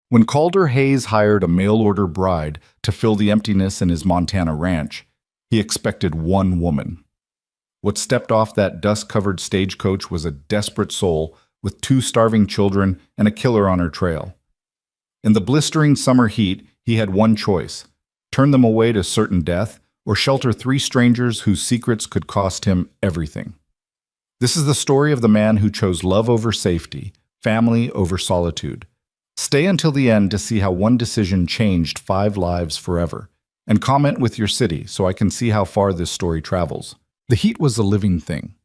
When Calder Hayes hired a mail-order bride to fill the emptiness in his Montana ranch, he expected one woman. What stepped off that dust-covered stagecoach was a desperate soul with two starving children and a killer on her trail. In the blistering summer heat, he had one choice: turn them away to certain death or shelter three strangers whose secrets could cost him everything. This is the story of the man who chose love over safety, family over solitude. Stay until the end to see how one decision changed 5 lives forever. And comment with your city so I can see how far this story travels. The heat was a living thing.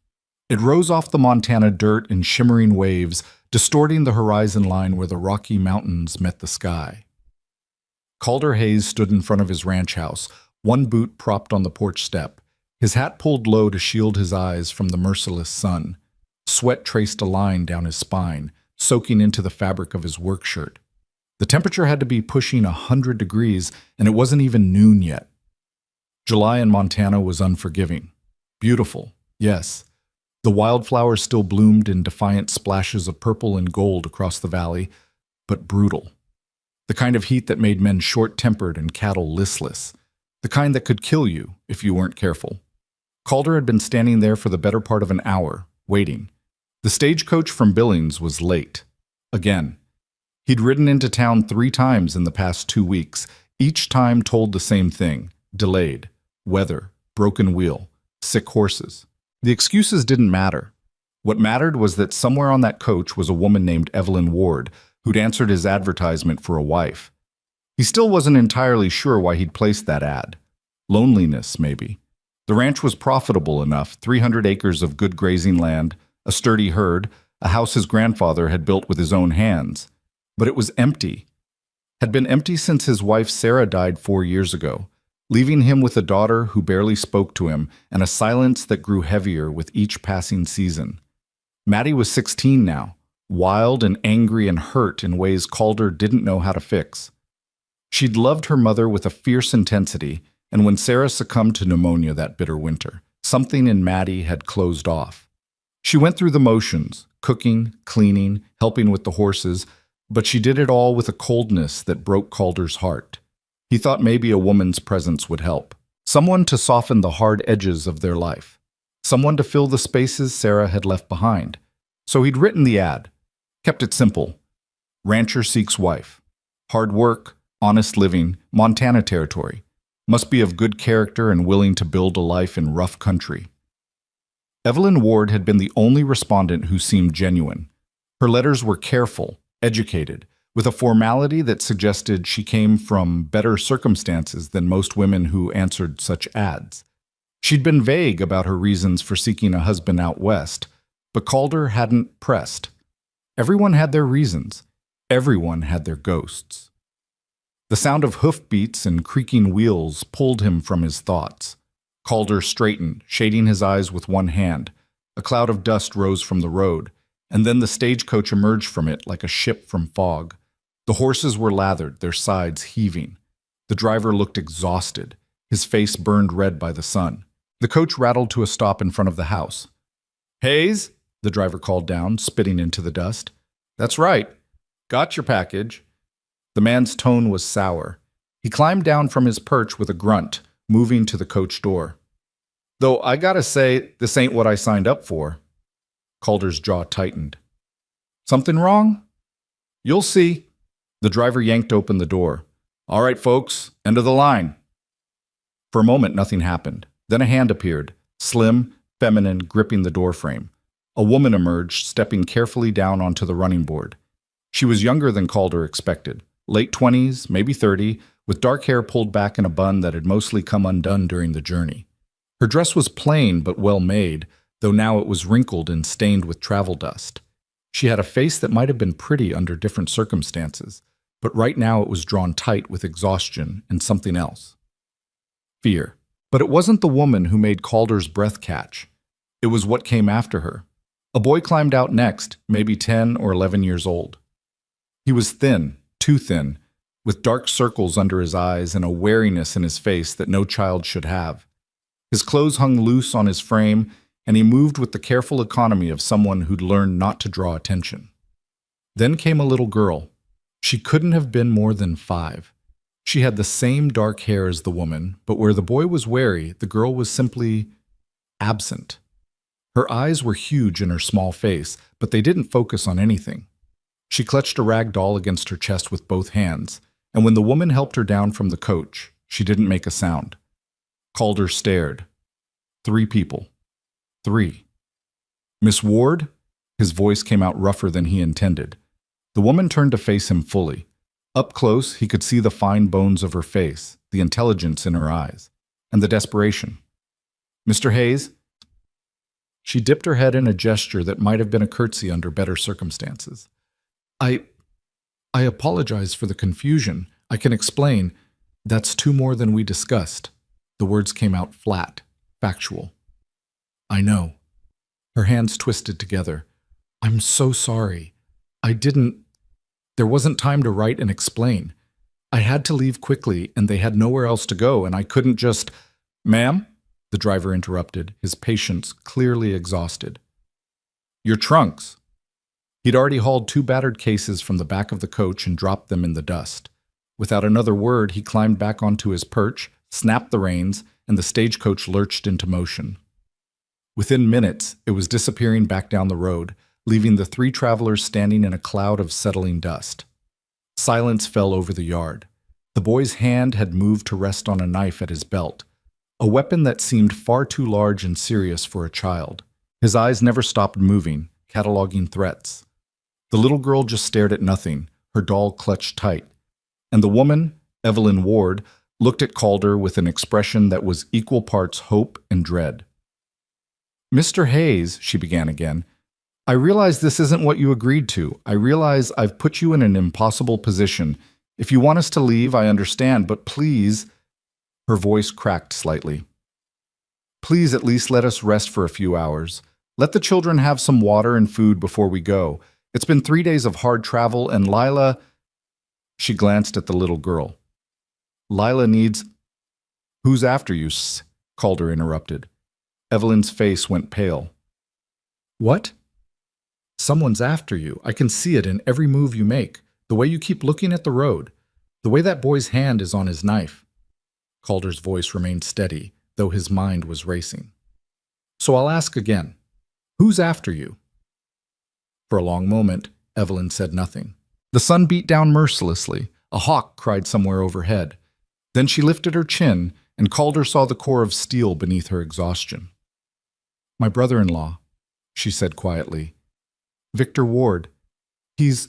It rose off the Montana dirt in shimmering waves, distorting the horizon line where the Rocky Mountains met the sky. Calder Hayes stood in front of his ranch house, one boot propped on the porch step, his hat pulled low to shield his eyes from the merciless sun. Sweat traced a line down his spine, soaking into the fabric of his work shirt. The temperature had to be pushing 100 degrees, and it wasn't even noon yet. July in Montana was unforgiving. Beautiful, yes. The wildflowers still bloomed in defiant splashes of purple and gold across the valley, but brutal. The kind of heat that made men short-tempered and cattle listless. The kind that could kill you if you weren't careful. Calder had been standing there for the better part of an hour, waiting. The stagecoach from Billings was late. Again. He'd ridden into town 3 times in the past 2 weeks, each time told the same thing: delayed, weather, broken wheel, sick horses. The excuses didn't matter. What mattered was that somewhere on that coach was a woman named Evelyn Ward, who'd answered his advertisement for a wife. He still wasn't entirely sure why he'd placed that ad. Loneliness, maybe. The ranch was profitable enough: 300 acres of good grazing land, a sturdy herd, a house his grandfather had built with his own hands. But it was empty. Had been empty since his wife Sarah died 4 years ago, leaving him with a daughter who barely spoke to him and a silence that grew heavier with each passing season. Maddie was 16 now, wild and angry and hurt in ways Calder didn't know how to fix. She'd loved her mother with a fierce intensity, and when Sarah succumbed to pneumonia that bitter winter, something in Maddie had closed off. She went through the motions, cooking, cleaning, helping with the horses, but she did it all with a coldness that broke Calder's heart. He thought maybe a woman's presence would help. Someone to soften the hard edges of their life. Someone to fill the spaces Sarah had left behind. So he'd written the ad. Kept it simple. Rancher seeks wife. Hard work, honest living, Montana territory. Must be of good character and willing to build a life in rough country. Evelyn Ward had been the only respondent who seemed genuine. Her letters were careful, educated, with a formality that suggested she came from better circumstances than most women who answered such ads. She'd been vague about her reasons for seeking a husband out west, but Calder hadn't pressed. Everyone had their reasons. Everyone had their ghosts. The sound of hoofbeats and creaking wheels pulled him from his thoughts. Calder straightened, shading his eyes with one hand. A cloud of dust rose from the road, and then the stagecoach emerged from it like a ship from fog. The horses were lathered, their sides heaving. The driver looked exhausted, his face burned red by the sun. The coach rattled to a stop in front of the house. "Hayes?" the driver called down, spitting into the dust. "That's right. Got your package." The man's tone was sour. He climbed down from his perch with a grunt, moving to the coach door. "Though I gotta say, this ain't what I signed up for." Calder's jaw tightened. "Something wrong?" "You'll see." The driver yanked open the door. "All right, folks, end of the line." For a moment, nothing happened. Then a hand appeared, slim, feminine, gripping the doorframe. A woman emerged, stepping carefully down onto the running board. She was younger than Calder expected, late 20s, maybe 30, with dark hair pulled back in a bun that had mostly come undone during the journey. Her dress was plain but well made, though now it was wrinkled and stained with travel dust. She had a face that might have been pretty under different circumstances, but right now it was drawn tight with exhaustion and something else. Fear. But it wasn't the woman who made Calder's breath catch. It was what came after her. A boy climbed out next, maybe 10 or 11 years old. He was thin, too thin, with dark circles under his eyes and a wariness in his face that no child should have. His clothes hung loose on his frame, and he moved with the careful economy of someone who'd learned not to draw attention. Then came a little girl. She couldn't have been more than 5. She had the same dark hair as the woman, but where the boy was wary, the girl was simply absent. Her eyes were huge in her small face, but they didn't focus on anything. She clutched a rag doll against her chest with both hands, and when the woman helped her down from the coach, she didn't make a sound. Calder stared. 3 people. 3. Miss Ward? His voice came out rougher than he intended. The woman turned to face him fully. Up close, he could see the fine bones of her face, the intelligence in her eyes, and the desperation. Mr. Hayes? She dipped her head in a gesture that might have been a curtsy under better circumstances. I apologize for the confusion. I can explain. That's 2 more than we discussed. The words came out flat, factual. I know. Her hands twisted together. I'm so sorry. There wasn't time to write and explain. I had to leave quickly, and they had nowhere else to go, and I couldn't just— Ma'am? The driver interrupted, his patience clearly exhausted. Your trunks. He'd already hauled 2 battered cases from the back of the coach and dropped them in the dust. Without another word, he climbed back onto his perch, snapped the reins, and the stagecoach lurched into motion. Within minutes, it was disappearing back down the road, leaving the 3 travelers standing in a cloud of settling dust. Silence fell over the yard. The boy's hand had moved to rest on a knife at his belt, a weapon that seemed far too large and serious for a child. His eyes never stopped moving, cataloging threats. The little girl just stared at nothing, her doll clutched tight. And the woman, Evelyn Ward, looked at Calder with an expression that was equal parts hope and dread. Mr. Hayes, she began again, I realize this isn't what you agreed to. I realize I've put you in an impossible position. If you want us to leave, I understand, but please— Her voice cracked slightly. Please at least let us rest for a few hours. Let the children have some water and food before we go. It's been 3 days of hard travel, and Lila— She glanced at the little girl. Lila needs— Who's after you? Calder interrupted. Evelyn's face went pale. What? Someone's after you. I can see it in every move you make, the way you keep looking at the road, the way that boy's hand is on his knife. Calder's voice remained steady, though his mind was racing. So I'll ask again. Who's after you? For a long moment, Evelyn said nothing. The sun beat down mercilessly. A hawk cried somewhere overhead. Then she lifted her chin, and Calder saw the core of steel beneath her exhaustion. My brother-in-law, she said quietly. Victor Ward. He's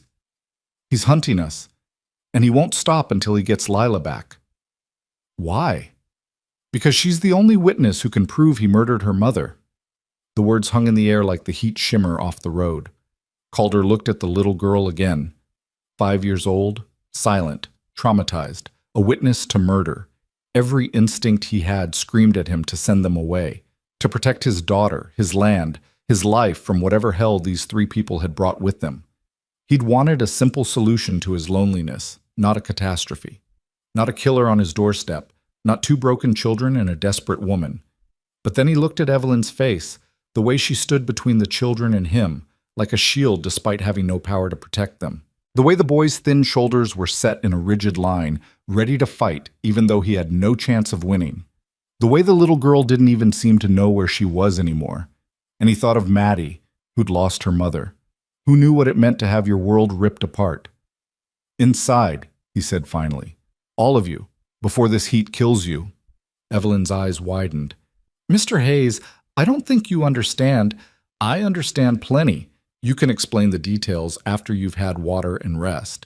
hunting us, and he won't stop until he gets Lila back. Why? Because she's the only witness who can prove he murdered her mother. The words hung in the air like the heat shimmer off the road. Calder looked at the little girl again. 5 years old, silent, traumatized, a witness to murder. Every instinct he had screamed at him to send them away, to protect his daughter, his land, his life from whatever hell these 3 people had brought with them. He'd wanted a simple solution to his loneliness, not a catastrophe. Not a killer on his doorstep, not 2 broken children and a desperate woman. But then he looked at Evelyn's face, the way she stood between the children and him, like a shield despite having no power to protect them. The way the boy's thin shoulders were set in a rigid line, ready to fight even though he had no chance of winning. The way the little girl didn't even seem to know where she was anymore. And he thought of Maddie, who'd lost her mother, who knew what it meant to have your world ripped apart. Inside, he said finally. All of you, before this heat kills you. Evelyn's eyes widened. Mr. Hayes, I don't think you understand. I understand plenty. You can explain the details after you've had water and rest.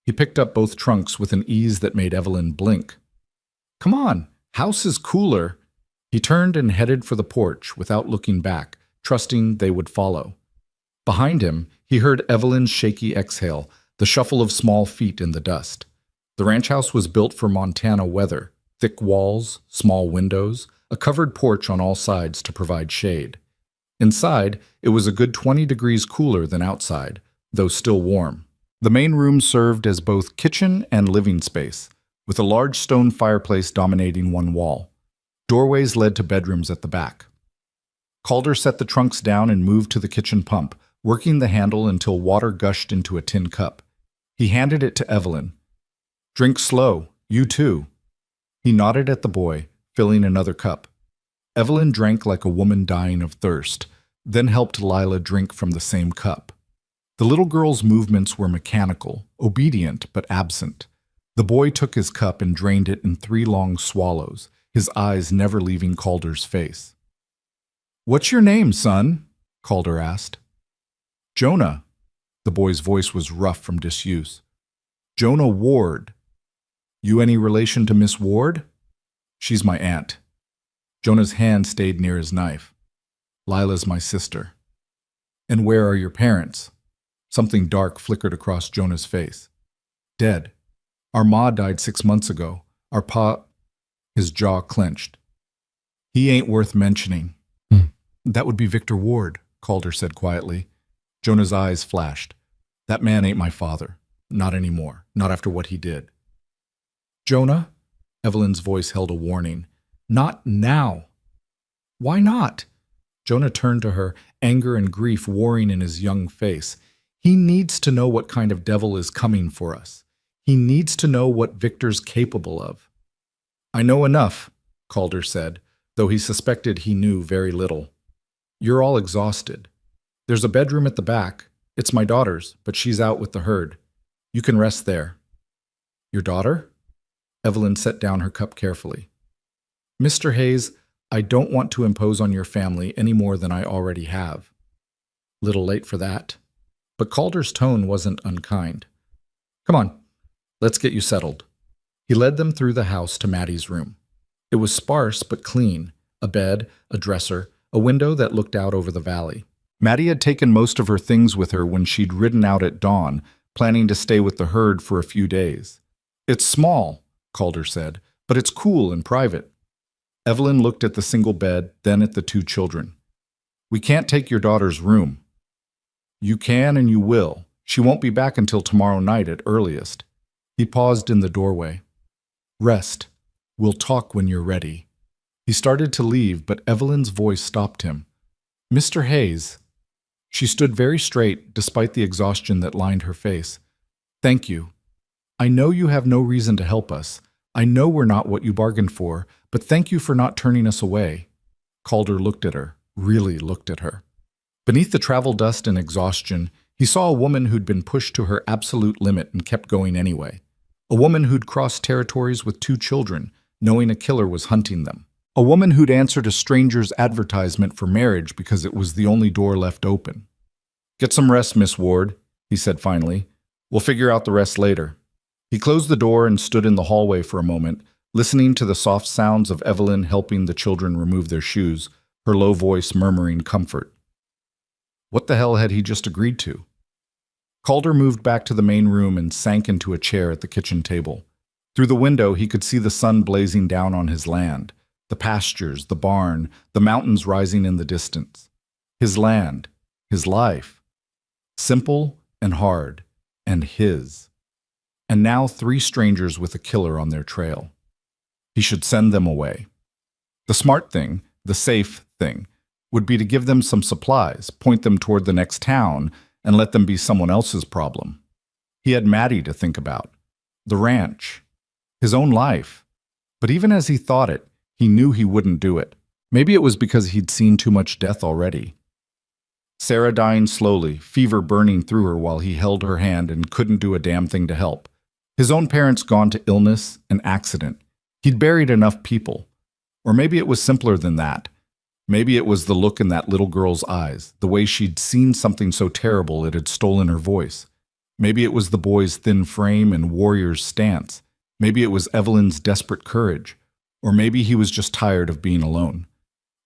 He picked up both trunks with an ease that made Evelyn blink. Come on, house is cooler. He turned and headed for the porch without looking back, trusting they would follow. Behind him, he heard Evelyn's shaky exhale, the shuffle of small feet in the dust. The ranch house was built for Montana weather, thick walls, small windows, a covered porch on all sides to provide shade. Inside, it was a good 20 degrees cooler than outside, though still warm. The main room served as both kitchen and living space, with a large stone fireplace dominating one wall. Doorways led to bedrooms at the back. Calder set the trunks down and moved to the kitchen pump, working the handle until water gushed into a tin cup. He handed it to Evelyn. "Drink slow, you too." He nodded at the boy, filling another cup. Evelyn drank like a woman dying of thirst, then helped Lila drink from the same cup. The little girl's movements were mechanical, obedient but absent. The boy took his cup and drained it in 3 long swallows, his eyes never leaving Calder's face. "What's your name, son?" Calder asked. "Jonah." The boy's voice was rough from disuse. "Jonah Ward." "You any relation to Miss Ward?" "She's my aunt." Jonah's hand stayed near his knife. "Lila's my sister." "And where are your parents?" Something dark flickered across Jonah's face. "Dead. Our ma died 6 months ago. Our pa—" His jaw clenched. "He ain't worth mentioning." "That would be Victor Ward," Calder said quietly. Jonah's eyes flashed. "That man ain't my father. Not anymore. Not after what he did." "Jonah?" Evelyn's voice held a warning. "Not now." "Why not?" Jonah turned to her, anger and grief warring in his young face. "He needs to know what kind of devil is coming for us. He needs to know what Victor's capable of." "I know enough," Calder said, though he suspected he knew very little. "You're all exhausted. There's a bedroom at the back. It's my daughter's, but she's out with the herd. You can rest there." "Your daughter?" Evelyn set down her cup carefully. "Mr. Hayes, I don't want to impose on your family any more than I already have." Little late for that. But Calder's tone wasn't unkind. "Come on, let's get you settled." He led them through the house to Maddie's room. It was sparse but clean, a bed, a dresser, a window that looked out over the valley. Maddie had taken most of her things with her when she'd ridden out at dawn, planning to stay with the herd for a few days. "It's small," Calder said, "but it's cool and private." Evelyn looked at the single bed, then at the 2 children. "We can't take your daughter's room." "You can and you will. She won't be back until tomorrow night at earliest." He paused in the doorway. "Rest. We'll talk when you're ready." He started to leave, but Evelyn's voice stopped him. "Mr. Hayes." She stood very straight, despite the exhaustion that lined her face. "Thank you. I know you have no reason to help us. I know we're not what you bargained for, but thank you for not turning us away." Calder looked at her, really looked at her. Beneath the travel dust and exhaustion, he saw a woman who'd been pushed to her absolute limit and kept going anyway. A woman who'd crossed territories with 2 children, knowing a killer was hunting them. A woman who'd answered a stranger's advertisement for marriage because it was the only door left open. "Get some rest, Miss Ward," he said finally. "We'll figure out the rest later." He closed the door and stood in the hallway for a moment, listening to the soft sounds of Evelyn helping the children remove their shoes, her low voice murmuring comfort. What the hell had he just agreed to? Calder moved back to the main room and sank into a chair at the kitchen table. Through the window, he could see the sun blazing down on his land, the pastures, the barn, the mountains rising in the distance. His land, his life. Simple and hard, and his. And now 3 strangers with a killer on their trail. He should send them away. The smart thing, the safe thing, would be to give them some supplies, point them toward the next town, and let them be someone else's problem. He had Maddie to think about, the ranch, his own life. But even as he thought it, he knew he wouldn't do it. Maybe it was because he'd seen too much death already. Sarah dying slowly, fever burning through her while he held her hand and couldn't do a damn thing to help. His own parents gone to illness and accident. He'd buried enough people. Or maybe it was simpler than that. Maybe it was the look in that little girl's eyes, the way she'd seen something so terrible it had stolen her voice. Maybe it was the boy's thin frame and warrior's stance. Maybe it was Evelyn's desperate courage. Or maybe he was just tired of being alone.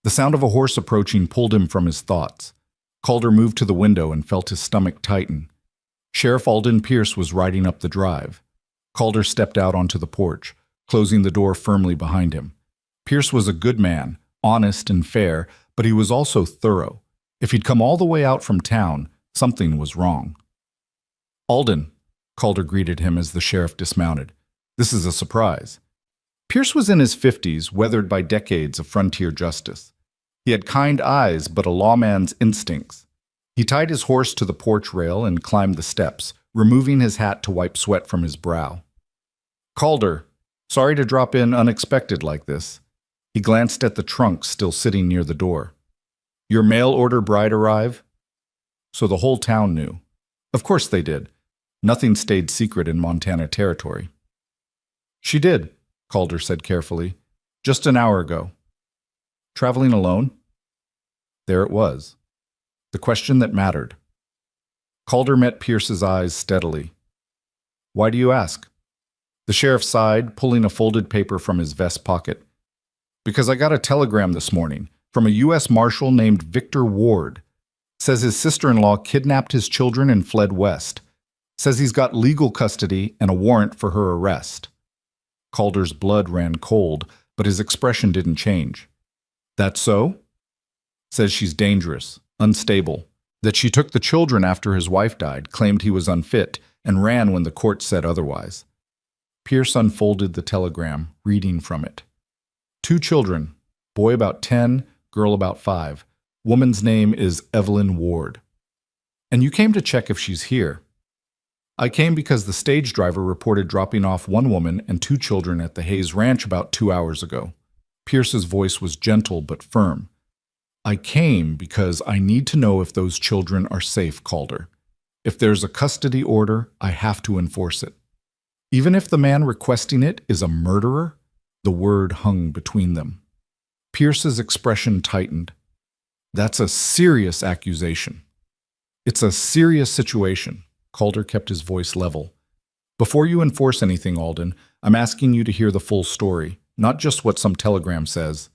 The sound of a horse approaching pulled him from his thoughts. Calder moved to the window and felt his stomach tighten. Sheriff Alden Pierce was riding up the drive. Calder stepped out onto the porch, closing the door firmly behind him. Pierce was a good man, honest and fair, but he was also thorough. If he'd come all the way out from town, something was wrong. "Alden," Calder greeted him as the sheriff dismounted. "This is a surprise." Pierce was in his 50s, weathered by decades of frontier justice. He had kind eyes, but a lawman's instincts. He tied his horse to the porch rail and climbed the steps, removing his hat to wipe sweat from his brow. Calder, sorry to drop in unexpected like this. He glanced at the trunk still sitting near the door. Your mail-order bride arrive? So the whole town knew. Of course they did. Nothing stayed secret in Montana territory. She did, Calder said carefully. Just an hour ago. Traveling alone? There it was. The question that mattered. Calder met Pierce's eyes steadily. Why do you ask? The sheriff sighed, pulling a folded paper from his vest pocket. Because I got a telegram this morning from a U.S. Marshal named Victor Ward. Says his sister-in-law kidnapped his children and fled west. Says he's got legal custody and a warrant for her arrest. Calder's blood ran cold, but his expression didn't change. That so? Says she's dangerous, unstable, that she took the children after his wife died, claimed he was unfit, and ran when the court said otherwise. Pierce unfolded the telegram, reading from it. 2 children, boy about 10, girl about 5. Woman's name is Evelyn Ward. And you came to check if she's here. I came because the stage driver reported dropping off 1 woman and 2 children at the Hayes Ranch about 2 hours ago. Pierce's voice was gentle but firm. I came because I need to know if those children are safe, Calder. If there's a custody order, I have to enforce it. Even if the man requesting it is a murderer, the word hung between them. Pierce's expression tightened. That's a serious accusation. It's a serious situation. Calder kept his voice level. Before you enforce anything, Alden, I'm asking you to hear the full story, not just what some telegram says,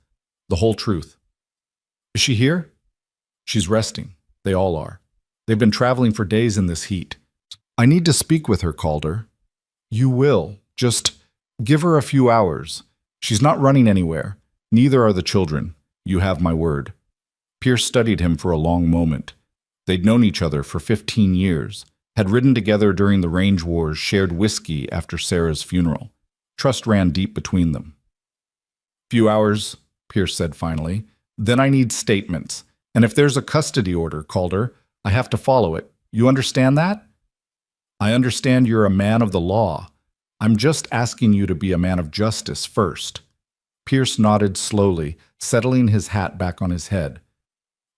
the whole truth. Is she here? She's resting. They all are. They've been traveling for days in this heat. I need to speak with her, Calder. You will. Just give her a few hours. She's not running anywhere. Neither are the children. You have my word. Pierce studied him for a long moment. They'd known each other for 15 years, had ridden together during the range wars, shared whiskey after Sarah's funeral. Trust ran deep between them. Few hours, Pierce said finally. Then I need statements. And if there's a custody order, Calder, I have to follow it. You understand that? I understand you're a man of the law. I'm just asking you to be a man of justice first. Pierce nodded slowly, settling his hat back on his head.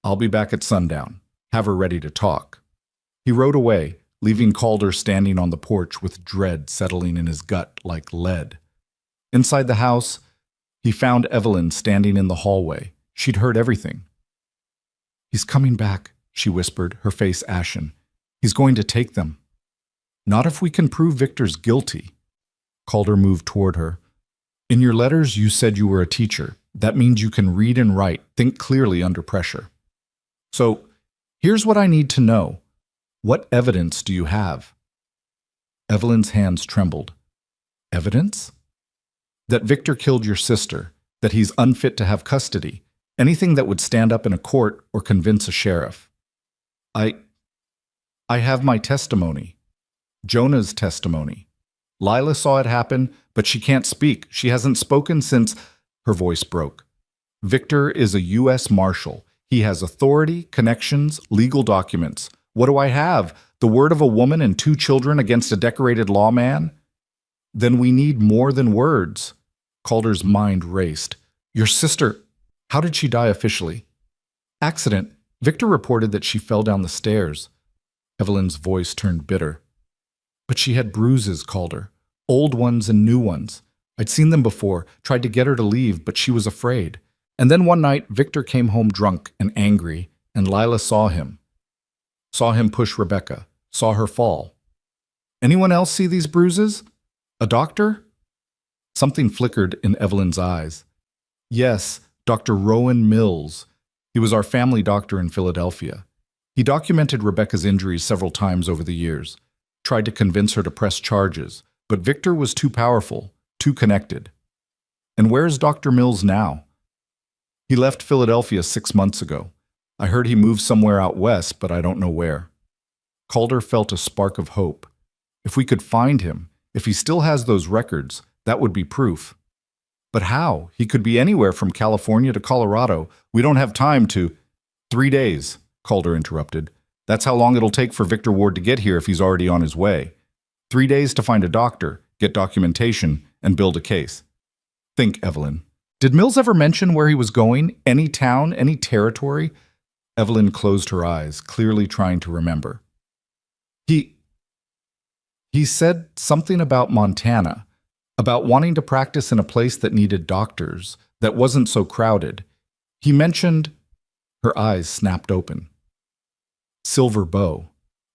I'll be back at sundown. Have her ready to talk. He rode away, leaving Calder standing on the porch with dread settling in his gut like lead. Inside the house, he found Evelyn standing in the hallway. She'd heard everything. He's coming back, she whispered, her face ashen. He's going to take them. Not if we can prove Victor's guilty. Calder moved toward her. In your letters, you said you were a teacher. That means you can read and write, think clearly under pressure. So, here's what I need to know. What evidence do you have? Evelyn's hands trembled. Evidence? That Victor killed your sister, that he's unfit to have custody, anything that would stand up in a court or convince a sheriff. I have my testimony. Jonah's testimony. Lila saw it happen, but she can't speak. She hasn't spoken since... Her voice broke. Victor is a U.S. Marshal. He has authority, connections, legal documents. What do I have? The word of a woman and 2 children against a decorated lawman? Then we need more than words. Calder's mind raced. Your sister, how did she die officially? Accident. Victor reported that she fell down the stairs. Evelyn's voice turned bitter. But she had bruises, Calder. Old ones and new ones. I'd seen them before, tried to get her to leave, but she was afraid. And then one night, Victor came home drunk and angry, and Lila saw him. Saw him push Rebecca. Saw her fall. Anyone else see these bruises? A doctor? Something flickered in Evelyn's eyes. Yes, Dr. Rowan Mills. He was our family doctor in Philadelphia. He documented Rebecca's injuries several times over the years, tried to convince her to press charges, but Victor was too powerful, too connected. And where's Dr. Mills now? He left Philadelphia 6 months ago. I heard he moved somewhere out west, but I don't know where. Calder felt a spark of hope. If we could find him, if he still has those records, that would be proof. But how? He could be anywhere from California to Colorado. We don't have time to... 3 days, Calder interrupted. That's how long it'll take for Victor Ward to get here if he's already on his way. 3 days to find a doctor, get documentation, and build a case. Think, Evelyn. Did Mills ever mention where he was going? Any town? Any territory? Evelyn closed her eyes, clearly trying to remember. He said something about Montana, about wanting to practice in a place that needed doctors, that wasn't so crowded. He mentioned... Her eyes snapped open. Silver Bow.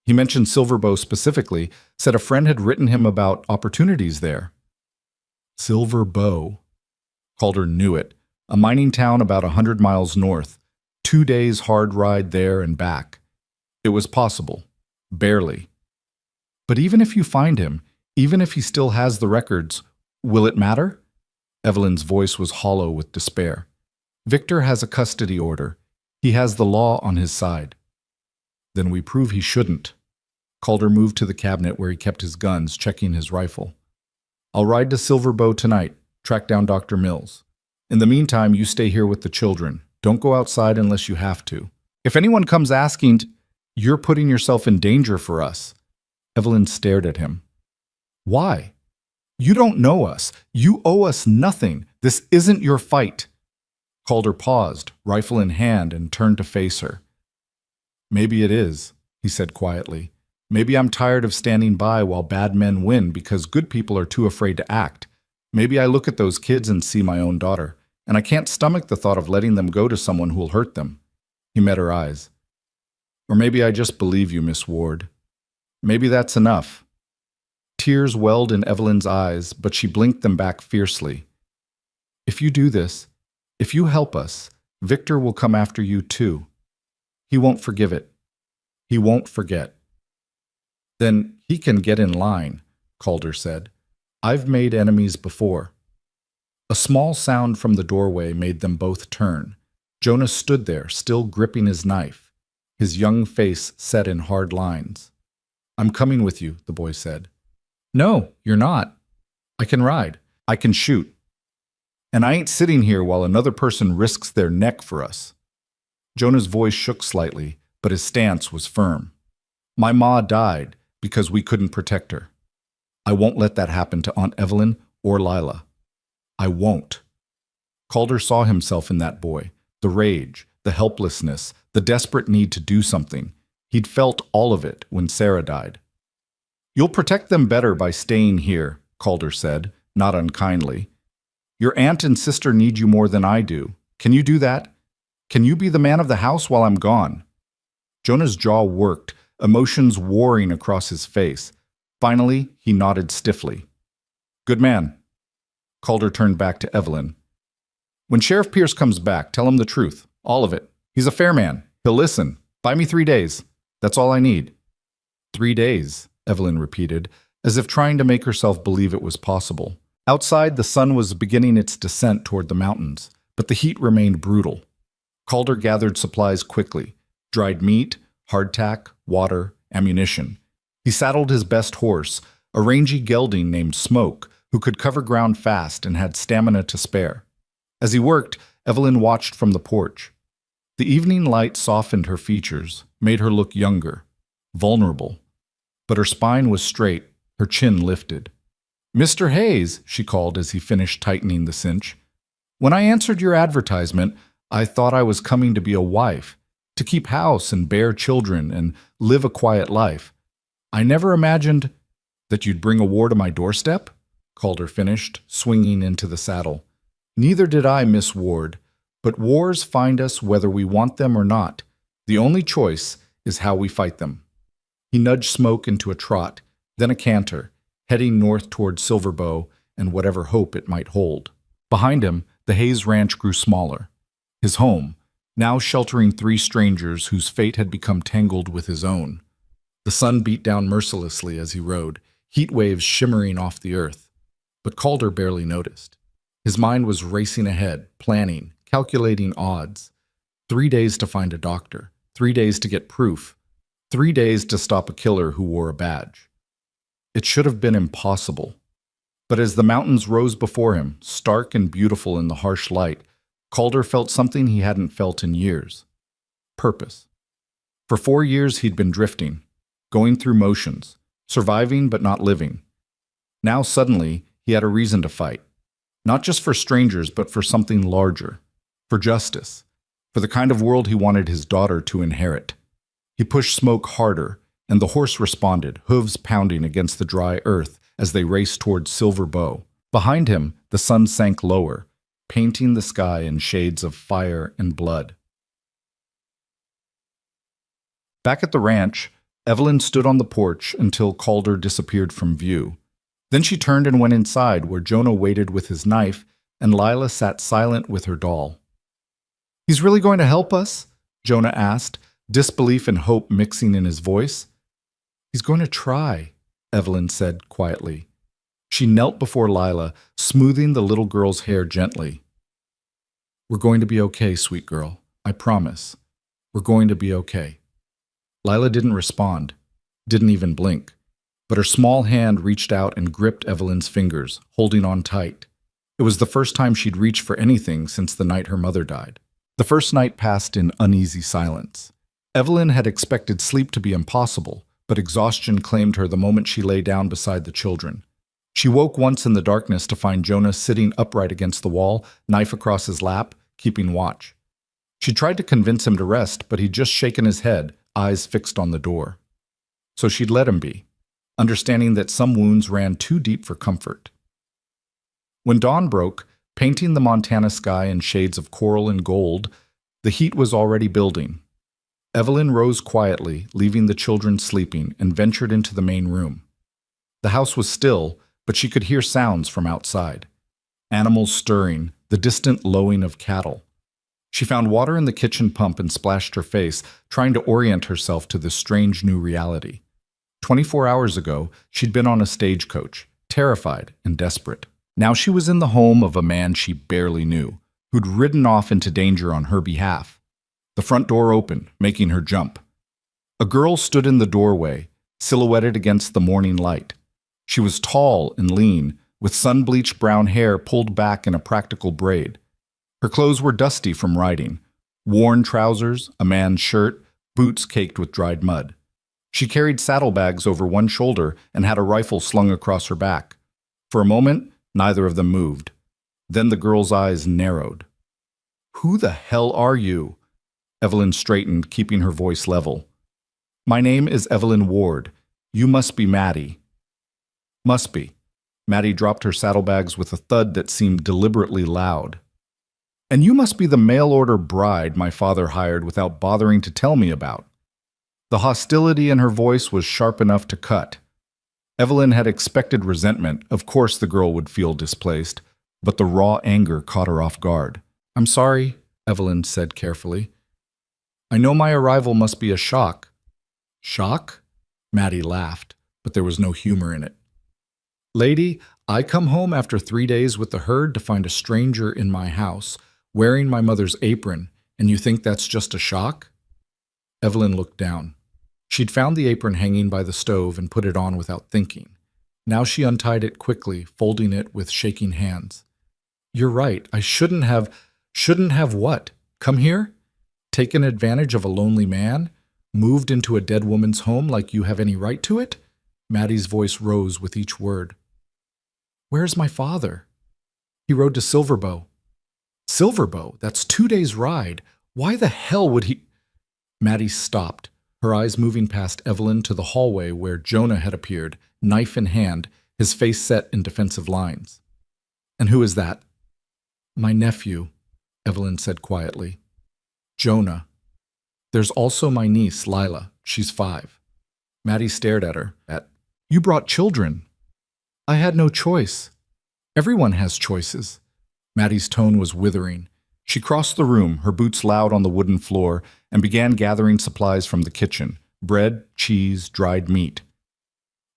He mentioned Silver Bow specifically, said a friend had written him about opportunities there. Silver Bow. Calder knew it. A mining town about 100 miles north. 2 days hard ride there and back. It was possible. Barely. But even if you find him, even if he still has the records, will it matter? Evelyn's voice was hollow with despair. Victor has a custody order. He has the law on his side. Then we prove he shouldn't. Calder moved to the cabinet where he kept his guns, checking his rifle. I'll ride to Silver Bow tonight, track down Dr. Mills. In the meantime, you stay here with the children. Don't go outside unless you have to. If anyone comes asking, you're putting yourself in danger for us. Evelyn stared at him. Why? You don't know us. You owe us nothing. This isn't your fight. Calder paused, rifle in hand, and turned to face her. Maybe it is, he said quietly. Maybe I'm tired of standing by while bad men win because good people are too afraid to act. Maybe I look at those kids and see my own daughter, and I can't stomach the thought of letting them go to someone who'll hurt them. He met her eyes. Or maybe I just believe you, Miss Ward. Maybe that's enough. Tears welled in Evelyn's eyes, but she blinked them back fiercely. If you do this, if you help us, Victor will come after you too. He won't forgive it. He won't forget. Then he can get in line, Calder said. I've made enemies before. A small sound from the doorway made them both turn. Jonas stood there, still gripping his knife, his young face set in hard lines. I'm coming with you, the boy said. No, you're not. I can ride. I can shoot. And I ain't sitting here while another person risks their neck for us. Jonah's voice shook slightly, but his stance was firm. My ma died because we couldn't protect her. I won't let that happen to Aunt Evelyn or Lila. I won't. Calder saw himself in that boy, the rage, the helplessness, the desperate need to do something. He'd felt all of it when Sarah died. You'll protect them better by staying here, Calder said, not unkindly. Your aunt and sister need you more than I do. Can you do that? Can you be the man of the house while I'm gone? Jonah's jaw worked, emotions warring across his face. Finally, he nodded stiffly. Good man. Calder turned back to Evelyn. When Sheriff Pierce comes back, tell him the truth, all of it. He's a fair man. He'll listen. Buy me 3 days. That's all I need. 3 days, Evelyn repeated, as if trying to make herself believe it was possible. Outside, the sun was beginning its descent toward the mountains, but the heat remained brutal. Calder gathered supplies quickly, dried meat, hardtack, water, ammunition. He saddled his best horse, a rangy gelding named Smoke, who could cover ground fast and had stamina to spare. As he worked, Evelyn watched from the porch. The evening light softened her features, made her look younger, vulnerable. But her spine was straight, her chin lifted. Mr. Hayes, she called as he finished tightening the cinch. When I answered your advertisement, I thought I was coming to be a wife, to keep house and bear children and live a quiet life. I never imagined that you'd bring a war to my doorstep, Calder finished, swinging into the saddle. Neither did I, Miss Ward, but wars find us whether we want them or not. The only choice is how we fight them. He nudged Smoke into a trot, then a canter, heading north toward Silver Bow and whatever hope it might hold. Behind him, the Hayes Ranch grew smaller. His home, now sheltering 3 strangers whose fate had become tangled with his own. The sun beat down mercilessly as he rode, heat waves shimmering off the earth. But Calder barely noticed. His mind was racing ahead, planning, calculating odds. 3 days to find a doctor, 3 days to get proof, 3 days to stop a killer who wore a badge. It should have been impossible. But as the mountains rose before him, stark and beautiful in the harsh light, Calder felt something he hadn't felt in years. Purpose. For 4 years he'd been drifting, going through motions, surviving but not living. Now suddenly he had a reason to fight, not just for strangers but for something larger, for justice, for the kind of world he wanted his daughter to inherit. He pushed Smoke harder, and the horse responded, hooves pounding against the dry earth as they raced towards Silver Bow. Behind him, the sun sank lower, painting the sky in shades of fire and blood. Back at the ranch, Evelyn stood on the porch until Calder disappeared from view. Then she turned and went inside, where Jonah waited with his knife and Lila sat silent with her doll. "He's really going to help us?" Jonah asked, disbelief and hope mixing in his voice. "He's going to try," Evelyn said quietly. She knelt before Lila, smoothing the little girl's hair gently. "We're going to be okay, sweet girl. I promise. We're going to be okay." Lila didn't respond, didn't even blink, but her small hand reached out and gripped Evelyn's fingers, holding on tight. It was the first time she'd reached for anything since the night her mother died. The first night passed in uneasy silence. Evelyn had expected sleep to be impossible, but exhaustion claimed her the moment she lay down beside the children. She woke once in the darkness to find Jonah sitting upright against the wall, knife across his lap, keeping watch. She tried to convince him to rest, but he'd just shaken his head, eyes fixed on the door. So she'd let him be, understanding that some wounds ran too deep for comfort. When dawn broke, painting the Montana sky in shades of coral and gold, the heat was already building. Evelyn rose quietly, leaving the children sleeping, and ventured into the main room. The house was still, but she could hear sounds from outside. Animals stirring, the distant lowing of cattle. She found water in the kitchen pump and splashed her face, trying to orient herself to this strange new reality. 24 hours ago, she'd been on a stagecoach, terrified and desperate. Now she was in the home of a man she barely knew, who'd ridden off into danger on her behalf. The front door opened, making her jump. A girl stood in the doorway, silhouetted against the morning light. She was tall and lean, with sun-bleached brown hair pulled back in a practical braid. Her clothes were dusty from riding, worn trousers, a man's shirt, boots caked with dried mud. She carried saddlebags over one shoulder and had a rifle slung across her back. For a moment, neither of them moved. Then the girl's eyes narrowed. "Who the hell are you?" Evelyn straightened, keeping her voice level. "My name is Evelyn Ward. You must be Maddie." "Must be." Maddie dropped her saddlebags with a thud that seemed deliberately loud. "And you must be the mail-order bride my father hired without bothering to tell me about." The hostility in her voice was sharp enough to cut. Evelyn had expected resentment. Of course the girl would feel displaced, but the raw anger caught her off guard. "I'm sorry," Evelyn said carefully. "I know my arrival must be a shock." "Shock?" Maddie laughed, but there was no humor in it. "Lady, I come home after 3 days with the herd to find a stranger in my house, wearing my mother's apron, and you think that's just a shock?" Evelyn looked down. She'd found the apron hanging by the stove and put it on without thinking. Now she untied it quickly, folding it with shaking hands. "You're right. I shouldn't have what? Come here? Taken advantage of a lonely man? Moved into a dead woman's home like you have any right to it?" Maddie's voice rose with each word. "Where's my father?" "He rode to Silver Bow." "Silver Bow? That's 2 days' ride. Why the hell would he—" Maddie stopped, her eyes moving past Evelyn to the hallway where Jonah had appeared, knife in hand, his face set in defensive lines. "And who is that?" "My nephew," Evelyn said quietly. "Jonah. There's also my niece, Lila. She's 5. Maddie stared at her. "You brought children." "I had no choice. Everyone has choices." Maddie's tone was withering. She crossed the room, her boots loud on the wooden floor, and began gathering supplies from the kitchen: bread, cheese, dried meat.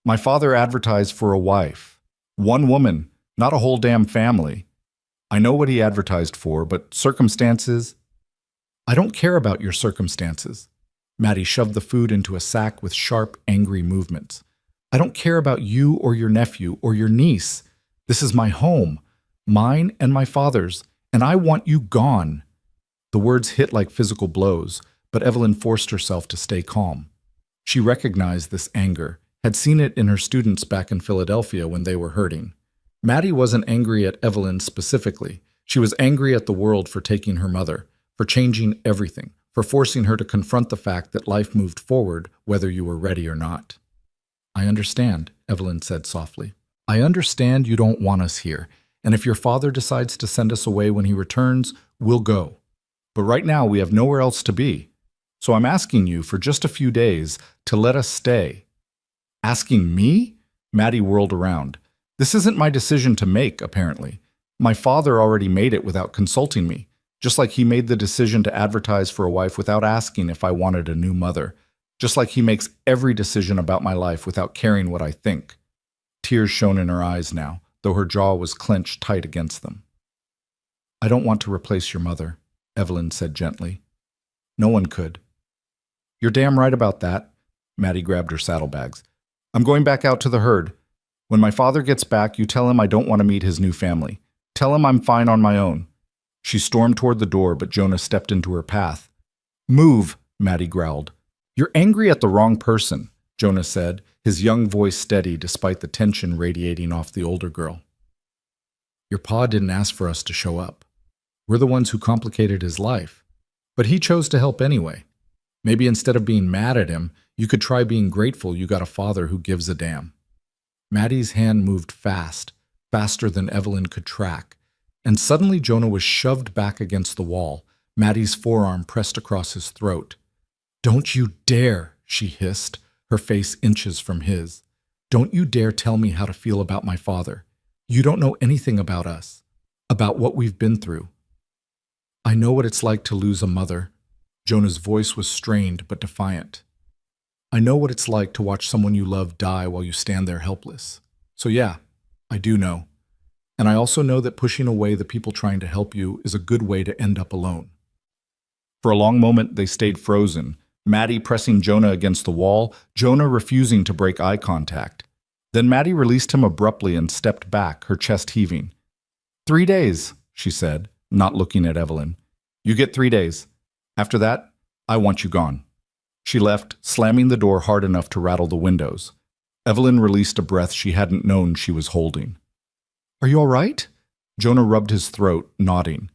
"My father advertised for a wife. One woman, not a whole damn family. I know what he advertised for, but circumstances—" "I don't care about your circumstances." Maddie shoved the food into a sack with sharp, angry movements. "I don't care about you or your nephew or your niece. This is my home, mine and my father's, and I want you gone." The words hit like physical blows, but Evelyn forced herself to stay calm. She recognized this anger, had seen it in her students back in Philadelphia when they were hurting. Maddie wasn't angry at Evelyn specifically. She was angry at the world for taking her mother, for changing everything, for forcing her to confront the fact that life moved forward whether you were ready or not. "I understand," Evelyn said softly. "I understand you don't want us here, and if your father decides to send us away when he returns, we'll go. But right now we have nowhere else to be. So I'm asking you for just a few days to let us stay." "Asking me?" Maddie whirled around. "This isn't my decision to make, apparently. My father already made it without consulting me, just like he made the decision to advertise for a wife without asking if I wanted a new mother, just like he makes every decision about my life without caring what I think." Tears shone in her eyes now, though her jaw was clenched tight against them. "I don't want to replace your mother," Evelyn said gently. "No one could." "You're damn right about that." Maddie grabbed her saddlebags. "I'm going back out to the herd. When my father gets back, you tell him I don't want to meet his new family. Tell him I'm fine on my own." She stormed toward the door, but Jonah stepped into her path. "Move," Maddie growled. "You're angry at the wrong person," Jonah said, his young voice steady despite the tension radiating off the older girl. "Your pa didn't ask for us to show up. We're the ones who complicated his life. But he chose to help anyway. Maybe instead of being mad at him, you could try being grateful you got a father who gives a damn." Maddie's hand moved fast, faster than Evelyn could track, and suddenly Jonah was shoved back against the wall, Maddie's forearm pressed across his throat. "Don't you dare," she hissed, her face inches from his. "Don't you dare tell me how to feel about my father. You don't know anything about us, about what we've been through." "I know what it's like to lose a mother." Jonah's voice was strained but defiant. "I know what it's like to watch someone you love die while you stand there helpless. So yeah, I do know. And I also know that pushing away the people trying to help you is a good way to end up alone." For a long moment, they stayed frozen, Maddie pressing Jonah against the wall, Jonah refusing to break eye contact. Then Maddie released him abruptly and stepped back, her chest heaving. "3 days," she said, not looking at Evelyn. "You get 3 days. After that, I want you gone." She left, slamming the door hard enough to rattle the windows. Evelyn released a breath she hadn't known she was holding. "Are you all right?" Jonah rubbed his throat, nodding.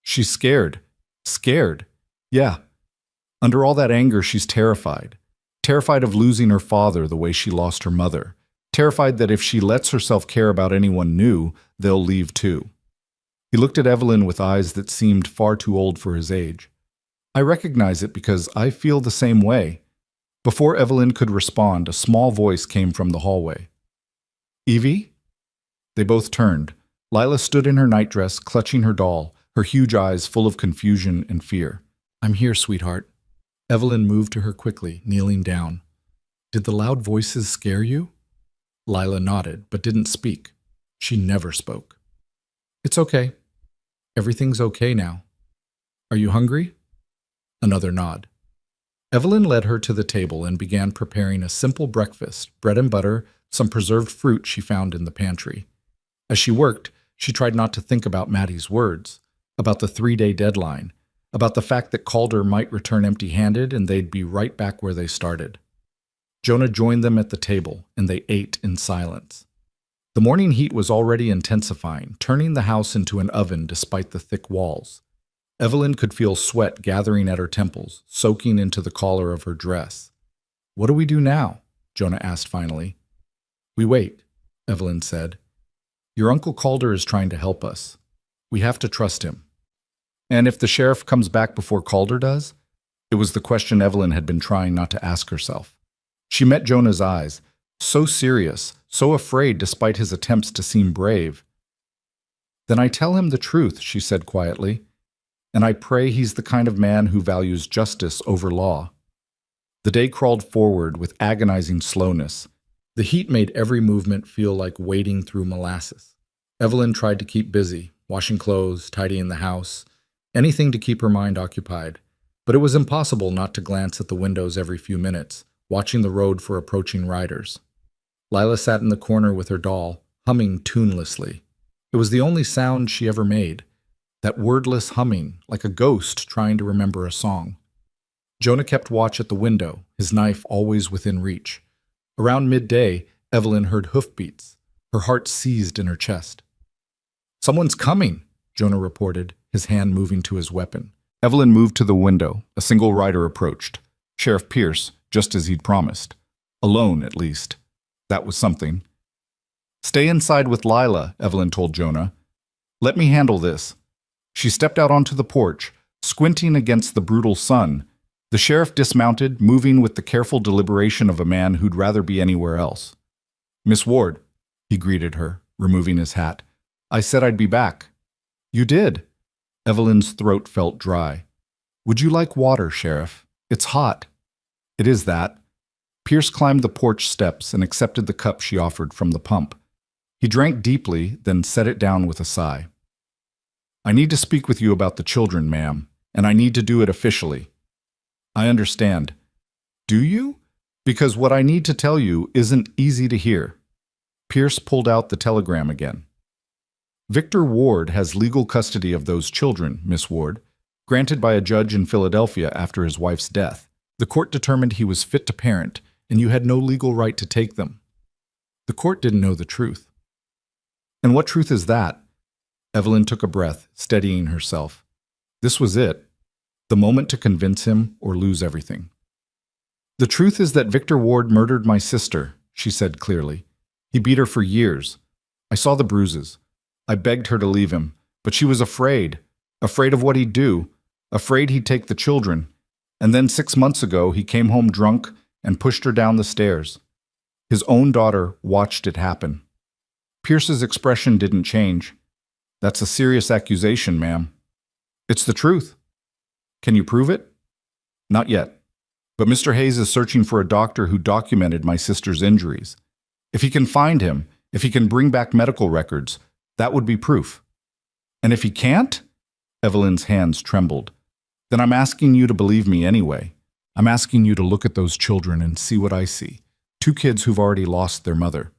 "She's scared." "Scared?" "Yeah. Under all that anger, she's terrified. Terrified of losing her father the way she lost her mother. Terrified that if she lets herself care about anyone new, they'll leave too." He looked at Evelyn with eyes that seemed far too old for his age. "I recognize it because I feel the same way." Before Evelyn could respond, a small voice came from the hallway. "Evie?" They both turned. Lila stood in her nightdress, clutching her doll, her huge eyes full of confusion and fear. "I'm here, sweetheart." Evelyn moved to her quickly, kneeling down. "Did the loud voices scare you?" Lila nodded, but didn't speak. She never spoke. "It's okay. Everything's okay now. Are you hungry?" Another nod. Evelyn led her to the table and began preparing a simple breakfast, bread and butter, some preserved fruit she found in the pantry. As she worked, she tried not to think about Maddie's words, about the 3-day deadline, about the fact that Calder might return empty-handed and they'd be right back where they started. Jonah joined them at the table, and they ate in silence. The morning heat was already intensifying, turning the house into an oven despite the thick walls. Evelyn could feel sweat gathering at her temples, soaking into the collar of her dress. "What do we do now?" Jonah asked finally. "We wait," Evelyn said. "Your Uncle Calder is trying to help us. We have to trust him." "And if the sheriff comes back before Calder does?" It was the question Evelyn had been trying not to ask herself. She met Jonah's eyes, so serious, so afraid despite his attempts to seem brave. "Then I tell him the truth," she said quietly. "And I pray he's the kind of man who values justice over law." The day crawled forward with agonizing slowness. The heat made every movement feel like wading through molasses. Evelyn tried to keep busy, washing clothes, tidying the house, anything to keep her mind occupied. But it was impossible not to glance at the windows every few minutes, watching the road for approaching riders. Lila sat in the corner with her doll, humming tunelessly. It was the only sound she ever made. That wordless humming, like a ghost trying to remember a song. Jonah kept watch at the window, his knife always within reach. Around midday, Evelyn heard hoofbeats. Her heart seized in her chest. "Someone's coming," Jonah reported, his hand moving to his weapon. Evelyn moved to the window. A single rider approached. Sheriff Pierce, just as he'd promised. Alone, at least. That was something. "Stay inside with Lila," Evelyn told Jonah. "Let me handle this." She stepped out onto the porch, squinting against the brutal sun. The sheriff dismounted, moving with the careful deliberation of a man who'd rather be anywhere else. "Miss Ward," he greeted her, removing his hat. "I said I'd be back." "You did." Evelyn's throat felt dry. "Would you like water, Sheriff? It's hot." "It is that." Pierce climbed the porch steps and accepted the cup she offered from the pump. He drank deeply, then set it down with a sigh. "I need to speak with you about the children, ma'am, and I need to do it officially." "I understand." "Do you? Because what I need to tell you isn't easy to hear." Pierce pulled out the telegram again. "Victor Ward has legal custody of those children, Miss Ward, granted by a judge in Philadelphia after his wife's death. The court determined he was fit to parent, and you had no legal right to take them." The court didn't know the truth. "And what truth is that?" Evelyn took a breath, steadying herself. This was it. The moment to convince him or lose everything. "The truth is that Victor Ward murdered my sister," she said clearly. "He beat her for years. I saw the bruises. I begged her to leave him, but she was afraid of what he'd do, afraid he'd take the children. And then 6 months ago, he came home drunk and pushed her down the stairs. His own daughter watched it happen." Pierce's expression didn't change. "That's a serious accusation, ma'am." "It's the truth." "Can you prove it?" "Not yet. But Mr. Hayes is searching for a doctor who documented my sister's injuries. If he can find him, if he can bring back medical records, that would be proof." "And if he can't?" Evelyn's hands trembled. "Then I'm asking you to believe me anyway. I'm asking you to look at those children and see what I see. 2 kids who've already lost their mother.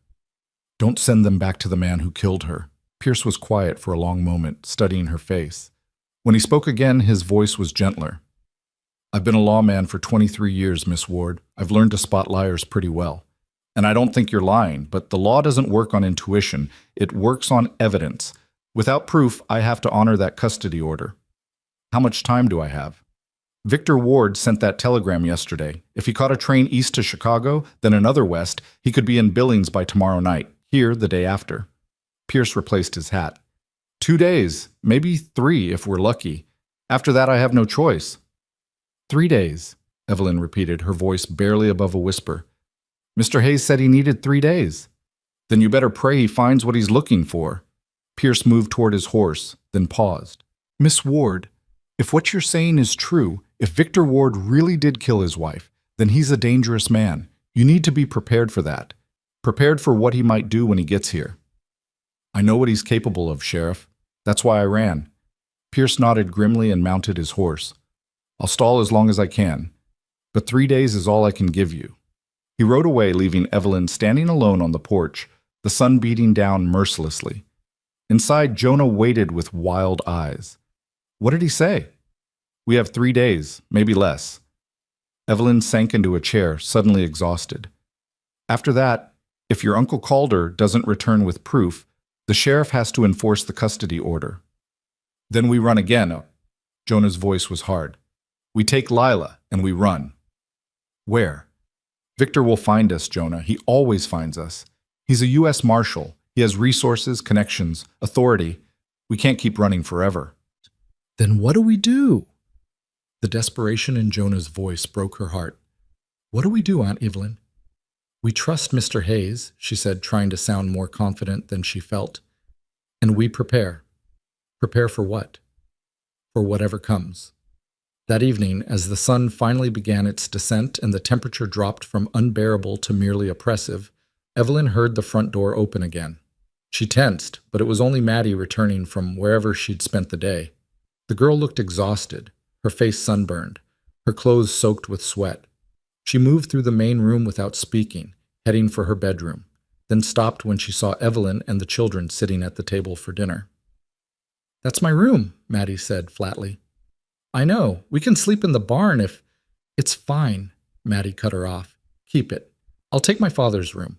Don't send them back to the man who killed her." Pierce was quiet for a long moment, studying her face. When he spoke again, his voice was gentler. "I've been a lawman for 23 years, Miss Ward. I've learned to spot liars pretty well. And I don't think you're lying, but the law doesn't work on intuition. It works on evidence. Without proof, I have to honor that custody order. How much time do I have?" "Victor Ward sent that telegram yesterday. If he caught a train east to Chicago, then another west, he could be in Billings by tomorrow night, here the day after." Pierce replaced his hat. 2 days, maybe 3 if we're lucky. After that, I have no choice." 3 days, Evelyn repeated, her voice barely above a whisper. "Mr. Hayes said he needed 3 days. Then you better pray he finds what he's looking for." Pierce moved toward his horse, then paused. "Miss Ward, if what you're saying is true, if Victor Ward really did kill his wife, then he's a dangerous man. You need to be prepared for that. Prepared for what he might do when he gets here." "I know what he's capable of, Sheriff. That's why I ran." Pierce nodded grimly and mounted his horse. "I'll stall as long as I can, but 3 days is all I can give you." He rode away, leaving Evelyn standing alone on the porch, the sun beating down mercilessly. Inside, Jonah waited with wild eyes. What did he say? "We have 3 days, maybe less." Evelyn sank into a chair, suddenly exhausted. "After that, if your Uncle Calder doesn't return with proof, the sheriff has to enforce the custody order. Then we run again." Jonah's voice was hard. "We take Lila and we run." "Where?" "Victor will find us, Jonah. He always finds us. He's a U.S. Marshal. He has resources, connections, authority. We can't keep running forever." "Then what do we do?" The desperation in Jonah's voice broke her heart. "What do we do, Aunt Evelyn?" "We trust Mr. Hayes," she said, trying to sound more confident than she felt. "And we prepare." "Prepare for what?" "For whatever comes." That evening, as the sun finally began its descent and the temperature dropped from unbearable to merely oppressive, Evelyn heard the front door open again. She tensed, but it was only Maddie returning from wherever she'd spent the day. The girl looked exhausted, her face sunburned, her clothes soaked with sweat. She moved through the main room without speaking, heading for her bedroom, then stopped when she saw Evelyn and the children sitting at the table for dinner. "That's my room," Maddie said flatly. "I know. We can sleep in the barn if It's fine, Maddie cut her off. Keep it. I'll take my father's room.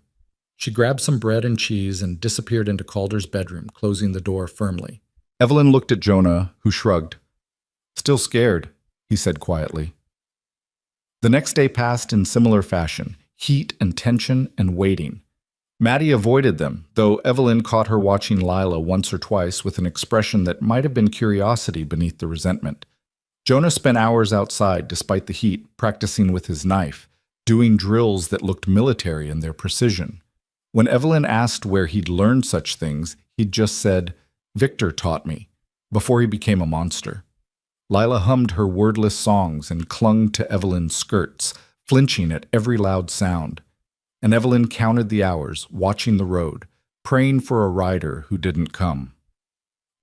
She grabbed some bread and cheese and disappeared into Calder's bedroom, closing the door firmly. Evelyn looked at Jonah, who shrugged. Still scared, he said quietly. The next day passed in similar fashion, heat and tension and waiting. Maddie avoided them, though Evelyn caught her watching Lila once or twice with an expression that might have been curiosity beneath the resentment. Jonah spent hours outside despite the heat, practicing with his knife, doing drills that looked military in their precision. When Evelyn asked where he'd learned such things, he'd just said, "Victor taught me," before he became a monster. Lila hummed her wordless songs and clung to Evelyn's skirts, flinching at every loud sound. And Evelyn counted the hours, watching the road, praying for a rider who didn't come.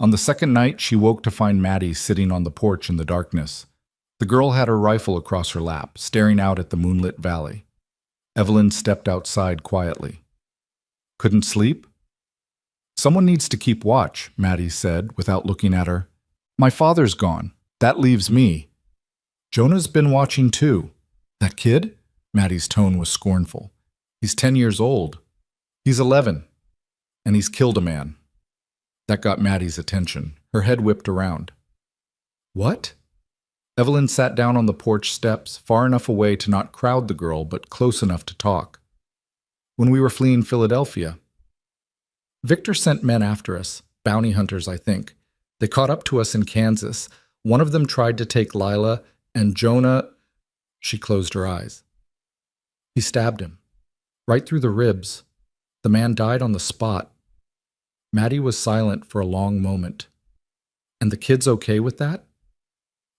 On the second night, she woke to find Maddie sitting on the porch in the darkness. The girl had her rifle across her lap, staring out at the moonlit valley. Evelyn stepped outside quietly. "Couldn't sleep?" "Someone needs to keep watch," Maddie said, without looking at her. "My father's gone. That leaves me." "Jonah's been watching too." "That kid?" Maddie's tone was scornful. "He's 10 years old. He's 11. And he's killed a man." That got Maddie's attention. Her head whipped around. "What?" Evelyn sat down on the porch steps, far enough away to not crowd the girl, but close enough to talk. "When we were fleeing Philadelphia. Victor sent men after us, bounty hunters, I think. They caught up to us in Kansas. One of them tried to take Lila, and Jonah—" She closed her eyes. "He stabbed him. Right through the ribs. The man died on the spot." Maddie was silent for a long moment. "And the kid's okay with that?"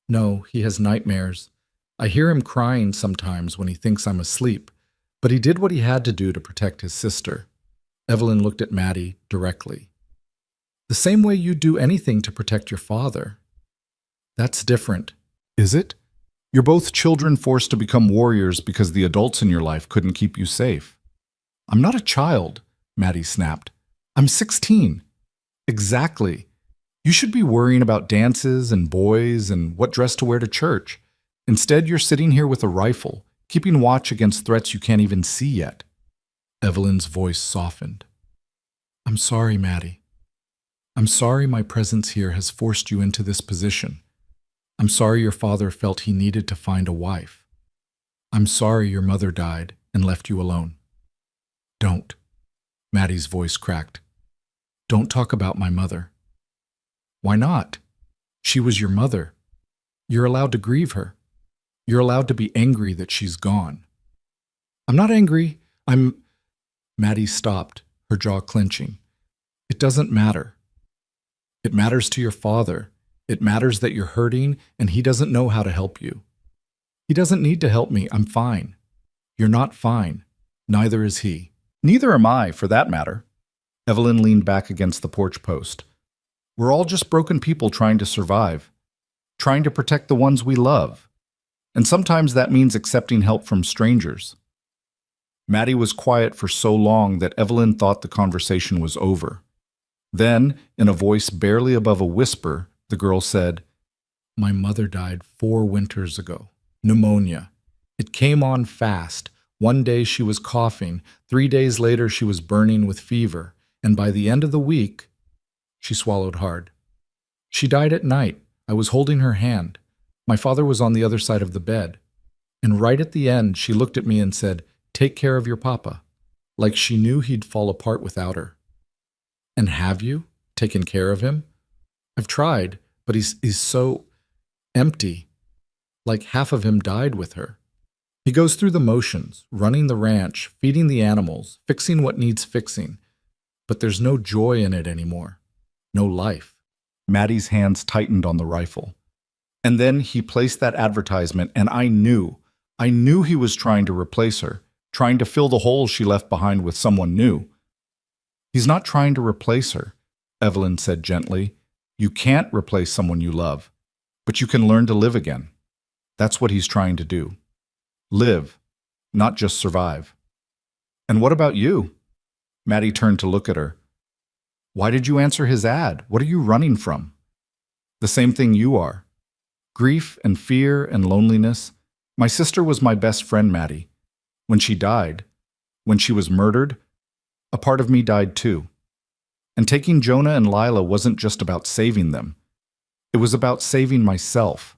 "No, he has nightmares. I hear him crying sometimes when he thinks I'm asleep, but he did what he had to do to protect his sister." Evelyn looked at Maddie directly. "The same way you'd do anything to protect your father." "That's different." "Is it? You're both children forced to become warriors because the adults in your life couldn't keep you safe." "I'm not a child," Maddie snapped. "I'm 16. "Exactly. You should be worrying about dances and boys and what dress to wear to church. Instead, you're sitting here with a rifle, keeping watch against threats you can't even see yet." Evelyn's voice softened. "I'm sorry, Maddie. I'm sorry my presence here has forced you into this position. I'm sorry your father felt he needed to find a wife. I'm sorry your mother died and left you alone." "Don't." Maddie's voice cracked. "Don't talk about my mother." "Why not? She was your mother. You're allowed to grieve her. You're allowed to be angry that she's gone." "I'm not angry. Maddie stopped, her jaw clenching. "It doesn't matter. It matters to your father. It matters that you're hurting and he doesn't know how to help you." "He doesn't need to help me. I'm fine." "You're not fine. Neither is he." "Neither am I, for that matter." Evelyn leaned back against the porch post. "We're all just broken people trying to survive, trying to protect the ones we love. And sometimes that means accepting help from strangers." Maddie was quiet for so long that Evelyn thought the conversation was over. Then, in a voice barely above a whisper, the girl said, "My mother died 4 winters ago. Pneumonia. It came on fast. One day she was coughing. 3 days later she was burning with fever. And by the end of the week," she swallowed hard. "She died at night. I was holding her hand. My father was on the other side of the bed. And right at the end, she looked at me and said, 'Take care of your papa,' like she knew he'd fall apart without her." "And have you taken care of him?" "I've tried, but he's so empty. Like half of him died with her. He goes through the motions, running the ranch, feeding the animals, fixing what needs fixing. But there's no joy in it anymore. No life." Maddie's hands tightened on the rifle. "And then he placed that advertisement, and I knew he was trying to replace her, trying to fill the hole she left behind with someone new." "He's not trying to replace her," Evelyn said gently. "You can't replace someone you love, but you can learn to live again. That's what he's trying to do. Live, not just survive." "And what about you?" Maddie turned to look at her. "Why did you answer his ad? What are you running from?" "The same thing you are. Grief and fear and loneliness. My sister was my best friend, Maddie. When she died, when she was murdered, a part of me died too. And taking Jonah and Lila wasn't just about saving them. It was about saving myself,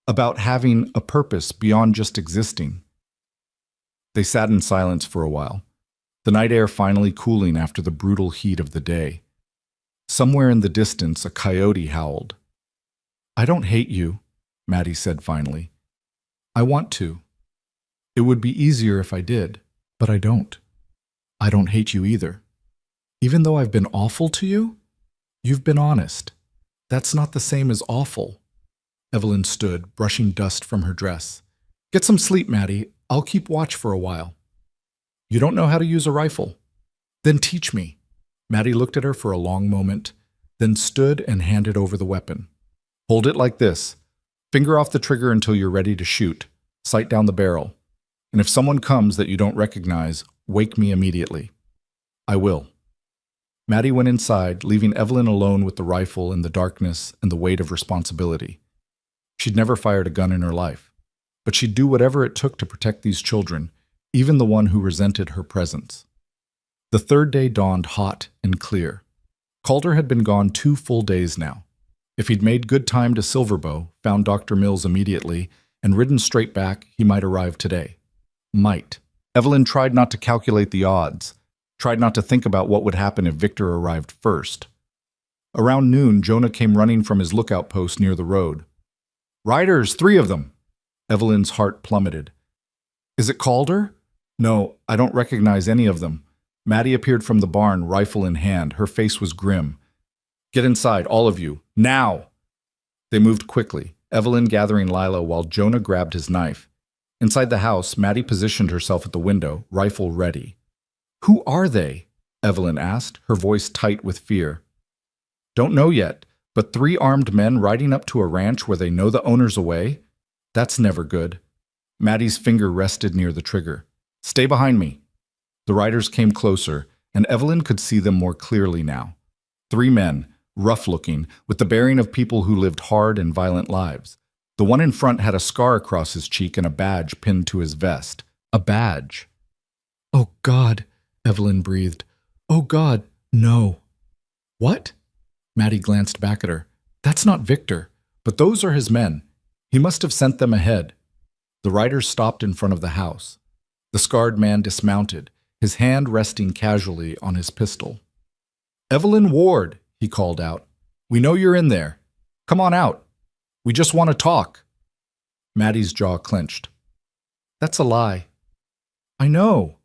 about having a purpose beyond just existing. They sat in silence for a while, the night air finally cooling after the brutal heat of the day. Somewhere in the distance, a coyote howled. "I don't hate you," Maddie said finally. "I want to. It would be easier if I did, but I don't. I don't hate you either. Even though I've been awful to you, you've been honest. That's not the same as awful." Evelyn stood, brushing dust from her dress. "Get some sleep, Maddie. I'll keep watch for a while." "You don't know how to use a rifle? Then teach me." Maddie looked at her for a long moment, then stood and handed over the weapon. "Hold it like this. Finger off the trigger until you're ready to shoot. Sight down the barrel. And if someone comes that you don't recognize, wake me immediately." "I will." Maddie went inside, leaving Evelyn alone with the rifle in the darkness and the weight of responsibility. She'd never fired a gun in her life, but she'd do whatever it took to protect these children, even the one who resented her presence. The third day dawned hot and clear. Calder had been gone 2 full days now. If he'd made good time to Silverbow, found Dr. Mills immediately, and ridden straight back, he might arrive today. Might. Evelyn tried not to calculate the odds, tried not to think about what would happen if Victor arrived first. Around noon, Jonah came running from his lookout post near the road. "Riders, 3 of them!" Evelyn's heart plummeted. "Is it Calder?" "No, I don't recognize any of them." Maddie appeared from the barn, rifle in hand. Her face was grim. "Get inside, all of you. Now!" They moved quickly, Evelyn gathering Lila while Jonah grabbed his knife. Inside the house, Maddie positioned herself at the window, rifle ready. "Who are they?" Evelyn asked, her voice tight with fear. "Don't know yet, but 3 armed men riding up to a ranch where they know the owner's away? That's never good." Maddie's finger rested near the trigger. "Stay behind me." The riders came closer, and Evelyn could see them more clearly now. 3 men, rough-looking, with the bearing of people who lived hard and violent lives. The one in front had a scar across his cheek and a badge pinned to his vest. A badge. "Oh, God," Evelyn breathed. "Oh, God, no." "What?" Maddie glanced back at her. "That's not Victor, but those are his men. He must have sent them ahead." The riders stopped in front of the house. The scarred man dismounted, his hand resting casually on his pistol. "Evelyn Ward," he called out. "We know you're in there. Come on out. We just want to talk." Maddie's jaw clenched. "That's a lie." "I know."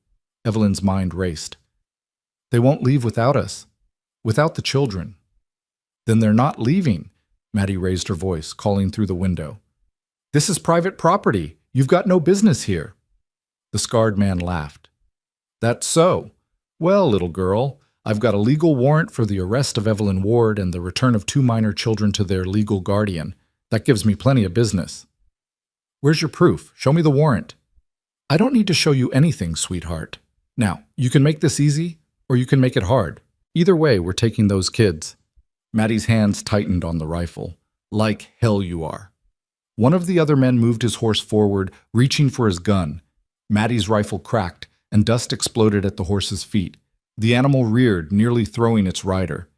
Evelyn's mind raced. "They won't leave without us. Without the children." "Then they're not leaving." Maddie raised her voice, calling through the window. "This is private property. You've got no business here." The scarred man laughed. "That's so. Well, little girl, I've got a legal warrant for the arrest of Evelyn Ward and the return of 2 minor children to their legal guardian. That gives me plenty of business." "Where's your proof? Show me the warrant." "I don't need to show you anything, sweetheart. Now, you can make this easy, or you can make it hard. Either way, we're taking those kids." Maddie's hands tightened on the rifle. "Like hell you are." One of the other men moved his horse forward, reaching for his gun. Maddie's rifle cracked, and dust exploded at the horse's feet. The animal reared, nearly throwing its rider.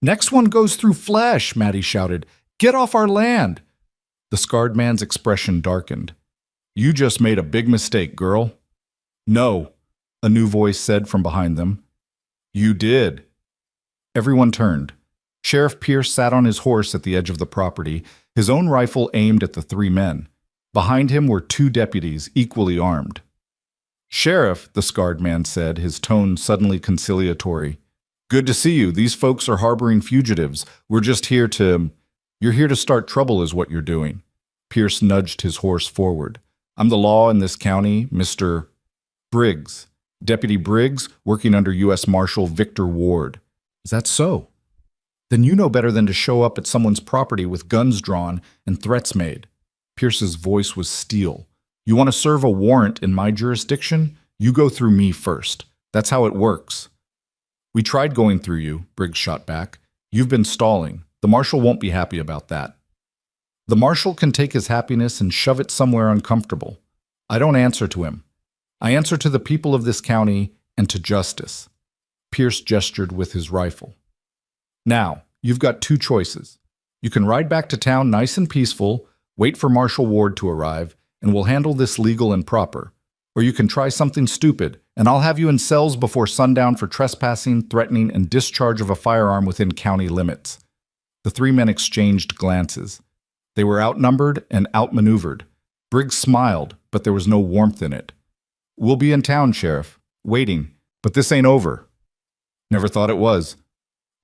"Next one goes through flesh," Maddie shouted. "Get off our land!" The scarred man's expression darkened. "You just made a big mistake, girl." "No," a new voice said from behind them. "You did." Everyone turned. Sheriff Pierce sat on his horse at the edge of the property, his own rifle aimed at the 3 men. Behind him were 2 deputies, equally armed. "Sheriff," the scarred man said, his tone suddenly conciliatory. "Good to see you. These folks are harboring fugitives. We're just here to... You're here to start trouble is what you're doing." Pierce nudged his horse forward. "I'm the law in this county, Mr. Briggs. Deputy Briggs, working under U.S. Marshal Victor Ward." "Is that so? Then you know better than to show up at someone's property with guns drawn and threats made." Pierce's voice was steel. "You want to serve a warrant in my jurisdiction? You go through me first. That's how it works." "We tried going through you," Briggs shot back. "You've been stalling. The marshal won't be happy about that." "The marshal can take his happiness and shove it somewhere uncomfortable. I don't answer to him. I answer to the people of this county and to justice. Pierce gestured with his rifle. Now, you've got two choices. You can ride back to town nice and peaceful, wait for Marshal Ward to arrive, and we'll handle this legal and proper. Or you can try something stupid, and I'll have you in cells before sundown for trespassing, threatening, and discharge of a firearm within county limits. The three men exchanged glances. They were outnumbered and outmaneuvered. Briggs smiled, but there was no warmth in it. We'll be in town, Sheriff, waiting, but this ain't over. Never thought it was.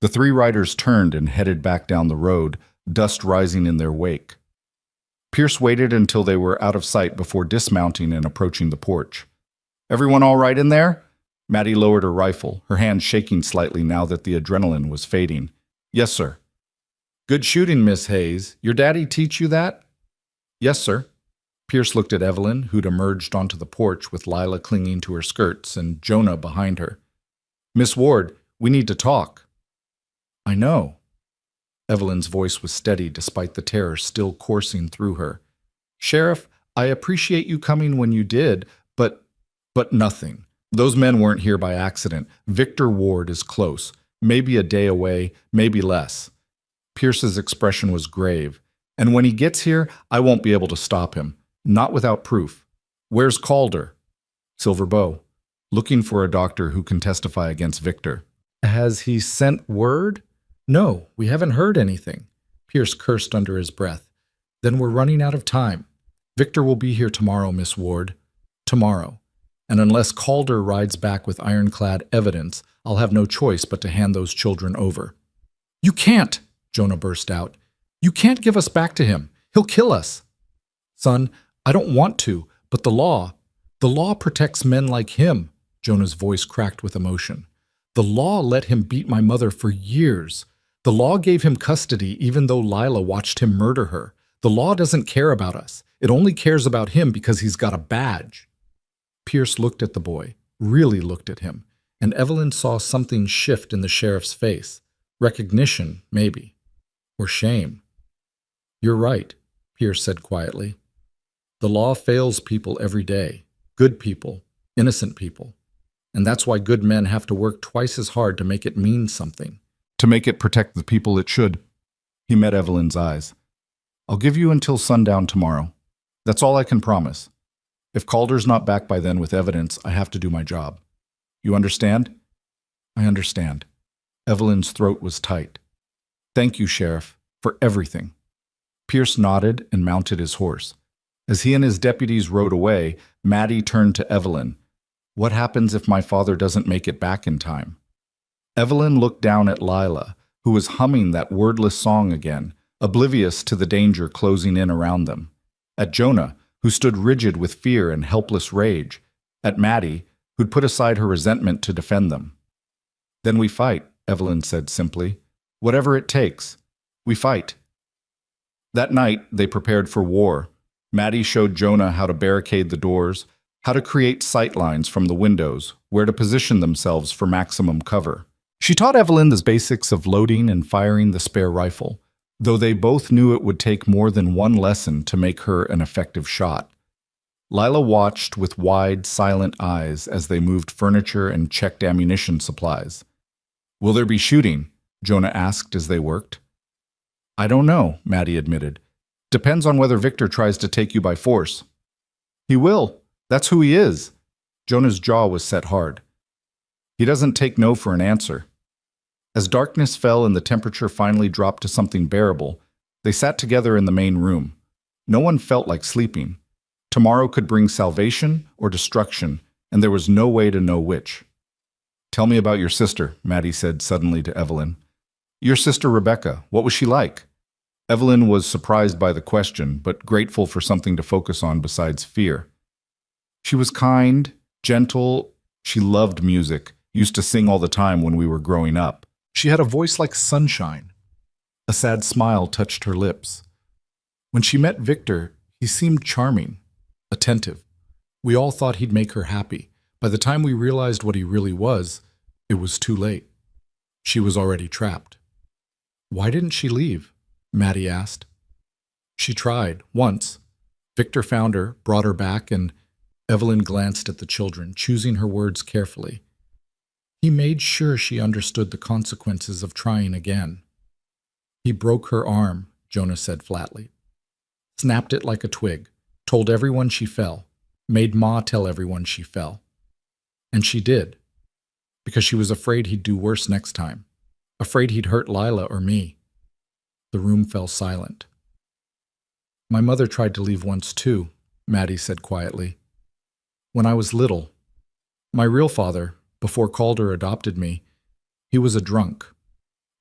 The three riders turned and headed back down the road, dust rising in their wake. Pierce waited until they were out of sight before dismounting and approaching the porch. Everyone all right in there? Maddie lowered her rifle, her hand shaking slightly now that the adrenaline was fading. Yes, sir. Good shooting, Miss Hayes. Your daddy teach you that? Yes, sir. Pierce looked at Evelyn, who'd emerged onto the porch with Lila clinging to her skirts and Jonah behind her. Miss Ward, we need to talk. I know. Evelyn's voice was steady despite the terror still coursing through her. Sheriff, I appreciate you coming when you did, but nothing. Those men weren't here by accident. Victor Ward is close. Maybe a day away, maybe less. Pierce's expression was grave. And when he gets here, I won't be able to stop him. Not without proof. Where's Calder? Silver Bow. Looking for a doctor who can testify against Victor. Has he sent word? No, we haven't heard anything. Pierce cursed under his breath. Then we're running out of time. Victor will be here tomorrow, Miss Ward. Tomorrow. And unless Calder rides back with ironclad evidence, I'll have no choice but to hand those children over. You can't, Jonah burst out. You can't give us back to him. He'll kill us. Son, I don't want to, but the law protects men like him. Jonah's voice cracked with emotion. The law let him beat my mother for years. The law gave him custody even though Lila watched him murder her. The law doesn't care about us. It only cares about him because he's got a badge. Pierce looked at the boy, really looked at him, and Evelyn saw something shift in the sheriff's face. Recognition, maybe. Or shame. You're right, Pierce said quietly. The law fails people every day. Good people, innocent people. And that's why good men have to work twice as hard to make it mean something. To make it protect the people it should. He met Evelyn's eyes. I'll give you until sundown tomorrow. That's all I can promise. If Calder's not back by then with evidence, I have to do my job. You understand? I understand. Evelyn's throat was tight. Thank you, Sheriff, for everything. Pierce nodded and mounted his horse. As he and his deputies rode away, Maddie turned to Evelyn. What happens if my father doesn't make it back in time? Evelyn looked down at Lila, who was humming that wordless song again, oblivious to the danger closing in around them. At Jonah, who stood rigid with fear and helpless rage. At Maddie, who'd put aside her resentment to defend them. Then we fight, Evelyn said simply. Whatever it takes. We fight. That night, they prepared for war. Maddie showed Jonah how to barricade the doors, how to create sight lines from the windows, where to position themselves for maximum cover. She taught Evelyn the basics of loading and firing the spare rifle, though they both knew it would take more than one lesson to make her an effective shot. Lila watched with wide, silent eyes as they moved furniture and checked ammunition supplies. Will there be shooting? Jonah asked as they worked. I don't know, Maddie admitted. Depends on whether Victor tries to take you by force. He will. That's who he is. Jonah's jaw was set hard. He doesn't take no for an answer. As darkness fell and the temperature finally dropped to something bearable, they sat together in the main room. No one felt like sleeping. Tomorrow could bring salvation or destruction, and there was no way to know which. Tell me about your sister, Maddie said suddenly to Evelyn. Your sister Rebecca, what was she like? Evelyn was surprised by the question, but grateful for something to focus on besides fear. She was kind, gentle, she loved music, used to sing all the time when we were growing up. She had a voice like sunshine. A sad smile touched her lips. When she met Victor, he seemed charming, attentive. We all thought he'd make her happy. By the time we realized what he really was, it was too late. She was already trapped. Why didn't she leave? Maddie asked. She tried, once. Victor found her, brought her back, and Evelyn glanced at the children, choosing her words carefully. He made sure she understood the consequences of trying again. He broke her arm, Jonah said flatly. Snapped it like a twig, told everyone she fell, made Ma tell everyone she fell. And she did, because she was afraid he'd do worse next time, afraid he'd hurt Lila or me. The room fell silent. My mother tried to leave once too, Maddie said quietly. When I was little, my real father, before Calder adopted me, he was a drunk,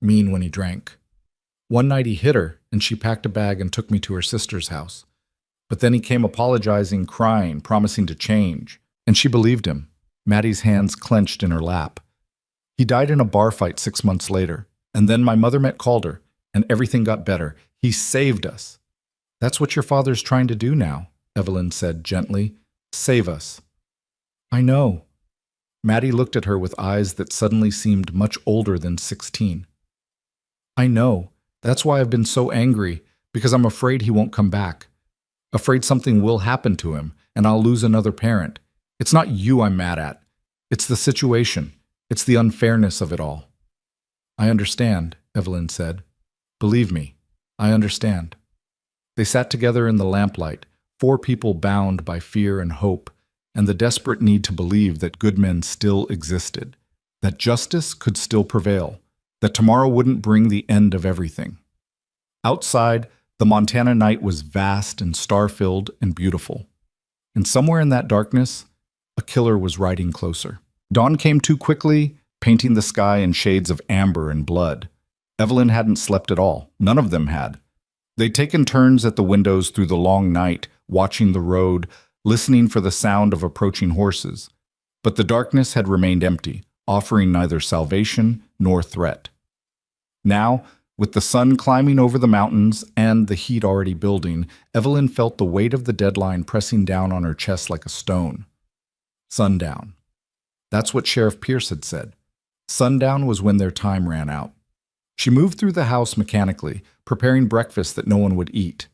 mean when he drank. One night he hit her, and she packed a bag and took me to her sister's house. But then he came apologizing, crying, promising to change, and she believed him. Maddie's hands clenched in her lap. He died in a bar fight 6 months later, and then my mother met Calder, and everything got better. He saved us. That's what your father's trying to do now, Evelyn said gently. Save us. I know. Maddie looked at her with eyes that suddenly seemed much older than 16. I know. That's why I've been so angry, because I'm afraid he won't come back. Afraid something will happen to him, and I'll lose another parent. It's not you I'm mad at. It's the situation. It's the unfairness of it all. I understand, Evelyn said. Believe me, I understand. They sat together in the lamplight, 4 people bound by fear and hope, and the desperate need to believe that good men still existed, that justice could still prevail, that tomorrow wouldn't bring the end of everything. Outside, the Montana night was vast and star-filled and beautiful. And somewhere in that darkness, a killer was riding closer. Dawn came too quickly, painting the sky in shades of amber and blood. Evelyn hadn't slept at all. None of them had. They'd taken turns at the windows through the long night, watching the road, listening for the sound of approaching horses. But the darkness had remained empty, offering neither salvation nor threat. Now, with the sun climbing over the mountains and the heat already building, Evelyn felt the weight of the deadline pressing down on her chest like a stone. Sundown. That's what Sheriff Pierce had said. Sundown was when their time ran out. She moved through the house mechanically, preparing breakfast that no one would eat.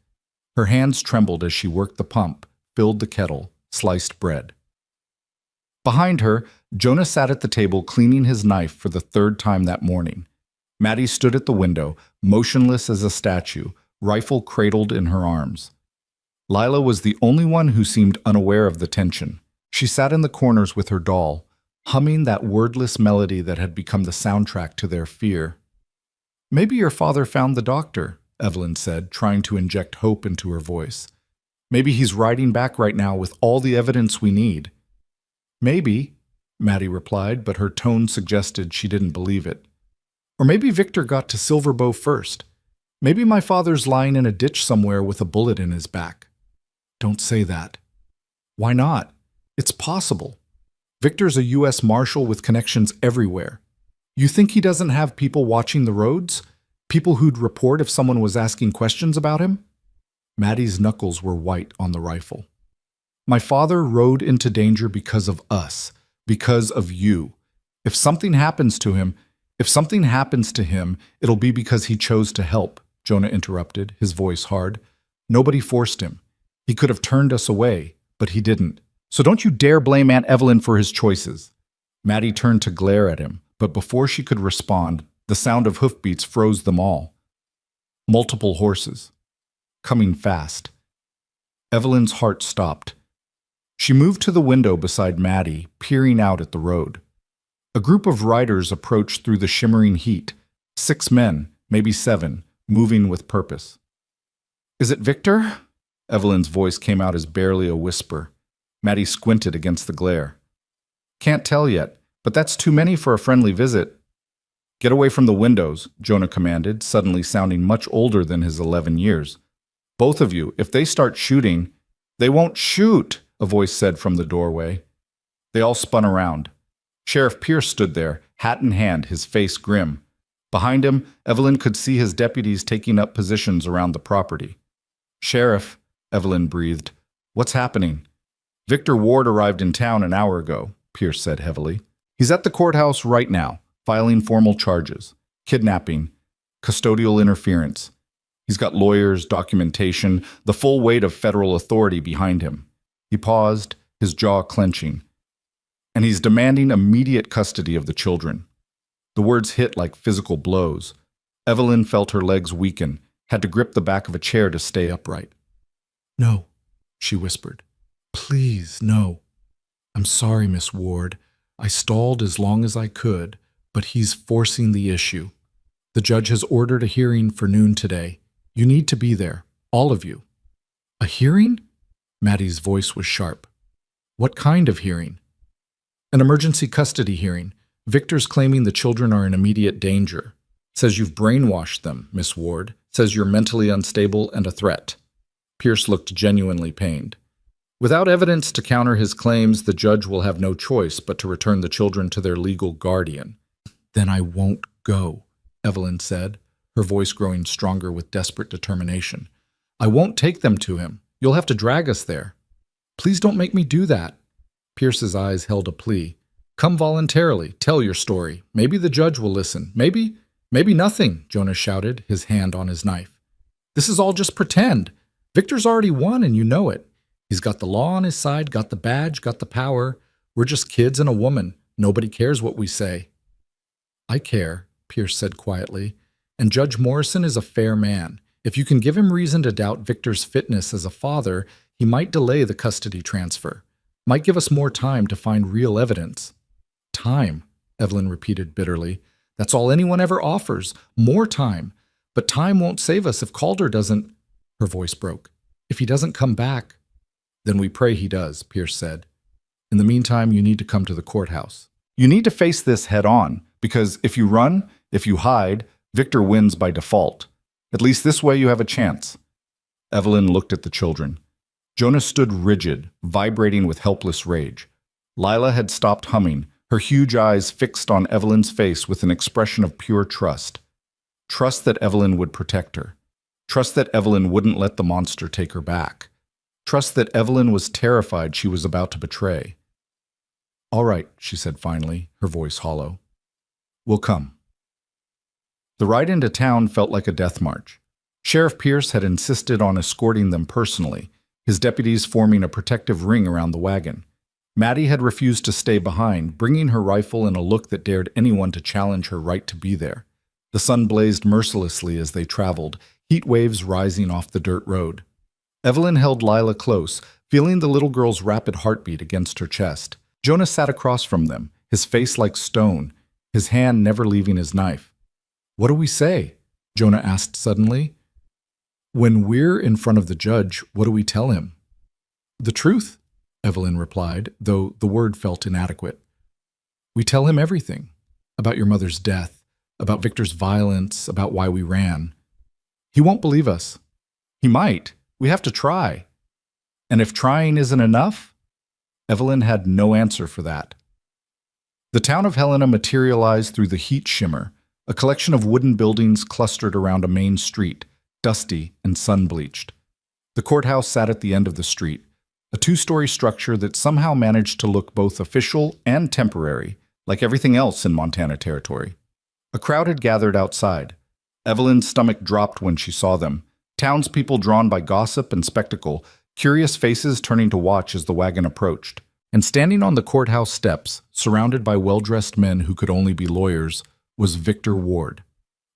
Her hands trembled as she worked the pump, filled the kettle, sliced bread. Behind her, Jonah sat at the table cleaning his knife for the 3rd time that morning. Maddie stood at the window, motionless as a statue, rifle cradled in her arms. Lila was the only one who seemed unaware of the tension. She sat in the corners with her doll, humming that wordless melody that had become the soundtrack to their fear. Maybe your father found the doctor, Evelyn said, trying to inject hope into her voice. Maybe he's riding back right now with all the evidence we need. Maybe, Maddie replied, but her tone suggested she didn't believe it. Or maybe Victor got to Silverbow first. Maybe my father's lying in a ditch somewhere with a bullet in his back. Don't say that. Why not? It's possible. Victor's a U.S. Marshal with connections everywhere. You think he doesn't have people watching the roads? People who'd report if someone was asking questions about him? Maddie's knuckles were white on the rifle. My father rode into danger because of us, because of you. If something happens to him, it'll be because he chose to help, Jonah interrupted, his voice hard. Nobody forced him. He could have turned us away, but he didn't. So don't you dare blame Aunt Evelyn for his choices. Maddie turned to glare at him, but before she could respond, the sound of hoofbeats froze them all. Multiple horses. Coming fast. Evelyn's heart stopped. She moved to the window beside Maddie, peering out at the road. A group of riders approached through the shimmering heat. 6 men, maybe 7, moving with purpose. Is it Victor? Evelyn's voice came out as barely a whisper. Maddie squinted against the glare. Can't tell yet, but that's too many for a friendly visit. Get away from the windows, Jonah commanded, suddenly sounding much older than his 11 years. Both of you, if they start shooting— They won't shoot, a voice said from the doorway. They all spun around. Sheriff Pierce stood there, hat in hand, his face grim. Behind him, Evelyn could see his deputies taking up positions around the property. Sheriff, Evelyn breathed, what's happening? Victor Ward arrived in town an hour ago, Pierce said heavily. He's at the courthouse right now, filing formal charges. Kidnapping, custodial interference. He's got lawyers, documentation, the full weight of federal authority behind him. He paused, his jaw clenching. And he's demanding immediate custody of the children. The words hit like physical blows. Evelyn felt her legs weaken, had to grip the back of a chair to stay upright. "No," she whispered. "Please, no. I'm sorry, Miss Ward. I stalled as long as I could, but he's forcing the issue. The judge has ordered a hearing for noon today. You need to be there, all of you." "A hearing?" Maddie's voice was sharp. "What kind of hearing?" "An emergency custody hearing. Victor's claiming the children are in immediate danger. Says you've brainwashed them, Miss Ward. Says you're mentally unstable and a threat." Pierce looked genuinely pained. "Without evidence to counter his claims, the judge will have no choice but to return the children to their legal guardian." "Then I won't go," Evelyn said, her voice growing stronger with desperate determination. "I won't take them to him. You'll have to drag us there." "Please don't make me do that." Pierce's eyes held a plea. "Come voluntarily. Tell your story. Maybe the judge will listen. Maybe nothing," Jonas shouted, his hand on his knife. "This is all just pretend. Victor's already won and you know it. He's got the law on his side, got the badge, got the power. We're just kids and a woman. Nobody cares what we say." "I care," Pierce said quietly, "and Judge Morrison is a fair man. If you can give him reason to doubt Victor's fitness as a father, he might delay the custody transfer. Might give us more time to find real evidence." "Time," Evelyn repeated bitterly. "That's all anyone ever offers. More time. But time won't save us if Calder doesn't—" Her voice broke. "If he doesn't come back." "Then we pray he does," Pierce said. "In the meantime, you need to come to the courthouse. You need to face this head on, because if you run, if you hide, Victor wins by default. At least this way you have a chance." Evelyn looked at the children. Jonah stood rigid, vibrating with helpless rage. Lila had stopped humming, her huge eyes fixed on Evelyn's face with an expression of pure trust. Trust that Evelyn would protect her. Trust that Evelyn wouldn't let the monster take her back. Trust that Evelyn was terrified she was about to betray. "All right," she said finally, her voice hollow. "We'll come." The ride into town felt like a death march. Sheriff Pierce had insisted on escorting them personally, his deputies forming a protective ring around the wagon. Maddie had refused to stay behind, bringing her rifle in a look that dared anyone to challenge her right to be there. The sun blazed mercilessly as they traveled, heat waves rising off the dirt road. Evelyn held Lila close, feeling the little girl's rapid heartbeat against her chest. Jonah sat across from them, his face like stone, his hand never leaving his knife. "What do we say?" Jonah asked suddenly. "When we're in front of the judge, what do we tell him?" "The truth," Evelyn replied, though the word felt inadequate. "We tell him everything. About your mother's death, about Victor's violence, about why we ran. He won't believe us." "He might. We have to try." "And if trying isn't enough?" Evelyn had no answer for that. The town of Helena materialized through the heat shimmer, a collection of wooden buildings clustered around a main street, dusty and sun-bleached. The courthouse sat at the end of the street, a two-story structure that somehow managed to look both official and temporary, like everything else in Montana Territory. A crowd had gathered outside. Evelyn's stomach dropped when she saw them, townspeople drawn by gossip and spectacle, curious faces turning to watch as the wagon approached. And standing on the courthouse steps, surrounded by well-dressed men who could only be lawyers, was Victor Ward.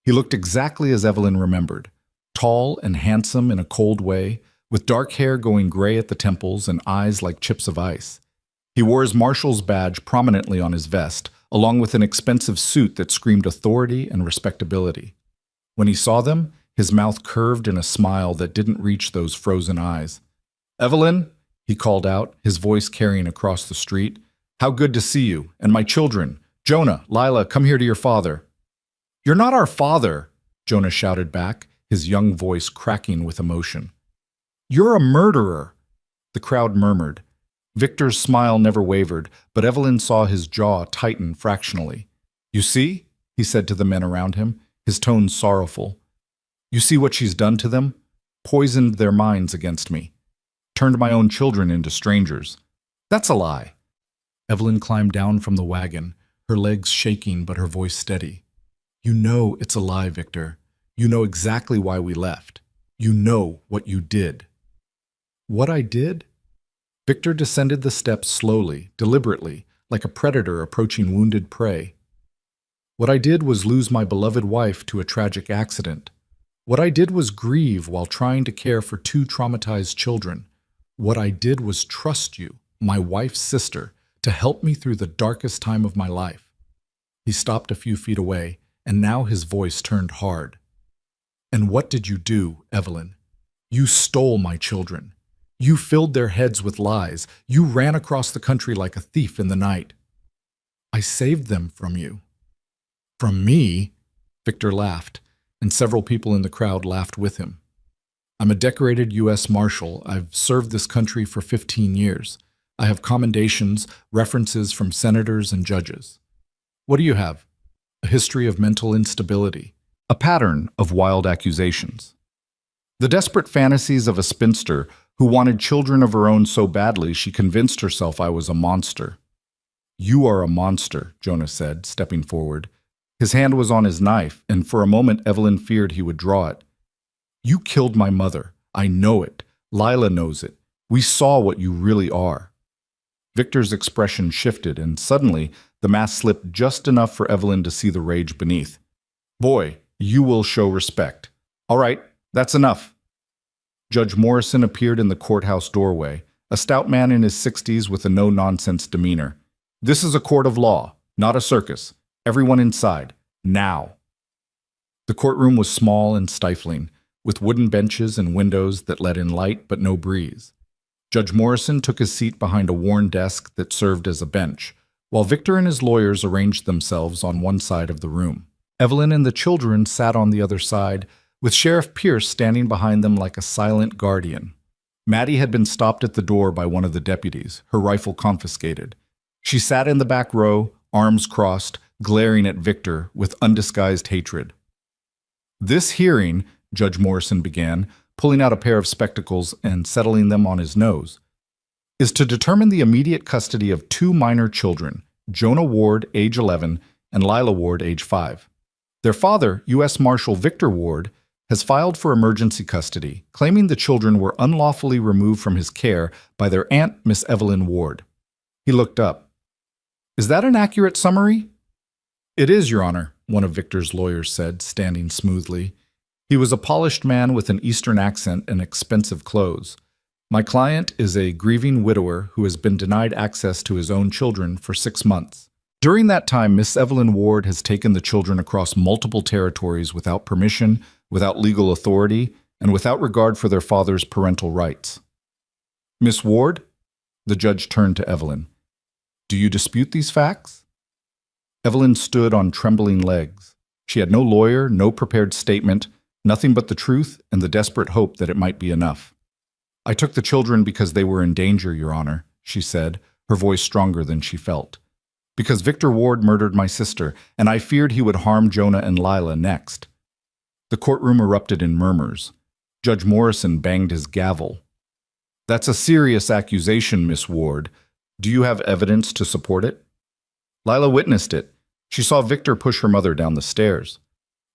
He looked exactly as Evelyn remembered, tall and handsome in a cold way, with dark hair going gray at the temples and eyes like chips of ice. He wore his marshal's badge prominently on his vest, along with an expensive suit that screamed authority and respectability. When he saw them, his mouth curved in a smile that didn't reach those frozen eyes. "Evelyn," he called out, his voice carrying across the street, "how good to see you, and my children. Jonah, Lila, come here to your father." "You're not our father," Jonah shouted back, his young voice cracking with emotion. "You're a murderer," the crowd murmured. Victor's smile never wavered, but Evelyn saw his jaw tighten fractionally. "You see?" he said to the men around him, his tone sorrowful. "You see what she's done to them? Poisoned their minds against me. Turned my own children into strangers. That's a lie." Evelyn climbed down from the wagon, her legs shaking but her voice steady. "You know it's a lie, Victor. You know exactly why we left. You know what you did." "What I did?" Victor descended the steps slowly, deliberately, like a predator approaching wounded prey. What I did was lose my beloved wife to a tragic accident. What I did was grieve while trying to care for two traumatized children. What I did was trust you, my wife's sister, to help me through the darkest time of my life. He stopped a few feet away, and now his voice turned hard. And what did you do, Evelyn? You stole my children. You filled their heads with lies. You ran across the country like a thief in the night. I saved them from you. From me? Victor laughed, and several people in the crowd laughed with him. I'm a decorated U.S. Marshal. I've served this country for 15 years. I have commendations, references from senators and judges. What do you have? A history of mental instability. A pattern of wild accusations. The desperate fantasies of a spinster who wanted children of her own so badly she convinced herself I was a monster. You are a monster, Jonah said, stepping forward. His hand was on his knife, and for a moment Evelyn feared he would draw it. You killed my mother. I know it. Lila knows it. We saw what you really are. Victor's expression shifted, and suddenly the mask slipped just enough for Evelyn to see the rage beneath. Boy, you will show respect. All right, that's enough. Judge Morrison appeared in the courthouse doorway, a stout man in his 60s with a no-nonsense demeanor. This is a court of law, not a circus. Everyone inside, now. The courtroom was small and stifling, with wooden benches and windows that let in light but no breeze. Judge Morrison took his seat behind a worn desk that served as a bench, while Victor and his lawyers arranged themselves on one side of the room. Evelyn and the children sat on the other side, with Sheriff Pierce standing behind them like a silent guardian. Maddie had been stopped at the door by one of the deputies, her rifle confiscated. She sat in the back row, arms crossed, glaring at Victor with undisguised hatred. This hearing, Judge Morrison began, pulling out a pair of spectacles and settling them on his nose, is to determine the immediate custody of two minor children, Jonah Ward, age 11, and Lila Ward, age 5. Their father, U.S. Marshal Victor Ward, has filed for emergency custody, claiming the children were unlawfully removed from his care by their aunt, Miss Evelyn Ward. He looked up. Is that an accurate summary? It is, Your Honor, one of Victor's lawyers said, standing smoothly. He was a polished man with an Eastern accent and expensive clothes. My client is a grieving widower who has been denied access to his own children for 6 months. During that time, Miss Evelyn Ward has taken the children across multiple territories without permission, without legal authority, and without regard for their father's parental rights. Miss Ward? The judge turned to Evelyn. Do you dispute these facts? Evelyn stood on trembling legs. She had no lawyer, no prepared statement, nothing but the truth and the desperate hope that it might be enough. I took the children because they were in danger, Your Honor, she said, her voice stronger than she felt. Because Victor Ward murdered my sister, and I feared he would harm Jonah and Lila next. The courtroom erupted in murmurs. Judge Morrison banged his gavel. That's a serious accusation, Miss Ward. Do you have evidence to support it? Lila witnessed it. She saw Victor push her mother down the stairs.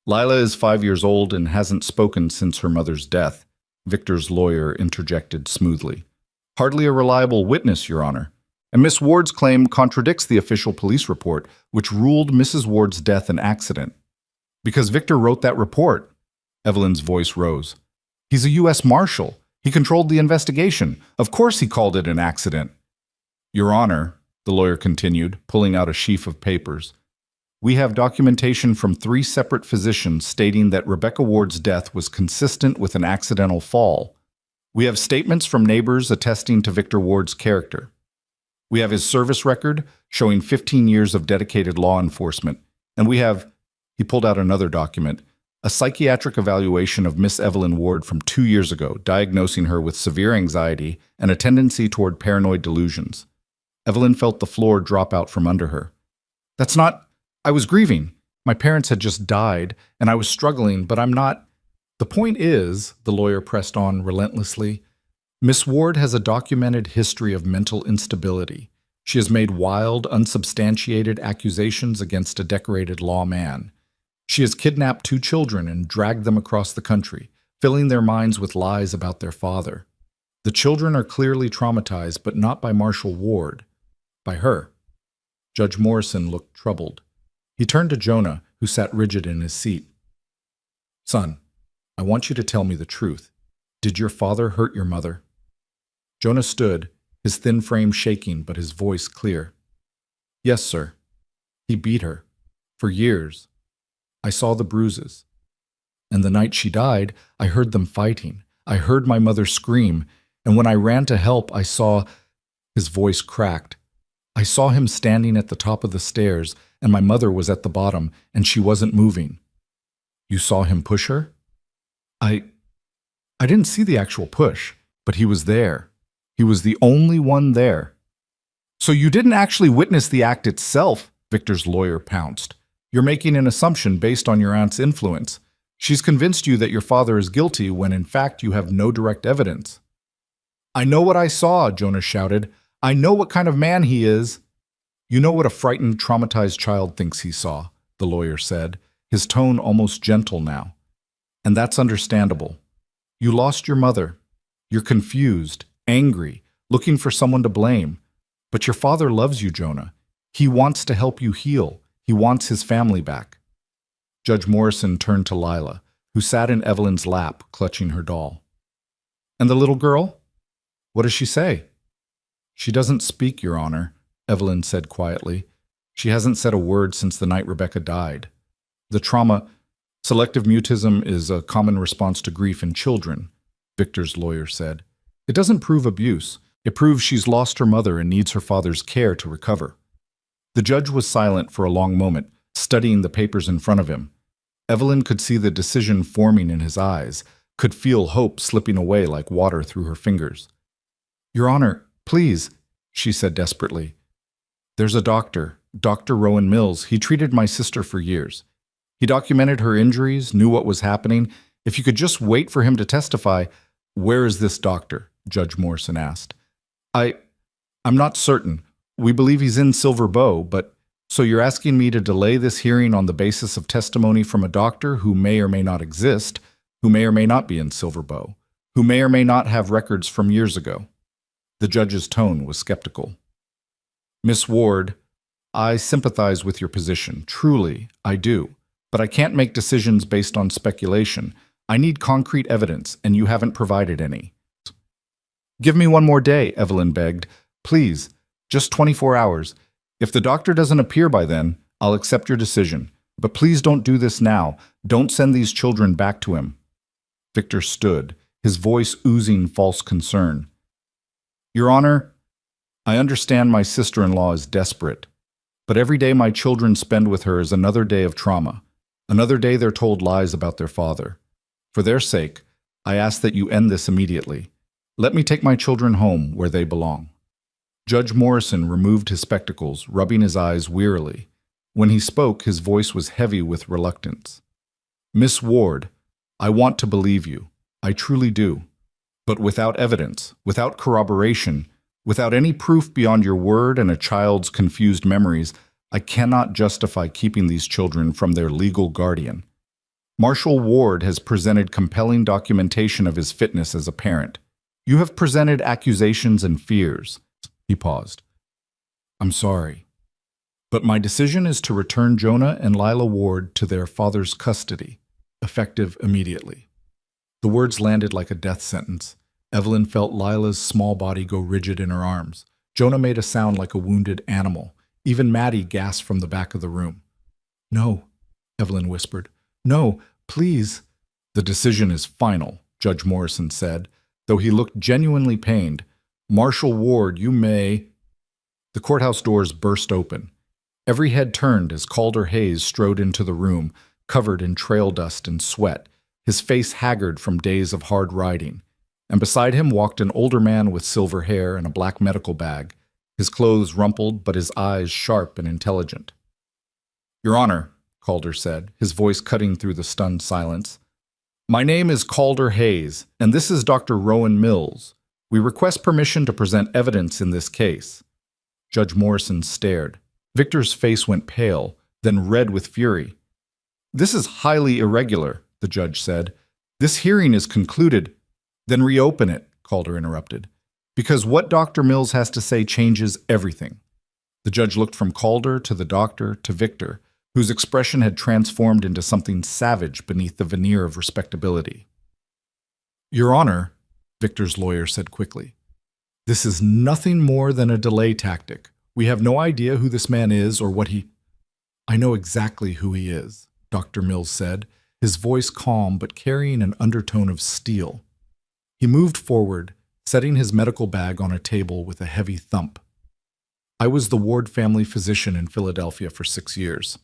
Lila is 5 years old and hasn't spoken since her mother's death, Victor's lawyer interjected smoothly. Hardly a reliable witness, Your Honor. And Miss Ward's claim contradicts the official police report, which ruled Mrs. Ward's death an accident. Because Victor wrote that report. Evelyn's voice rose. He's a U.S. Marshal. He controlled the investigation. Of course he called it an accident. Your Honor, the lawyer continued, pulling out a sheaf of papers, we have documentation from 3 separate physicians stating that Rebecca Ward's death was consistent with an accidental fall. We have statements from neighbors attesting to Victor Ward's character. We have his service record showing 15 years of dedicated law enforcement. And we have, he pulled out another document, a psychiatric evaluation of Miss Evelyn Ward from 2 years ago, diagnosing her with severe anxiety and a tendency toward paranoid delusions. Evelyn felt the floor drop out from under her. That's not... I was grieving. My parents had just died, and I was struggling, but I'm not... The point is, the lawyer pressed on relentlessly, Miss Ward has a documented history of mental instability. She has made wild, unsubstantiated accusations against a decorated lawman. She has kidnapped 2 children and dragged them across the country, filling their minds with lies about their father. The children are clearly traumatized, but not by Marshall Ward, by her. Judge Morrison looked troubled. He turned to Jonah, who sat rigid in his seat. Son, I want you to tell me the truth. Did your father hurt your mother? Jonah stood, his thin frame shaking but his voice clear. Yes, sir. He beat her. For years. I saw the bruises. And the night she died, I heard them fighting. I heard my mother scream, and when I ran to help, I saw... His voice cracked. I saw him standing at the top of the stairs, and my mother was at the bottom, and she wasn't moving. You saw him push her? I didn't see the actual push, but he was there. He was the only one there. So you didn't actually witness the act itself, Victor's lawyer pounced. You're making an assumption based on your aunt's influence. She's convinced you that your father is guilty when in fact you have no direct evidence. I know what I saw, Jonah shouted. I know what kind of man he is. You know what a frightened, traumatized child thinks he saw, the lawyer said, his tone almost gentle now. And that's understandable. You lost your mother. You're confused, angry, looking for someone to blame. But your father loves you, Jonah. He wants to help you heal. He wants his family back. Judge Morrison turned to Lila, who sat in Evelyn's lap, clutching her doll. And the little girl? What does she say? She doesn't speak, Your Honor, Evelyn said quietly. She hasn't said a word since the night Rebecca died. The trauma, selective mutism, is a common response to grief in children, Victor's lawyer said. It doesn't prove abuse. It proves she's lost her mother and needs her father's care to recover. The judge was silent for a long moment, studying the papers in front of him. Evelyn could see the decision forming in his eyes, could feel hope slipping away like water through her fingers. Your Honor, please, she said desperately. There's a doctor, Dr. Rowan Mills. He treated my sister for years. He documented her injuries, knew what was happening. If you could just wait for him to testify. Where is this doctor? Judge Morrison asked. I'm not certain. We believe he's in Silver Bow, but so you're asking me to delay this hearing on the basis of testimony from a doctor who may or may not exist, who may or may not be in Silver Bow, who may or may not have records from years ago. The judge's tone was skeptical. Miss Ward, I sympathize with your position. Truly, I do. But I can't make decisions based on speculation. I need concrete evidence, and you haven't provided any. Give me one more day, Evelyn begged. Please, just 24 hours. If the doctor doesn't appear by then, I'll accept your decision. But please don't do this now. Don't send these children back to him. Victor stood, his voice oozing false concern. Your Honor, I understand my sister-in-law is desperate, but every day my children spend with her is another day of trauma, another day they're told lies about their father. For their sake, I ask that you end this immediately. Let me take my children home where they belong. Judge Morrison removed his spectacles, rubbing his eyes wearily. When he spoke, his voice was heavy with reluctance. Miss Ward, I want to believe you. I truly do. But without evidence, without corroboration, without any proof beyond your word and a child's confused memories, I cannot justify keeping these children from their legal guardian. Marshall Ward has presented compelling documentation of his fitness as a parent. You have presented accusations and fears. He paused. I'm sorry. But my decision is to return Jonah and Lila Ward to their father's custody, effective immediately. The words landed like a death sentence. Evelyn felt Lila's small body go rigid in her arms. Jonah made a sound like a wounded animal. Even Maddie gasped from the back of the room. No, Evelyn whispered. No, please. The decision is final, Judge Morrison said, though he looked genuinely pained. Marshall Ward, you may... The courthouse doors burst open. Every head turned as Calder Hayes strode into the room, covered in trail dust and sweat, his face haggard from days of hard riding. And beside him walked an older man with silver hair and a black medical bag, his clothes rumpled but his eyes sharp and intelligent. Your Honor, Calder said, his voice cutting through the stunned silence. My name is Calder Hayes, and this is Dr. Rowan Mills. We request permission to present evidence in this case. Judge Morrison stared. Victor's face went pale, then red with fury. This is highly irregular, the judge said. This hearing is concluded. Then reopen it, Calder interrupted. Because what Dr. Mills has to say changes everything. The judge looked from Calder to the doctor to Victor, whose expression had transformed into something savage beneath the veneer of respectability. Your Honor, Victor's lawyer said quickly, this is nothing more than a delay tactic. We have no idea who this man is or what he... I know exactly who he is, Dr. Mills said, his voice calm but carrying an undertone of steel. He moved forward, setting his medical bag on a table with a heavy thump. I was the Ward family physician in Philadelphia for 6 years.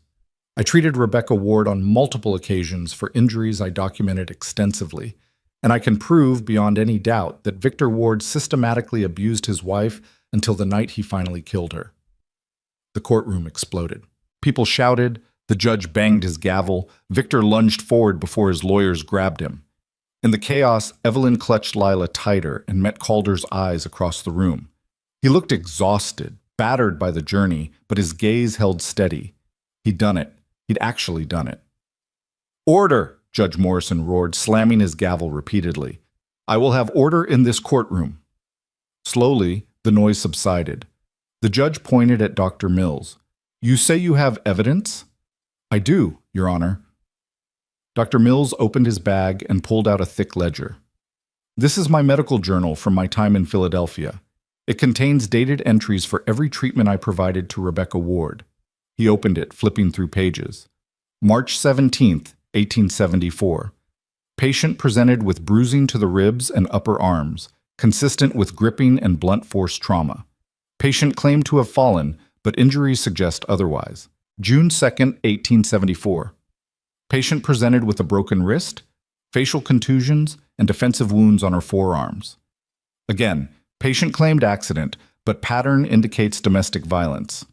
I treated Rebecca Ward on multiple occasions for injuries I documented extensively, and I can prove beyond any doubt that Victor Ward systematically abused his wife until the night he finally killed her. The courtroom exploded. People shouted, the judge banged his gavel, Victor lunged forward before his lawyers grabbed him. In the chaos, Evelyn clutched Lila tighter and met Calder's eyes across the room. He looked exhausted, battered by the journey, but his gaze held steady. He'd done it. He'd actually done it. Order! Judge Morrison roared, slamming his gavel repeatedly. I will have order in this courtroom. Slowly, the noise subsided. The judge pointed at Dr. Mills. You say you have evidence? I do, Your Honor. Dr. Mills opened his bag and pulled out a thick ledger. This is my medical journal from my time in Philadelphia. It contains dated entries for every treatment I provided to Rebecca Ward. He opened it, flipping through pages. March 17th, 1874. Patient presented with bruising to the ribs and upper arms, consistent with gripping and blunt force trauma. Patient claimed to have fallen, but injuries suggest otherwise. June 2nd, 1874. Patient presented with a broken wrist, facial contusions, and defensive wounds on her forearms. Again, patient claimed accident, but pattern indicates domestic violence.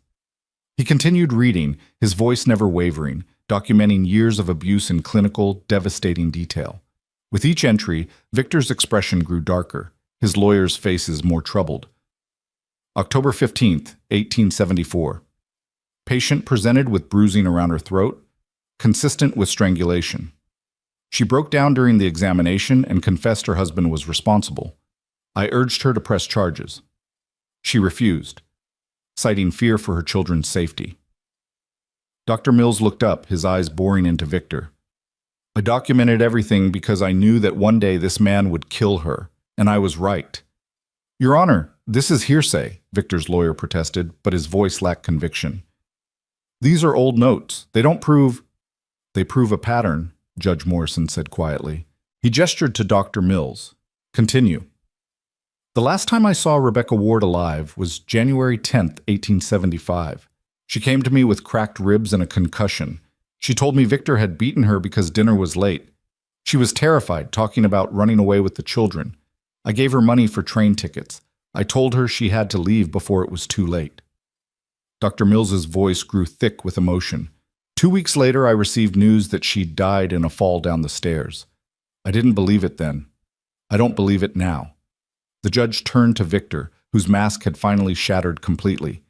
He continued reading, his voice never wavering, documenting years of abuse in clinical, devastating detail. With each entry, Victor's expression grew darker, his lawyers' faces more troubled. October 15th, 1874. Patient presented with bruising around her throat, consistent with strangulation. She broke down during the examination and confessed her husband was responsible. I urged her to press charges. She refused, citing fear for her children's safety. Dr. Mills looked up, his eyes boring into Victor. I documented everything because I knew that one day this man would kill her, and I was right. Your Honor, this is hearsay, Victor's lawyer protested, but his voice lacked conviction. These are old notes. They don't prove... They prove a pattern, Judge Morrison said quietly. He gestured to Dr. Mills. Continue. The last time I saw Rebecca Ward alive was January 10th, 1875. She came to me with cracked ribs and a concussion. She told me Victor had beaten her because dinner was late. She was terrified, talking about running away with the children. I gave her money for train tickets. I told her she had to leave before it was too late. Dr. Mills's voice grew thick with emotion. 2 weeks later, I received news that she died in a fall down the stairs. I didn't believe it then. I don't believe it now. The judge turned to Victor, whose mask had finally shattered completely.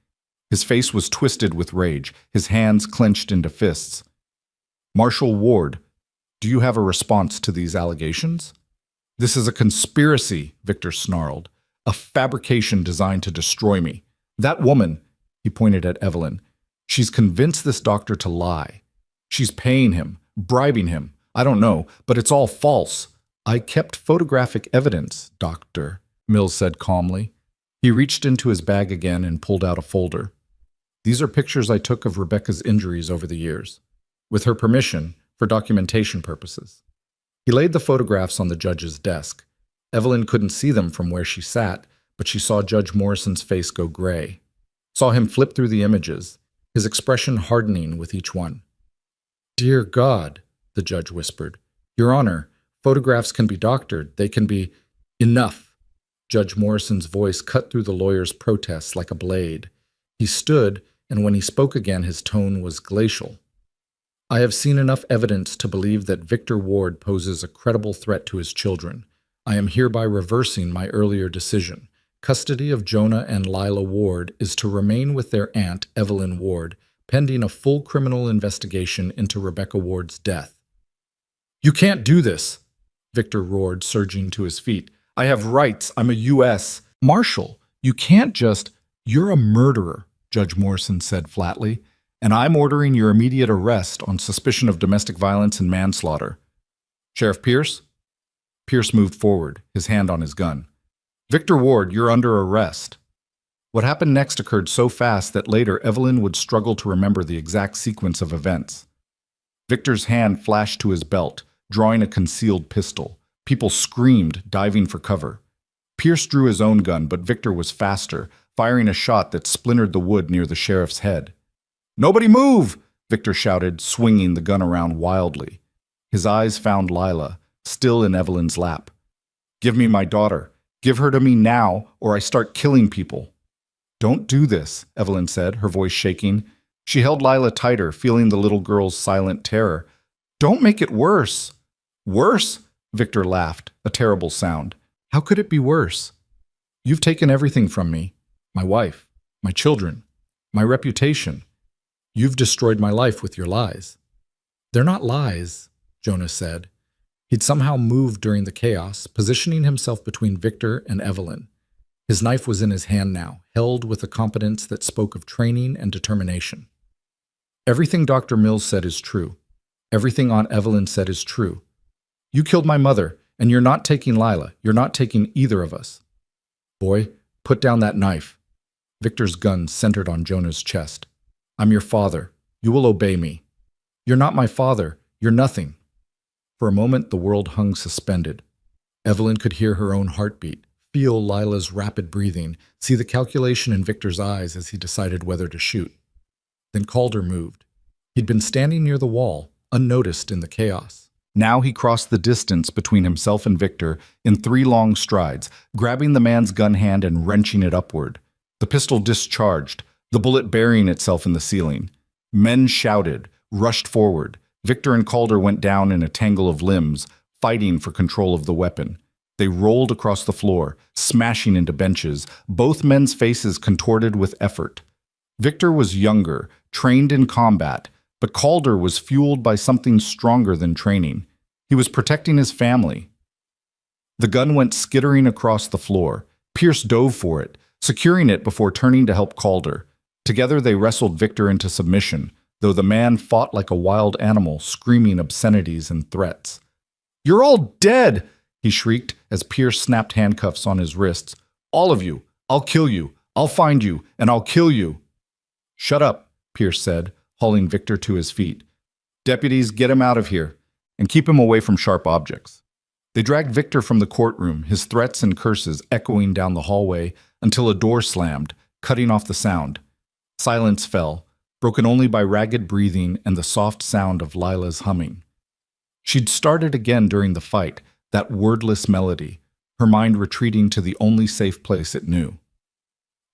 His face was twisted with rage, his hands clenched into fists. Marshal Ward, do you have a response to these allegations? This is a conspiracy, Victor snarled. A fabrication designed to destroy me. That woman, he pointed at Evelyn, she's convinced this doctor to lie. She's paying him, bribing him. I don't know, but it's all false. I kept photographic evidence, Doctor, Mills said calmly. He reached into his bag again and pulled out a folder. These are pictures I took of Rebecca's injuries over the years, with her permission, for documentation purposes. He laid the photographs on the judge's desk. Evelyn couldn't see them from where she sat, but she saw Judge Morrison's face go gray. Saw him flip through the images, his expression hardening with each one. Dear God, the judge whispered. Your Honor, photographs can be doctored. They can be... Enough! Judge Morrison's voice cut through the lawyer's protests like a blade. He stood, and when he spoke again, his tone was glacial. I have seen enough evidence to believe that Victor Ward poses a credible threat to his children. I am hereby reversing my earlier decision. Custody of Jonah and Lila Ward is to remain with their aunt, Evelyn Ward, pending a full criminal investigation into Rebecca Ward's death. You can't do this, Victor roared, surging to his feet. I have rights. I'm a U.S. Marshal. You can't just... You're a murderer, Judge Morrison said flatly, and I'm ordering your immediate arrest on suspicion of domestic violence and manslaughter. Sheriff Pierce? Pierce moved forward, his hand on his gun. Victor Ward, you're under arrest. What happened next occurred so fast that later Evelyn would struggle to remember the exact sequence of events. Victor's hand flashed to his belt, drawing a concealed pistol. People screamed, diving for cover. Pierce drew his own gun, but Victor was faster, firing a shot that splintered the wood near the sheriff's head. "Nobody move!" Victor shouted, swinging the gun around wildly. His eyes found Lila, still in Evelyn's lap. "Give me my daughter. Give her to me now, or I start killing people." "Don't do this," Evelyn said, her voice shaking. She held Lila tighter, feeling the little girl's silent terror. "Don't make it worse." "Worse?" Victor laughed, a terrible sound. "How could it be worse? You've taken everything from me. My wife, my children, my reputation. You've destroyed my life with your lies." "They're not lies," Jonah said. He'd somehow moved during the chaos, positioning himself between Victor and Evelyn. His knife was in his hand now, held with a competence that spoke of training and determination. "Everything Dr. Mills said is true. Everything Aunt Evelyn said is true. You killed my mother, and you're not taking Lila. You're not taking either of us. Boy, put down that knife." Victor's gun centered on Jonah's chest. "I'm your father. You will obey me." "You're not my father. You're nothing." For a moment, the world hung suspended. Evelyn could hear her own heartbeat, feel Lila's rapid breathing, see the calculation in Victor's eyes as he decided whether to shoot. Then Calder moved. He'd been standing near the wall, unnoticed in the chaos. Now he crossed the distance between himself and Victor in 3 long strides, grabbing the man's gun hand and wrenching it upward. The pistol discharged, the bullet burying itself in the ceiling. Men shouted, rushed forward. Victor and Calder went down in a tangle of limbs, fighting for control of the weapon. They rolled across the floor, smashing into benches, both men's faces contorted with effort. Victor was younger, trained in combat, but Calder was fueled by something stronger than training. He was protecting his family. The gun went skittering across the floor. Pierce dove for it, securing it before turning to help Calder. Together they wrestled Victor into submission, though the man fought like a wild animal, screaming obscenities and threats. "You're all dead!" he shrieked as Pierce snapped handcuffs on his wrists. "All of you! I'll kill you! I'll find you, and I'll kill you!" "Shut up," Pierce said, hauling Victor to his feet. "Deputies, get him out of here, and keep him away from sharp objects." They dragged Victor from the courtroom, his threats and curses echoing down the hallway until a door slammed, cutting off the sound. Silence fell, broken only by ragged breathing and the soft sound of Lila's humming. She'd started again during the fight, that wordless melody, her mind retreating to the only safe place it knew.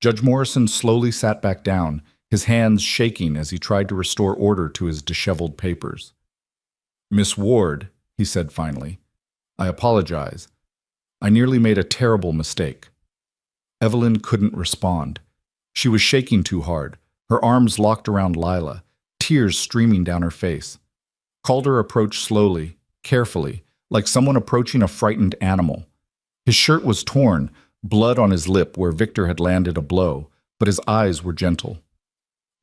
Judge Morrison slowly sat back down, his hands shaking as he tried to restore order to his disheveled papers. "Miss Ward," he said finally, "I apologize. I nearly made a terrible mistake." Evelyn couldn't respond. She was shaking too hard, her arms locked around Lila, tears streaming down her face. Calder approached slowly, carefully, like someone approaching a frightened animal. His shirt was torn, blood on his lip where Victor had landed a blow, but his eyes were gentle.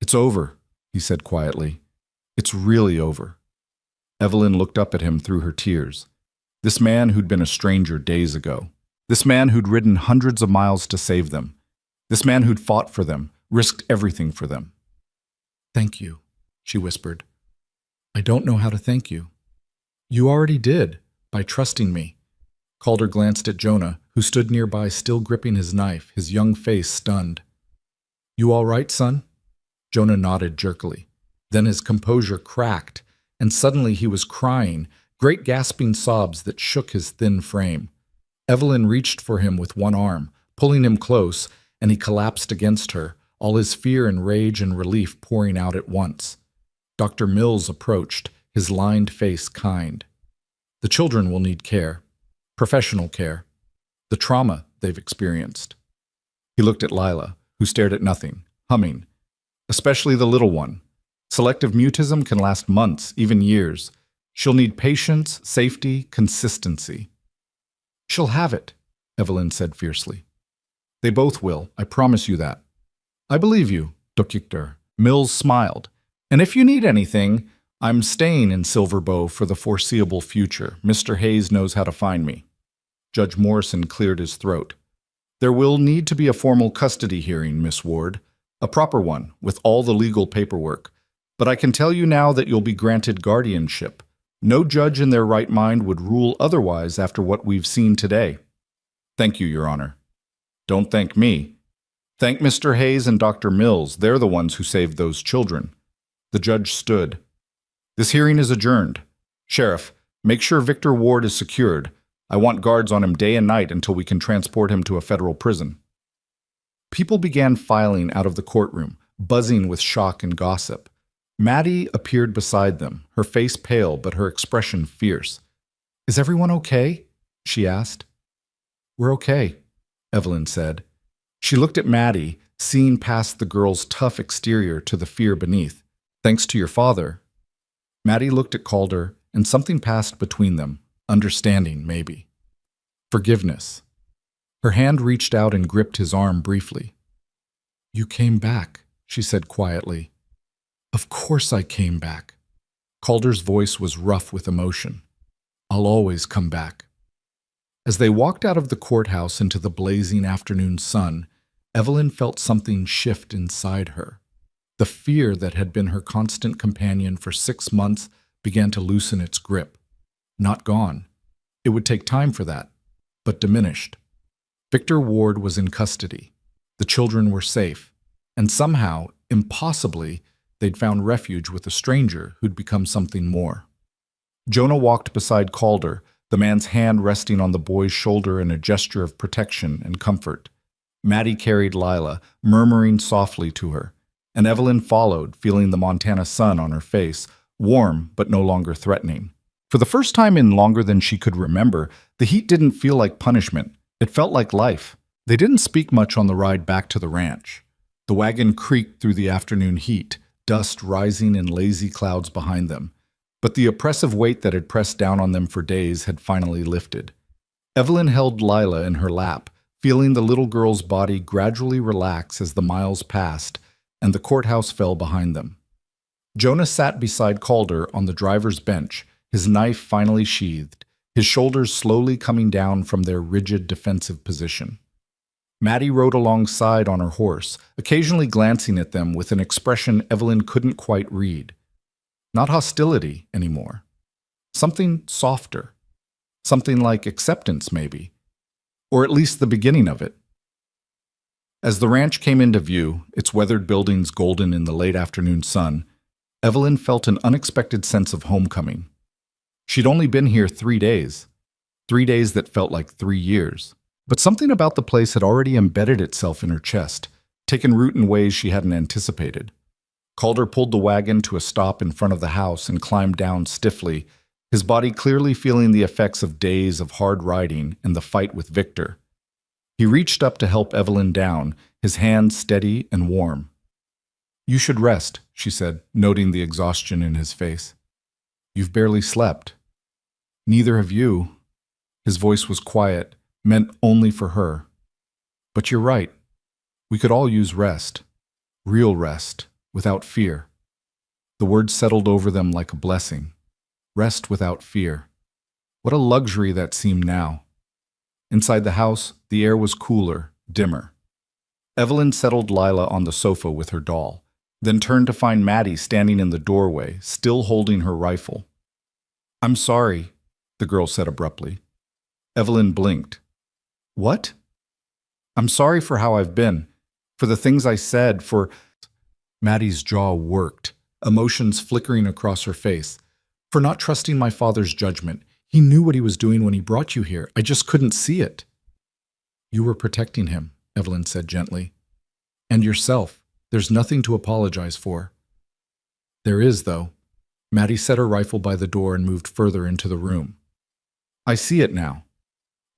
"It's over," he said quietly. "It's really over." Evelyn looked up at him through her tears. This man who'd been a stranger days ago. This man who'd ridden hundreds of miles to save them. This man who'd fought for them, risked everything for them. "Thank you," she whispered. "I don't know how to thank you." "You already did, by trusting me." Calder glanced at Jonah, who stood nearby still gripping his knife, his young face stunned. "You all right, son?" Jonah nodded jerkily. Then his composure cracked, and suddenly he was crying, great gasping sobs that shook his thin frame. Evelyn reached for him with one arm, pulling him close, and he collapsed against her, all his fear and rage and relief pouring out at once. Dr. Mills approached, his lined face kind. "The children will need care, professional care, the trauma they've experienced." He looked at Lila, who stared at nothing, humming. "Especially the little one. Selective mutism can last months, even years. She'll need patience, safety, consistency." "She'll have it," Evelyn said fiercely. They both will, I promise you that. I believe you, Dr. Mills smiled. And if you need anything, I'm staying in Silver Bow for the foreseeable future. Mr. Hayes knows how to find me. Judge Morrison cleared his throat. There will need to be a formal custody hearing, Miss Ward. A proper one, with all the legal paperwork. But I can tell you now that you'll be granted guardianship. No judge in their right mind would rule otherwise after what we've seen today. Thank you, Your Honor. Don't thank me. Thank Mr. Hayes and Dr. Mills. They're the ones who saved those children. The judge stood. This hearing is adjourned. Sheriff, make sure Victor Ward is secured. I want guards on him day and night until we can transport him to a federal prison. People began filing out of the courtroom, buzzing with shock and gossip. Maddie appeared beside them, her face pale but her expression fierce. Is everyone okay? She asked. We're okay, Evelyn said. She looked at Maddie, seeing past the girl's tough exterior to the fear beneath. Thanks to your father. Maddie looked at Calder, and something passed between them, understanding, maybe. Forgiveness. Her hand reached out and gripped his arm briefly. You came back, she said quietly. Of course I came back. Calder's voice was rough with emotion. I'll always come back. As they walked out of the courthouse into the blazing afternoon sun, Evelyn felt something shift inside her. The fear that had been her constant companion for 6 months began to loosen its grip. Not gone. It would take time for that, but diminished. Victor Ward was in custody. The children were safe. And somehow, impossibly, they'd found refuge with a stranger who'd become something more. Jonah walked beside Calder, the man's hand resting on the boy's shoulder in a gesture of protection and comfort. Maddie carried Lila, murmuring softly to her, and Evelyn followed, feeling the Montana sun on her face, warm but no longer threatening. For the first time in longer than she could remember, the heat didn't feel like punishment. It felt like life. They didn't speak much on the ride back to the ranch. The wagon creaked through the afternoon heat, dust rising in lazy clouds behind them. But the oppressive weight that had pressed down on them for days had finally lifted. Evelyn held Lila in her lap, feeling the little girl's body gradually relax as the miles passed and the courthouse fell behind them. Jonah sat beside Calder on the driver's bench, his knife finally sheathed, his shoulders slowly coming down from their rigid defensive position. Maddie rode alongside on her horse, occasionally glancing at them with an expression Evelyn couldn't quite read. Not hostility anymore. Something softer. Something like acceptance, maybe. Or at least the beginning of it. As the ranch came into view, its weathered buildings golden in the late afternoon sun, Evelyn felt an unexpected sense of homecoming. She'd only been here 3 days. 3 days that felt like 3 years. But something about the place had already embedded itself in her chest, taken root in ways she hadn't anticipated. Calder pulled the wagon to a stop in front of the house and climbed down stiffly, his body clearly feeling the effects of days of hard riding and the fight with Victor. He reached up to help Evelyn down, his hand steady and warm. You should rest, she said, noting the exhaustion in his face. You've barely slept. Neither have you. His voice was quiet, meant only for her. But you're right. We could all use rest. Real rest, without fear. The words settled over them like a blessing. Rest without fear. What a luxury that seemed now. Inside the house, the air was cooler, dimmer. Evelyn settled Lila on the sofa with her doll, then turned to find Maddie standing in the doorway, still holding her rifle. I'm sorry, the girl said abruptly. Evelyn blinked. What? I'm sorry for how I've been, for the things I said, for... Maddie's jaw worked, emotions flickering across her face. For not trusting my father's judgment. He knew what he was doing when he brought you here. I just couldn't see it. You were protecting him, Evelyn said gently. And yourself. There's nothing to apologize for. There is, though. Maddie set her rifle by the door and moved further into the room. I see it now.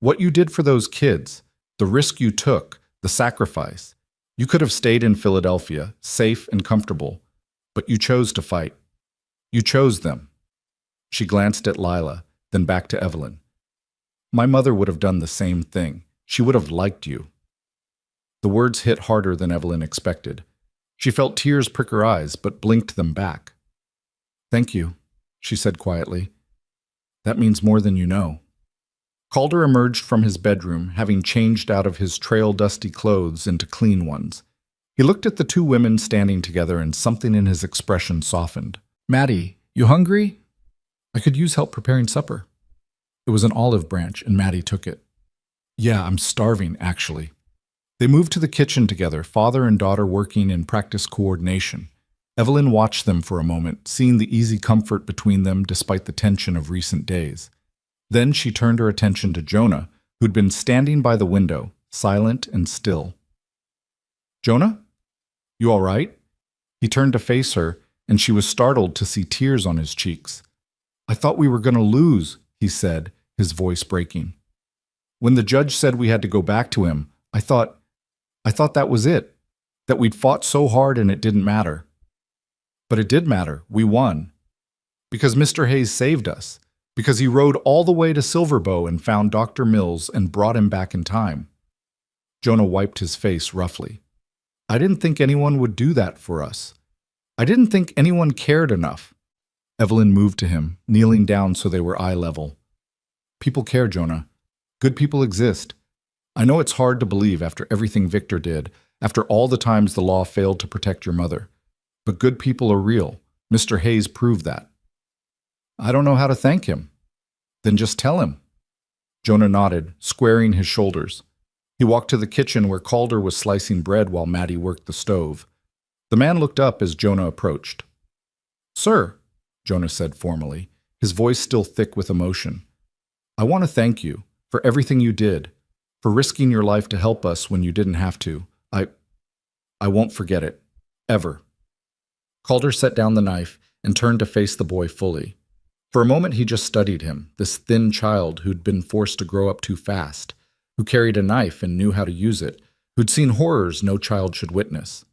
What you did for those kids, the risk you took, the sacrifice. You could have stayed in Philadelphia, safe and comfortable, but you chose to fight. You chose them. She glanced at Lila, then back to Evelyn. My mother would have done the same thing. She would have liked you." The words hit harder than Evelyn expected. She felt tears prick her eyes, but blinked them back. "Thank you," she said quietly. "That means more than you know." Calder emerged from his bedroom, having changed out of his trail-dusty clothes into clean ones. He looked at the two women standing together, and something in his expression softened. "Maddie, you hungry? I could use help preparing supper." It was an olive branch, and Maddie took it. "Yeah, I'm starving, actually." They moved to the kitchen together, father and daughter working in practice coordination. Evelyn watched them for a moment, seeing the easy comfort between them despite the tension of recent days. Then she turned her attention to Jonah, who'd been standing by the window, silent and still. "Jonah? You all right?" He turned to face her, and she was startled to see tears on his cheeks. "I thought we were going to lose," he said, his voice breaking. "When the judge said we had to go back to him, I thought that was it, that we'd fought so hard and it didn't matter. But it did matter. We won. Because Mr. Hayes saved us. Because he rode all the way to Silverbow and found Dr. Mills and brought him back in time." Jonah wiped his face roughly. "I didn't think anyone would do that for us. I didn't think anyone cared enough." Evelyn moved to him, kneeling down so they were eye level. "People care, Jonah. Good people exist. I know it's hard to believe after everything Victor did, after all the times the law failed to protect your mother. But good people are real. Mr. Hayes proved that." "I don't know how to thank him." "Then just tell him." Jonah nodded, squaring his shoulders. He walked to the kitchen where Calder was slicing bread while Maddie worked the stove. The man looked up as Jonah approached. "Sir," Jonah said formally, his voice still thick with emotion, "I want to thank you for everything you did, for risking your life to help us when you didn't have to. I won't forget it. Ever." Calder set down the knife and turned to face the boy fully. For a moment he just studied him, this thin child who'd been forced to grow up too fast, who carried a knife and knew how to use it, who'd seen horrors no child should witness.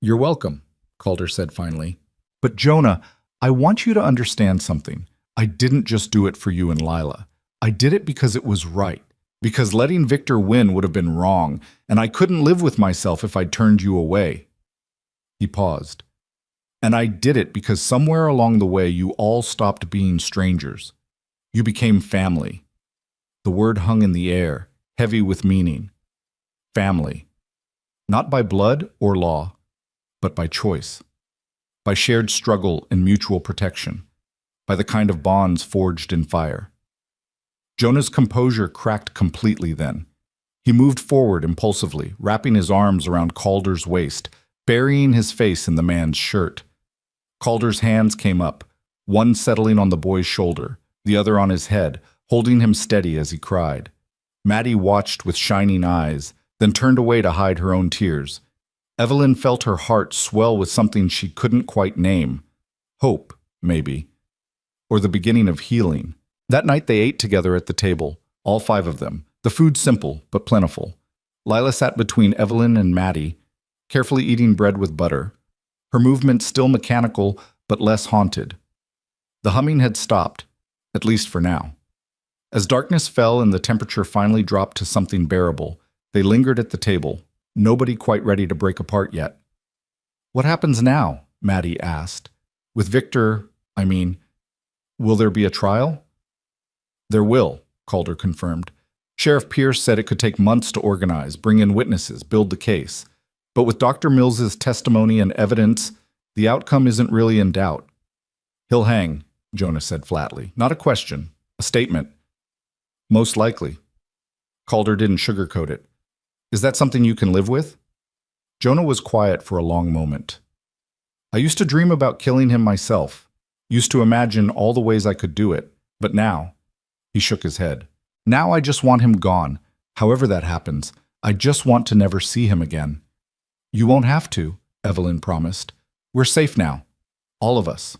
"You're welcome," Calder said finally. "But Jonah, I want you to understand something. I didn't just do it for you and Lila. I did it because it was right. Because letting Victor win would have been wrong, and I couldn't live with myself if I'd turned you away." He paused. "And I did it because somewhere along the way you all stopped being strangers. You became family." The word hung in the air, heavy with meaning. Family. Not by blood or law, but by choice. By shared struggle and mutual protection. By the kind of bonds forged in fire. Jonah's composure cracked completely then. He moved forward impulsively, wrapping his arms around Calder's waist, burying his face in the man's shirt. Calder's hands came up, one settling on the boy's shoulder, the other on his head, holding him steady as he cried. Maddie watched with shining eyes, then turned away to hide her own tears. Evelyn felt her heart swell with something she couldn't quite name. Hope, maybe. Or the beginning of healing. That night they ate together at the table, all five of them, the food simple but plentiful. Lila sat between Evelyn and Maddie, carefully eating bread with butter. Her movements still mechanical, but less haunted. The humming had stopped, at least for now. As darkness fell and the temperature finally dropped to something bearable, they lingered at the table, nobody quite ready to break apart yet. "What happens now?" Maddie asked. "With Victor, will there be a trial?" "There will," Calder confirmed. "Sheriff Pierce said it could take months to organize, bring in witnesses, build the case. But with Dr. Mills's testimony and evidence, the outcome isn't really in doubt." "He'll hang," Jonah said flatly. "Not a question, a statement." "Most likely." Calder didn't sugarcoat it. "Is that something you can live with?" Jonah was quiet for a long moment. "I used to dream about killing him myself, used to imagine all the ways I could do it, but now," he shook his head, "now I just want him gone. However that happens, I just want to never see him again." "You won't have to," Evelyn promised. "We're safe now. All of us."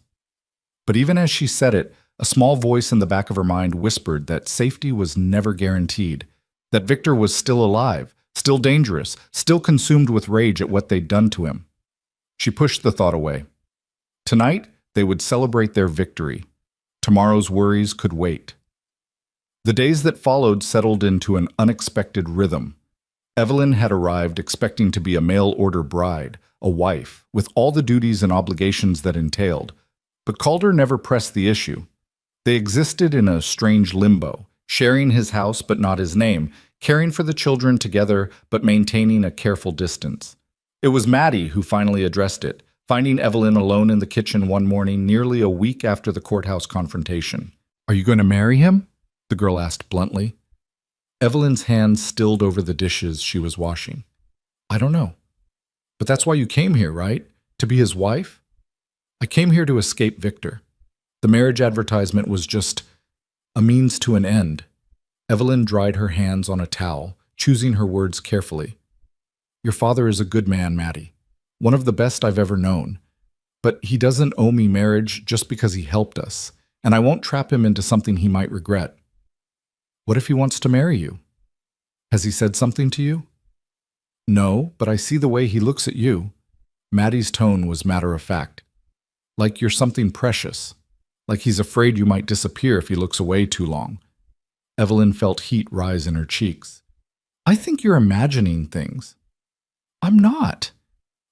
But even as she said it, a small voice in the back of her mind whispered that safety was never guaranteed, that Victor was still alive, still dangerous, still consumed with rage at what they'd done to him. She pushed the thought away. Tonight, they would celebrate their victory. Tomorrow's worries could wait. The days that followed settled into an unexpected rhythm. Evelyn had arrived expecting to be a mail-order bride, a wife, with all the duties and obligations that entailed. But Calder never pressed the issue. They existed in a strange limbo, sharing his house but not his name, caring for the children together but maintaining a careful distance. It was Maddie who finally addressed it, finding Evelyn alone in the kitchen one morning nearly a week after the courthouse confrontation. "Are you going to marry him?" the girl asked bluntly. Evelyn's hands stilled over the dishes she was washing. "I don't know. But that's why you came here, right? To be his wife?" "I came here to escape Victor. The marriage advertisement was just a means to an end." Evelyn dried her hands on a towel, choosing her words carefully. "Your father is a good man, Maddie. One of the best I've ever known. But he doesn't owe me marriage just because he helped us, and I won't trap him into something he might regret." "What if he wants to marry you? Has he said something to you?" "No, but I see the way he looks at you." Maddie's tone was matter-of-fact. "Like you're something precious. Like he's afraid you might disappear if he looks away too long." Evelyn felt heat rise in her cheeks. "I think you're imagining things." "I'm not.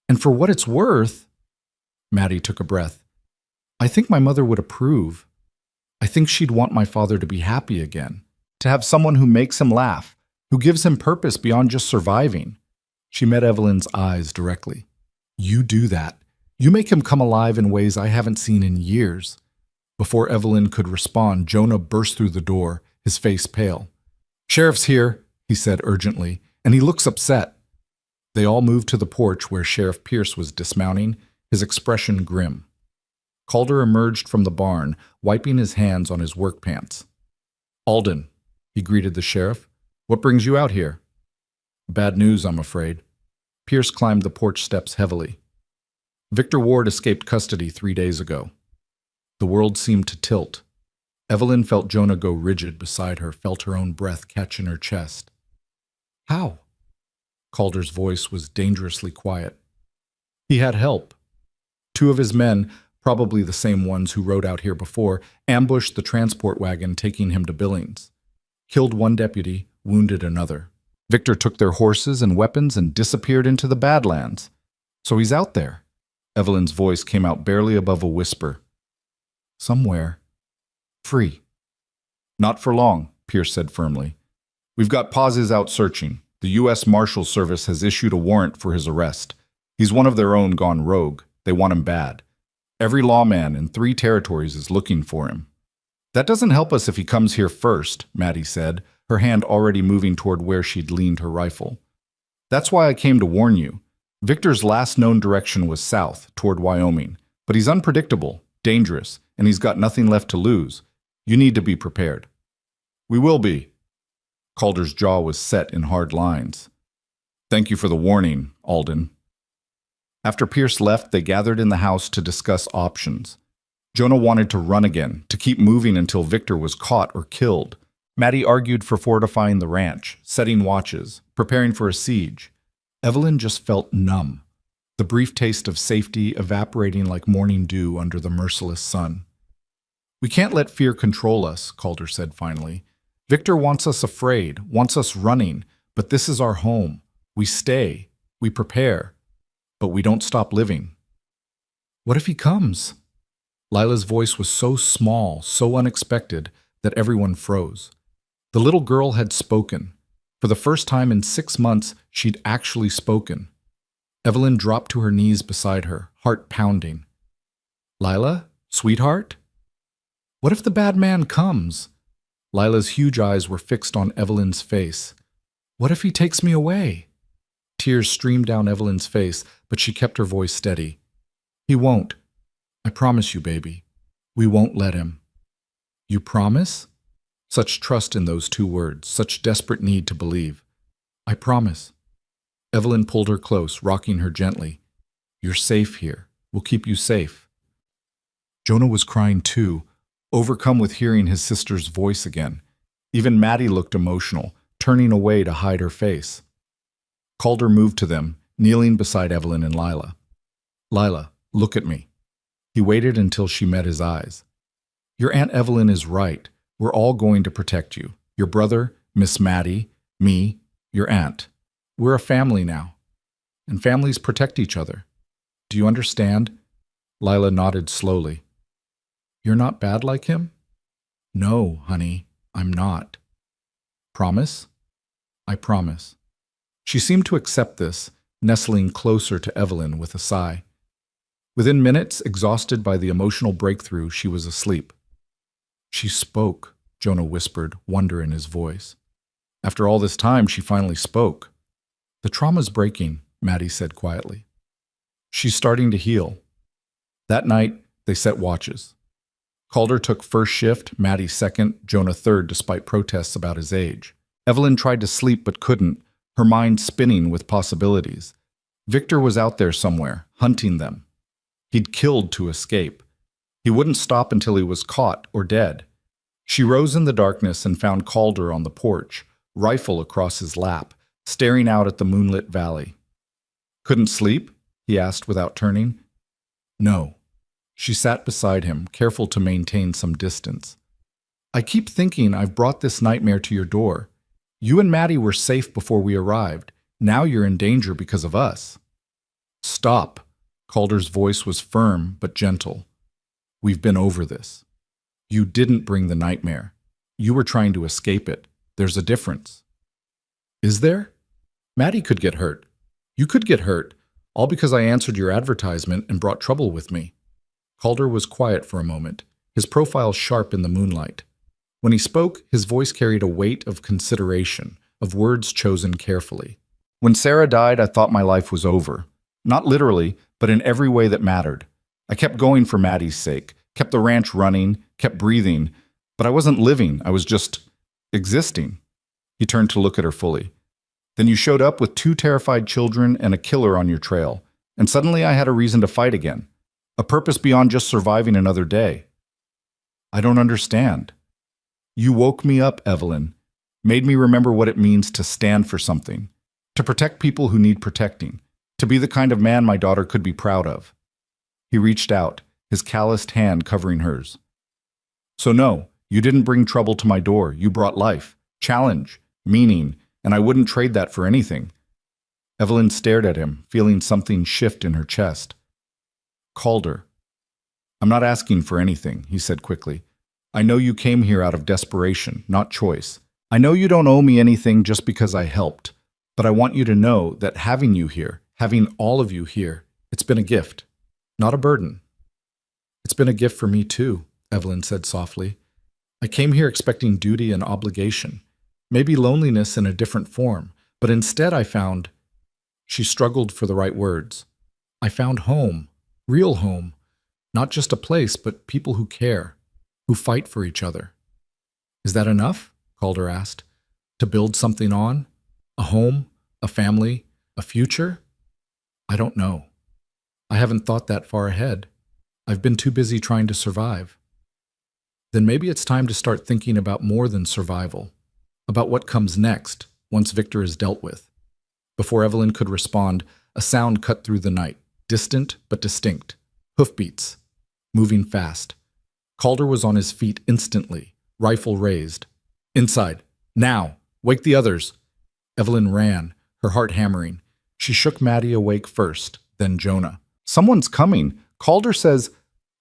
And for what it's worth—" Maddie took a breath. "I think my mother would approve. I think she'd want my father to be happy again, to have someone who makes him laugh, who gives him purpose beyond just surviving." She met Evelyn's eyes directly. "You do that. You make him come alive in ways I haven't seen in years." Before Evelyn could respond, Jonah burst through the door, his face pale. "Sheriff's here," he said urgently, "and he looks upset." They all moved to the porch where Sheriff Pierce was dismounting, his expression grim. Calder emerged from the barn, wiping his hands on his work pants. "Alden," he greeted the sheriff, "what brings you out here?" "Bad news, I'm afraid." Pierce climbed the porch steps heavily. "Victor Ward escaped custody 3 days ago." The world seemed to tilt. Evelyn felt Jonah go rigid beside her, felt her own breath catch in her chest. "How?" Calder's voice was dangerously quiet. "He had help. 2 of his men, probably the same ones who rode out here before, ambushed the transport wagon taking him to Billings. Killed 1 deputy, wounded another. Victor took their horses and weapons and disappeared into the Badlands. So he's out there." Evelyn's voice came out barely above a whisper. "Somewhere. Free." "Not for long," Pierce said firmly. "We've got pauses out searching. The U.S. Marshal Service has issued a warrant for his arrest. He's one of their own gone rogue. They want him bad. Every lawman in 3 territories is looking for him." "That doesn't help us if he comes here first," Maddie said, her hand already moving toward where she'd leaned her rifle. "That's why I came to warn you. Victor's last known direction was south, toward Wyoming. But he's unpredictable, dangerous, and he's got nothing left to lose. You need to be prepared." "We will be." Calder's jaw was set in hard lines. "Thank you for the warning, Alden." After Pierce left, they gathered in the house to discuss options. Jonah wanted to run again, to keep moving until Victor was caught or killed. Maddie argued for fortifying the ranch, setting watches, preparing for a siege. Evelyn just felt numb, the brief taste of safety evaporating like morning dew under the merciless sun. "We can't let fear control us," Calder said finally. "Victor wants us afraid, wants us running, but this is our home. We stay, we prepare, but we don't stop living." "What if he comes?" Lila's voice was so small, so unexpected, that everyone froze. The little girl had spoken. For the first time in 6 months, she'd actually spoken. Evelyn dropped to her knees beside her, heart pounding. "Lila, sweetheart? What if the bad man comes?" Lila's huge eyes were fixed on Evelyn's face. "What if he takes me away?" Tears streamed down Evelyn's face, but she kept her voice steady. "He won't. I promise you, baby. We won't let him." "You promise?" Such trust in those 2 words, such desperate need to believe. "I promise." Evelyn pulled her close, rocking her gently. "You're safe here. We'll keep you safe." Jonah was crying too, overcome with hearing his sister's voice again. Even Maddie looked emotional, turning away to hide her face. Calder moved to them, kneeling beside Evelyn and Lila. "Lila, look at me." He waited until she met his eyes. "Your Aunt Evelyn is right. We're all going to protect you. Your brother, Miss Maddie, me, your aunt. We're a family now. And families protect each other. Do you understand? Lila nodded slowly. You're not bad like him? No, honey, I'm not. Promise? I promise. She seemed to accept this, nestling closer to Evelyn with a sigh. Within minutes, exhausted by the emotional breakthrough, she was asleep. She spoke, Jonah whispered, wonder in his voice. After all this time, she finally spoke. The trauma's breaking, Maddie said quietly. She's starting to heal. That night, they set watches. Calder took first shift, Maddie second, Jonah third, despite protests about his age. Evelyn tried to sleep but couldn't, her mind spinning with possibilities. Victor was out there somewhere, hunting them. He'd killed to escape. He wouldn't stop until he was caught or dead. She rose in the darkness and found Calder on the porch, rifle across his lap, staring out at the moonlit valley. Couldn't sleep? He asked without turning. No. She sat beside him, careful to maintain some distance. I keep thinking I've brought this nightmare to your door. You and Maddie were safe before we arrived. Now you're in danger because of us. Stop. Calder's voice was firm but gentle. We've been over this. You didn't bring the nightmare. You were trying to escape it. There's a difference. Is there? Maddie could get hurt. You could get hurt, all because I answered your advertisement and brought trouble with me. Calder was quiet for a moment, his profile sharp in the moonlight. When he spoke, his voice carried a weight of consideration, of words chosen carefully. When Sarah died, I thought my life was over. Not literally, but in every way that mattered. I kept going for Maddie's sake, kept the ranch running, kept breathing, but I wasn't living, I was just existing. He turned to look at her fully. Then you showed up with 2 terrified children and a killer on your trail, and suddenly I had a reason to fight again. A purpose beyond just surviving another day. I don't understand. You woke me up, Evelyn, made me remember what it means to stand for something, to protect people who need protecting, to be the kind of man my daughter could be proud of. He reached out, his calloused hand covering hers. So no, you didn't bring trouble to my door. You brought life, challenge, meaning, and I wouldn't trade that for anything. Evelyn stared at him, feeling something shift in her chest. Calder. I'm not asking for anything, he said quickly. I know you came here out of desperation, not choice. I know you don't owe me anything just because I helped, but I want you to know that having you here, having all of you here, it's been a gift, not a burden. It's been a gift for me too, Evelyn said softly. I came here expecting duty and obligation, maybe loneliness in a different form, but instead I found... She struggled for the right words. I found home, real home, not just a place, but people who care, who fight for each other. Is that enough? Calder asked. To build something on? A home? A family? A future? I don't know. I haven't thought that far ahead. I've been too busy trying to survive. Then maybe it's time to start thinking about more than survival, about what comes next once Victor is dealt with. Before Evelyn could respond, a sound cut through the night, distant but distinct. Hoofbeats, moving fast. Calder was on his feet instantly, rifle raised. Inside. Now! Wake the others! Evelyn ran, her heart hammering. She shook Maddie awake first, then Jonah. Someone's coming! Calder says...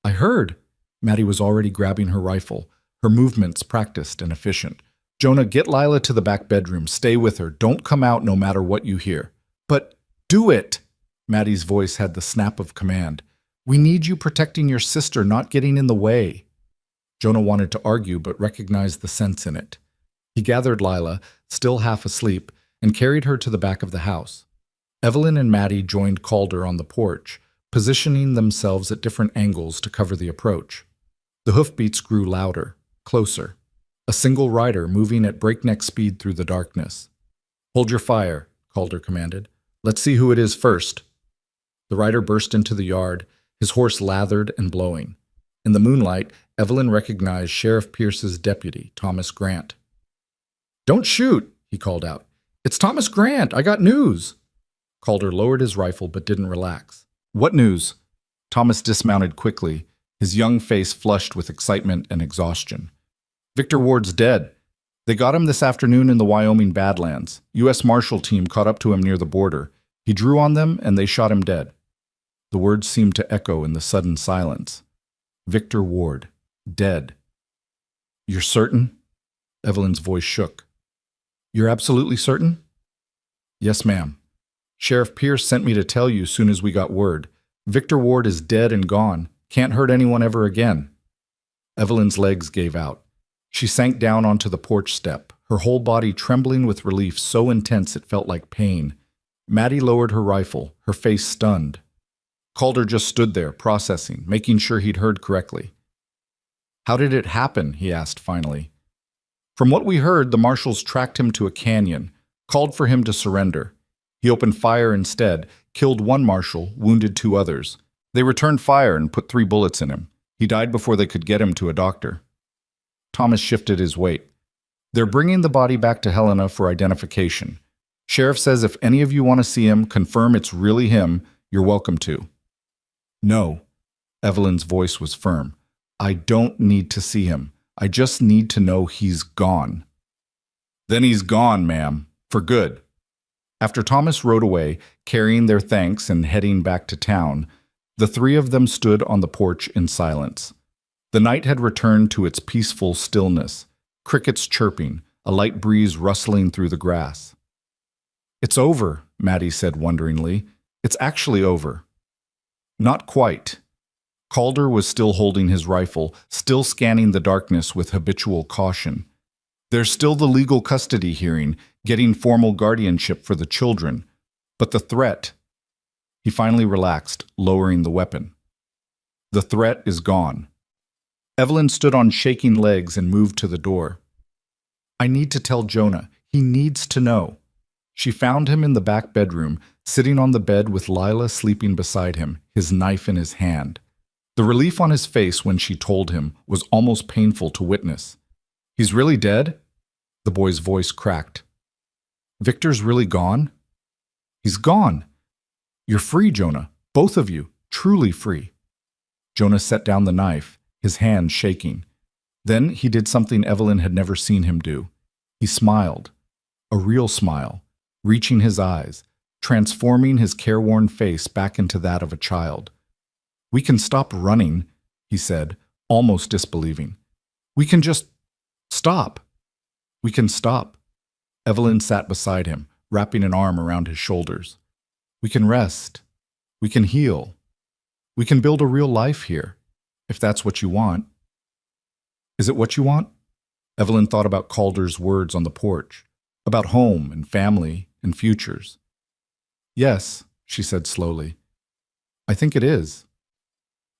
I heard. Maddie was already grabbing her rifle, her movements practiced and efficient. Jonah, get Lila to the back bedroom. Stay with her. Don't come out no matter what you hear. But do it! Maddie's voice had the snap of command. We need you protecting your sister, not getting in the way. Jonah wanted to argue, but recognized the sense in it. He gathered Lila, still half asleep, and carried her to the back of the house. Evelyn and Maddie joined Calder on the porch, positioning themselves at different angles to cover the approach. The hoofbeats grew louder, closer. A single rider moving at breakneck speed through the darkness. Hold your fire, Calder commanded. Let's see who it is first. The rider burst into the yard, his horse lathered and blowing. In the moonlight, Evelyn recognized Sheriff Pierce's deputy, Thomas Grant. Don't shoot, he called out. It's Thomas Grant. I got news. Calder lowered his rifle but didn't relax. What news? Thomas dismounted quickly, his young face flushed with excitement and exhaustion. Victor Ward's dead. They got him this afternoon in the Wyoming Badlands. U.S. Marshal team caught up to him near the border. He drew on them and they shot him dead. The words seemed to echo in the sudden silence. Victor Ward, dead. You're certain? Evelyn's voice shook. You're absolutely certain? Yes, ma'am. Sheriff Pierce sent me to tell you soon as we got word. Victor Ward is dead and gone. Can't hurt anyone ever again. Evelyn's legs gave out. She sank down onto the porch step, her whole body trembling with relief so intense it felt like pain. Maddie lowered her rifle, her face stunned. Calder just stood there, processing, making sure he'd heard correctly. How did it happen? He asked finally. From what we heard, the marshals tracked him to a canyon, called for him to surrender. He opened fire instead, killed one marshal, wounded 2 others. They returned fire and put 3 bullets in him. He died before they could get him to a doctor. Thomas shifted his weight. They're bringing the body back to Helena for identification. Sheriff says if any of you want to see him, confirm it's really him, you're welcome to. No. Evelyn's voice was firm. I don't need to see him. I just need to know he's gone. Then he's gone, ma'am. For good. After Thomas rode away, carrying their thanks and heading back to town, the 3 of them stood on the porch in silence. The night had returned to its peaceful stillness, crickets chirping, a light breeze rustling through the grass. It's over, Maddie said wonderingly. It's actually over. Not quite. Calder was still holding his rifle, still scanning the darkness with habitual caution. There's still the legal custody hearing, getting formal guardianship for the children. But the threat... He finally relaxed, lowering the weapon. The threat is gone. Evelyn stood on shaking legs and moved to the door. I need to tell Jonah. He needs to know. She found him in the back bedroom, sitting on the bed with Lila sleeping beside him, his knife in his hand. The relief on his face when she told him was almost painful to witness. He's really dead? The boy's voice cracked. Victor's really gone? He's gone. You're free, Jonah. Both of you. Truly free. Jonah set down the knife, his hand shaking. Then he did something Evelyn had never seen him do. He smiled. A real smile, reaching his eyes, transforming his careworn face back into that of a child. We can stop running, he said, almost disbelieving. We can just stop. We can stop. Evelyn sat beside him, wrapping an arm around his shoulders. We can rest. We can heal. We can build a real life here, if that's what you want. Is it what you want? Evelyn thought about Calder's words on the porch, about home and family and futures. Yes, she said slowly. I think it is.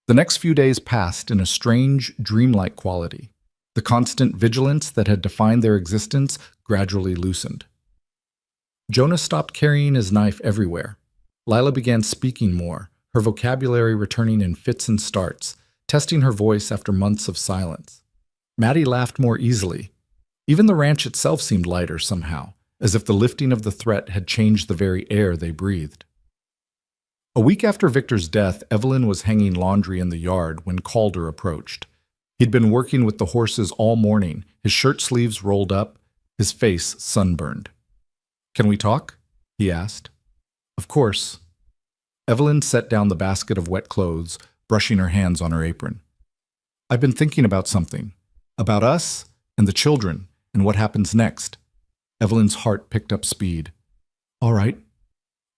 The next few days passed in a strange, dreamlike quality. The constant vigilance that had defined their existence gradually loosened. Jonah stopped carrying his knife everywhere. Lila began speaking more, her vocabulary returning in fits and starts, testing her voice after months of silence. Maddie laughed more easily. Even the ranch itself seemed lighter somehow, as if the lifting of the threat had changed the very air they breathed. A week after Victor's death, Evelyn was hanging laundry in the yard when Calder approached. He'd been working with the horses all morning, his shirt sleeves rolled up, his face sunburned. Can we talk? He asked. Of course. Evelyn set down the basket of wet clothes, brushing her hands on her apron. I've been thinking about something. About us and the children and what happens next. Evelyn's heart picked up speed. All right.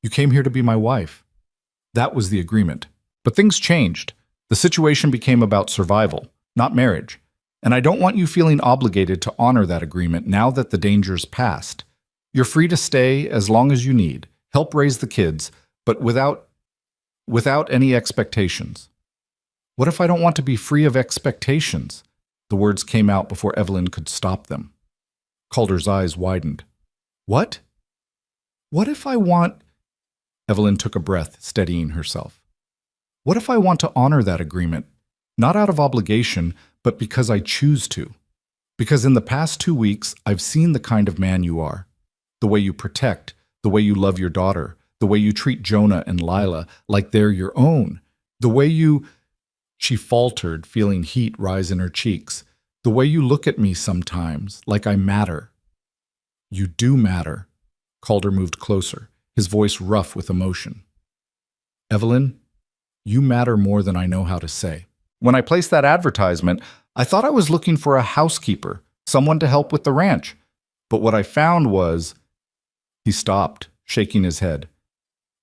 You came here to be my wife. That was the agreement. But things changed. The situation became about survival, not marriage. And I don't want you feeling obligated to honor that agreement now that the danger's passed. You're free to stay as long as you need, help raise the kids, but without any expectations. What if I don't want to be free of expectations? The words came out before Evelyn could stop them. Calder's eyes widened. What? What if I want... Evelyn took a breath, steadying herself. What if I want to honor that agreement? Not out of obligation, but because I choose to. Because in the past 2 weeks, I've seen the kind of man you are. The way you protect, the way you love your daughter, the way you treat Jonah and Lila like they're your own, the way you... She faltered, feeling heat rise in her cheeks. The way you look at me sometimes, like I matter. You do matter. Calder moved closer, his voice rough with emotion. Evelyn, you matter more than I know how to say. When I placed that advertisement, I thought I was looking for a housekeeper, someone to help with the ranch. But what I found was... He stopped, shaking his head.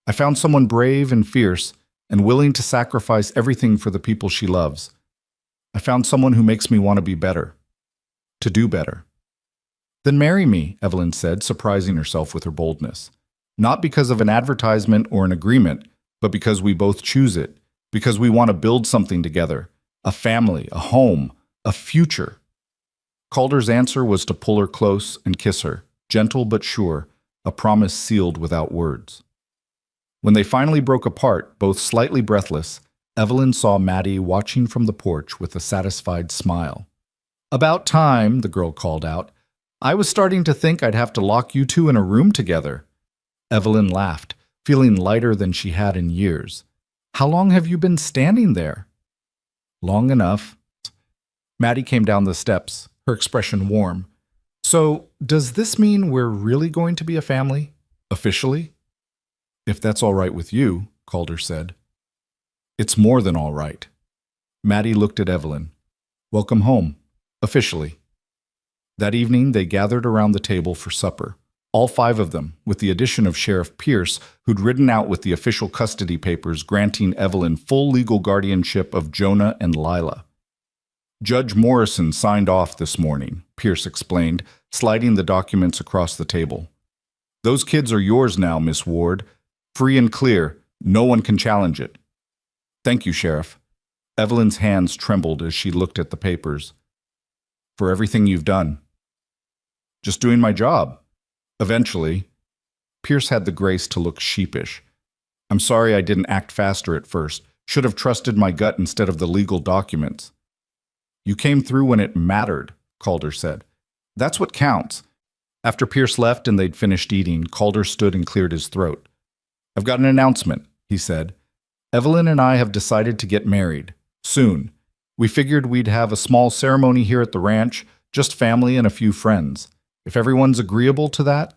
I found someone brave and fierce and willing to sacrifice everything for the people she loves. I found someone who makes me want to be better, to do better. Then marry me, Evelyn said, surprising herself with her boldness. Not because of an advertisement or an agreement, but because we both choose it, because we want to build something together, a family, a home, a future. Calder's answer was to pull her close and kiss her, gentle but sure, a promise sealed without words. When they finally broke apart, both slightly breathless, Evelyn saw Maddie watching from the porch with a satisfied smile. About time, the girl called out. I was starting to think I'd have to lock you two in a room together. Evelyn laughed, feeling lighter than she had in years. How long have you been standing there? Long enough. Maddie came down the steps, her expression warm. So, does this mean we're really going to be a family? Officially? If that's all right with you, Calder said. It's more than all right. Maddie looked at Evelyn. Welcome home. Officially. That evening, they gathered around the table for supper. All 5 of them, with the addition of Sheriff Pierce, who'd ridden out with the official custody papers granting Evelyn full legal guardianship of Jonah and Lila. Judge Morrison signed off this morning, Pierce explained, sliding the documents across the table. Those kids are yours now, Miss Ward. Free and clear. No one can challenge it. Thank you, Sheriff. Evelyn's hands trembled as she looked at the papers. For everything you've done. Just doing my job. Eventually. Pierce had the grace to look sheepish. I'm sorry I didn't act faster at first. Should have trusted my gut instead of the legal documents. You came through when it mattered, Calder said. That's what counts. After Pierce left and they'd finished eating, Calder stood and cleared his throat. I've got an announcement, he said. Evelyn and I have decided to get married. Soon. We figured we'd have a small ceremony here at the ranch, just family and a few friends. If everyone's agreeable to that?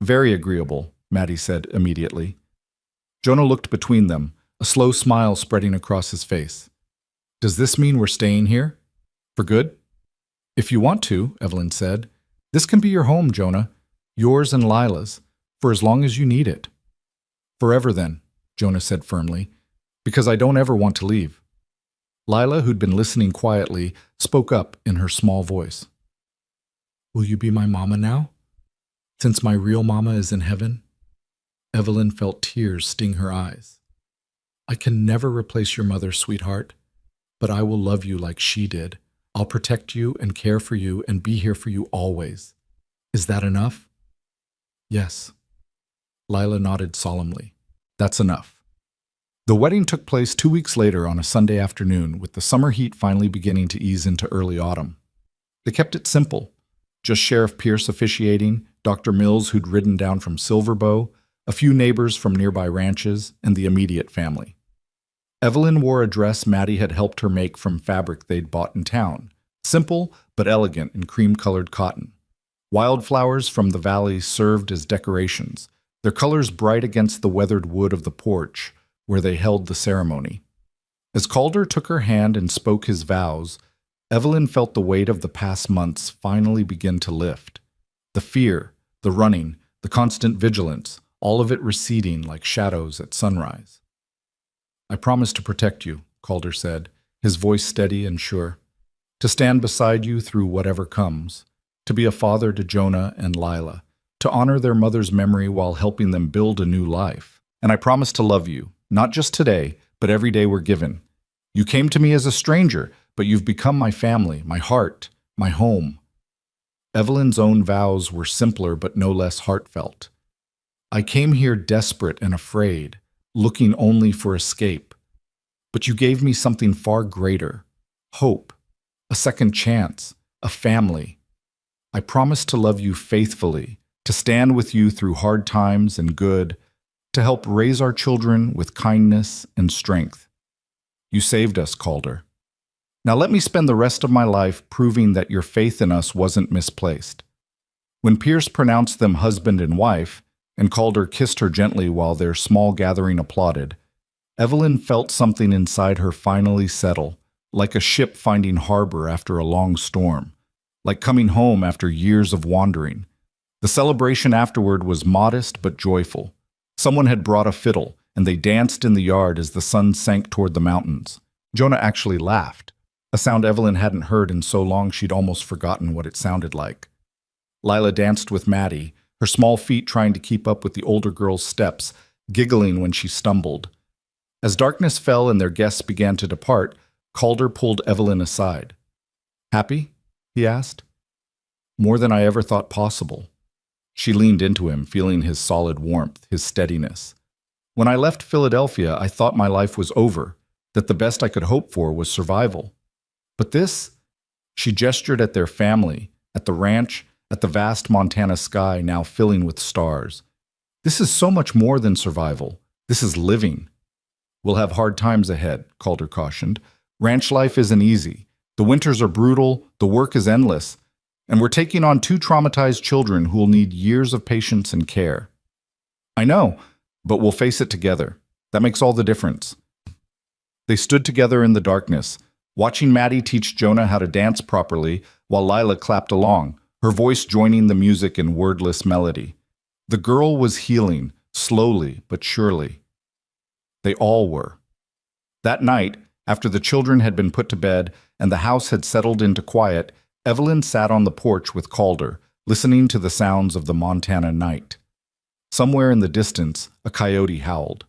Very agreeable, Maddie said immediately. Jonah looked between them, a slow smile spreading across his face. Does this mean we're staying here? For good? If you want to, Evelyn said. This can be your home, Jonah. Yours and Lila's, for as long as you need it. Forever then, Jonah said firmly, because I don't ever want to leave. Lila, who'd been listening quietly, spoke up in her small voice. Will you be my mama now? Since my real mama is in heaven? Evelyn felt tears sting her eyes. I can never replace your mother, sweetheart, but I will love you like she did. I'll protect you and care for you and be here for you always. Is that enough? Yes. Lila nodded solemnly. That's enough. The wedding took place 2 weeks later on a Sunday afternoon, with the summer heat finally beginning to ease into early autumn. They kept it simple. Just Sheriff Pierce officiating, Dr. Mills, who'd ridden down from Silverbow, a few neighbors from nearby ranches, and the immediate family. Evelyn wore a dress Maddie had helped her make from fabric they'd bought in town, simple but elegant in cream-colored cotton. Wildflowers from the valley served as decorations, their colors bright against the weathered wood of the porch where they held the ceremony. As Calder took her hand and spoke his vows, Evelyn felt the weight of the past months finally begin to lift. The fear, the running, the constant vigilance, all of it receding like shadows at sunrise. I promise to protect you, Calder said, his voice steady and sure. To stand beside you through whatever comes. To be a father to Jonah and Lila. To honor their mother's memory while helping them build a new life. And I promise to love you, not just today, but every day we're given. You came to me as a stranger, but you've become my family, my heart, my home. Evelyn's own vows were simpler but no less heartfelt. I came here desperate and afraid, looking only for escape. But you gave me something far greater, hope, a second chance, a family. I promise to love you faithfully, to stand with you through hard times and good, to help raise our children with kindness and strength. You saved us, Calder. Now let me spend the rest of my life proving that your faith in us wasn't misplaced." When Pierce pronounced them husband and wife, and Calder kissed her gently while their small gathering applauded, Evelyn felt something inside her finally settle, like a ship finding harbor after a long storm, like coming home after years of wandering. The celebration afterward was modest but joyful. Someone had brought a fiddle, and they danced in the yard as the sun sank toward the mountains. Jonah actually laughed, a sound Evelyn hadn't heard in so long she'd almost forgotten what it sounded like. Lila danced with Maddie, her small feet trying to keep up with the older girl's steps, giggling when she stumbled. As darkness fell and their guests began to depart, Calder pulled Evelyn aside. "Happy?" he asked. "More than I ever thought possible." She leaned into him, feeling his solid warmth, his steadiness. "When I left Philadelphia, I thought my life was over, that the best I could hope for was survival. But this," she gestured at their family, at the ranch, at the vast Montana sky now filling with stars. "This is so much more than survival. This is living." "We'll have hard times ahead," Calder cautioned. "Ranch life isn't easy. The winters are brutal, the work is endless, and we're taking on 2 traumatized children who will need years of patience and care." "I know, but we'll face it together. That makes all the difference." They stood together in the darkness, watching Maddie teach Jonah how to dance properly while Lila clapped along, her voice joining the music in wordless melody. The girl was healing, slowly but surely. They all were. That night, after the children had been put to bed and the house had settled into quiet, Evelyn sat on the porch with Calder, listening to the sounds of the Montana night. Somewhere in the distance, a coyote howled.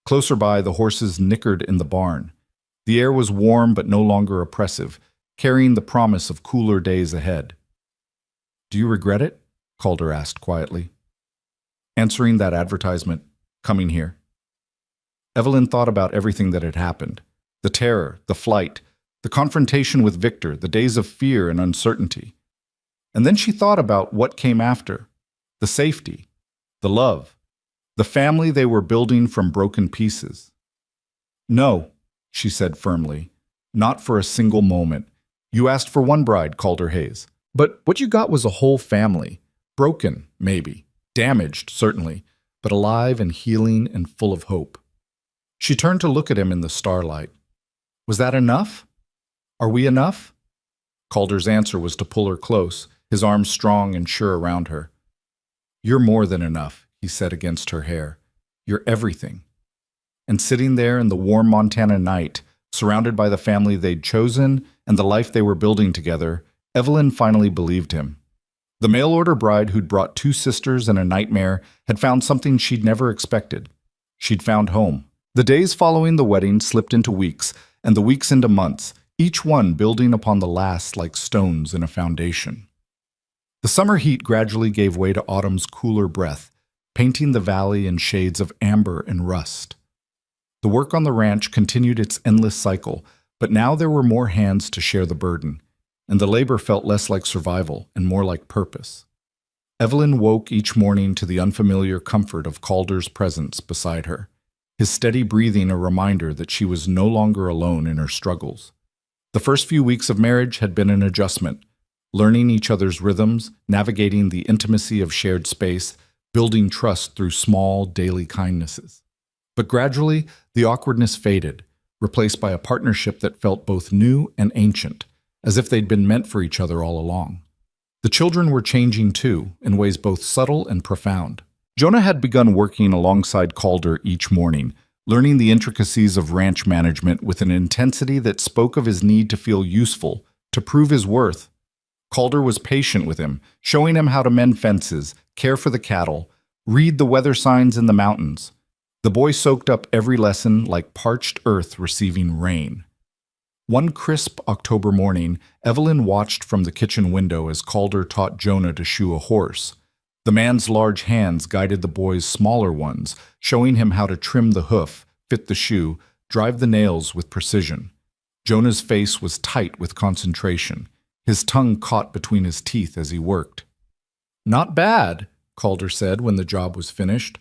Closer by, the horses nickered in the barn. The air was warm but no longer oppressive, carrying the promise of cooler days ahead. "Do you regret it?" Calder asked quietly. "Answering that advertisement, coming here." Evelyn thought about everything that had happened. The terror, the flight, the confrontation with Victor, the days of fear and uncertainty. And then she thought about what came after. The safety, the love, the family they were building from broken pieces. "No," she said firmly, "not for a single moment. You asked for one bride, Calder Hayes. But what you got was a whole family. Broken, maybe. Damaged, certainly. But alive and healing and full of hope." She turned to look at him in the starlight. "Was that enough? Are we enough?" Calder's answer was to pull her close, his arms strong and sure around her. "You're more than enough," he said against her hair. "You're everything." And sitting there in the warm Montana night, surrounded by the family they'd chosen and the life they were building together, Evelyn finally believed him. The mail-order bride who'd brought 2 sisters and a nightmare had found something she'd never expected. She'd found home. The days following the wedding slipped into weeks, and the weeks into months, each one building upon the last like stones in a foundation. The summer heat gradually gave way to autumn's cooler breath, painting the valley in shades of amber and rust. The work on the ranch continued its endless cycle, but now there were more hands to share the burden, and the labor felt less like survival and more like purpose. Evelyn woke each morning to the unfamiliar comfort of Calder's presence beside her, his steady breathing a reminder that she was no longer alone in her struggles. The first few weeks of marriage had been an adjustment, learning each other's rhythms, navigating the intimacy of shared space, building trust through small, daily kindnesses. But gradually, the awkwardness faded, replaced by a partnership that felt both new and ancient, as if they'd been meant for each other all along. The children were changing too, in ways both subtle and profound. Jonah had begun working alongside Calder each morning, learning the intricacies of ranch management with an intensity that spoke of his need to feel useful, to prove his worth. Calder was patient with him, showing him how to mend fences, care for the cattle, read the weather signs in the mountains. The boy soaked up every lesson like parched earth receiving rain. One crisp October morning, Evelyn watched from the kitchen window as Calder taught Jonah to shoe a horse. The man's large hands guided the boy's smaller ones, showing him how to trim the hoof, fit the shoe, drive the nails with precision. Jonah's face was tight with concentration. His tongue caught between his teeth as he worked. "Not bad," Calder said when the job was finished.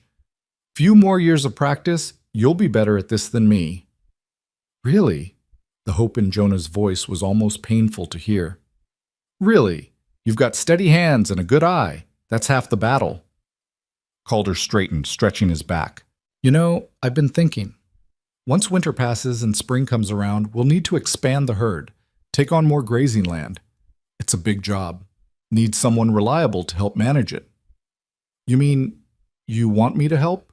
"Few more years of practice, you'll be better at this than me." "Really?" The hope in Jonah's voice was almost painful to hear. Really? You've got steady hands and a good eye. That's half the battle. Calder straightened, stretching his back. You know, I've been thinking. Once winter passes and spring comes around, we'll need to expand the herd, take on more grazing land. It's a big job. Need someone reliable to help manage it. You mean, you want me to help?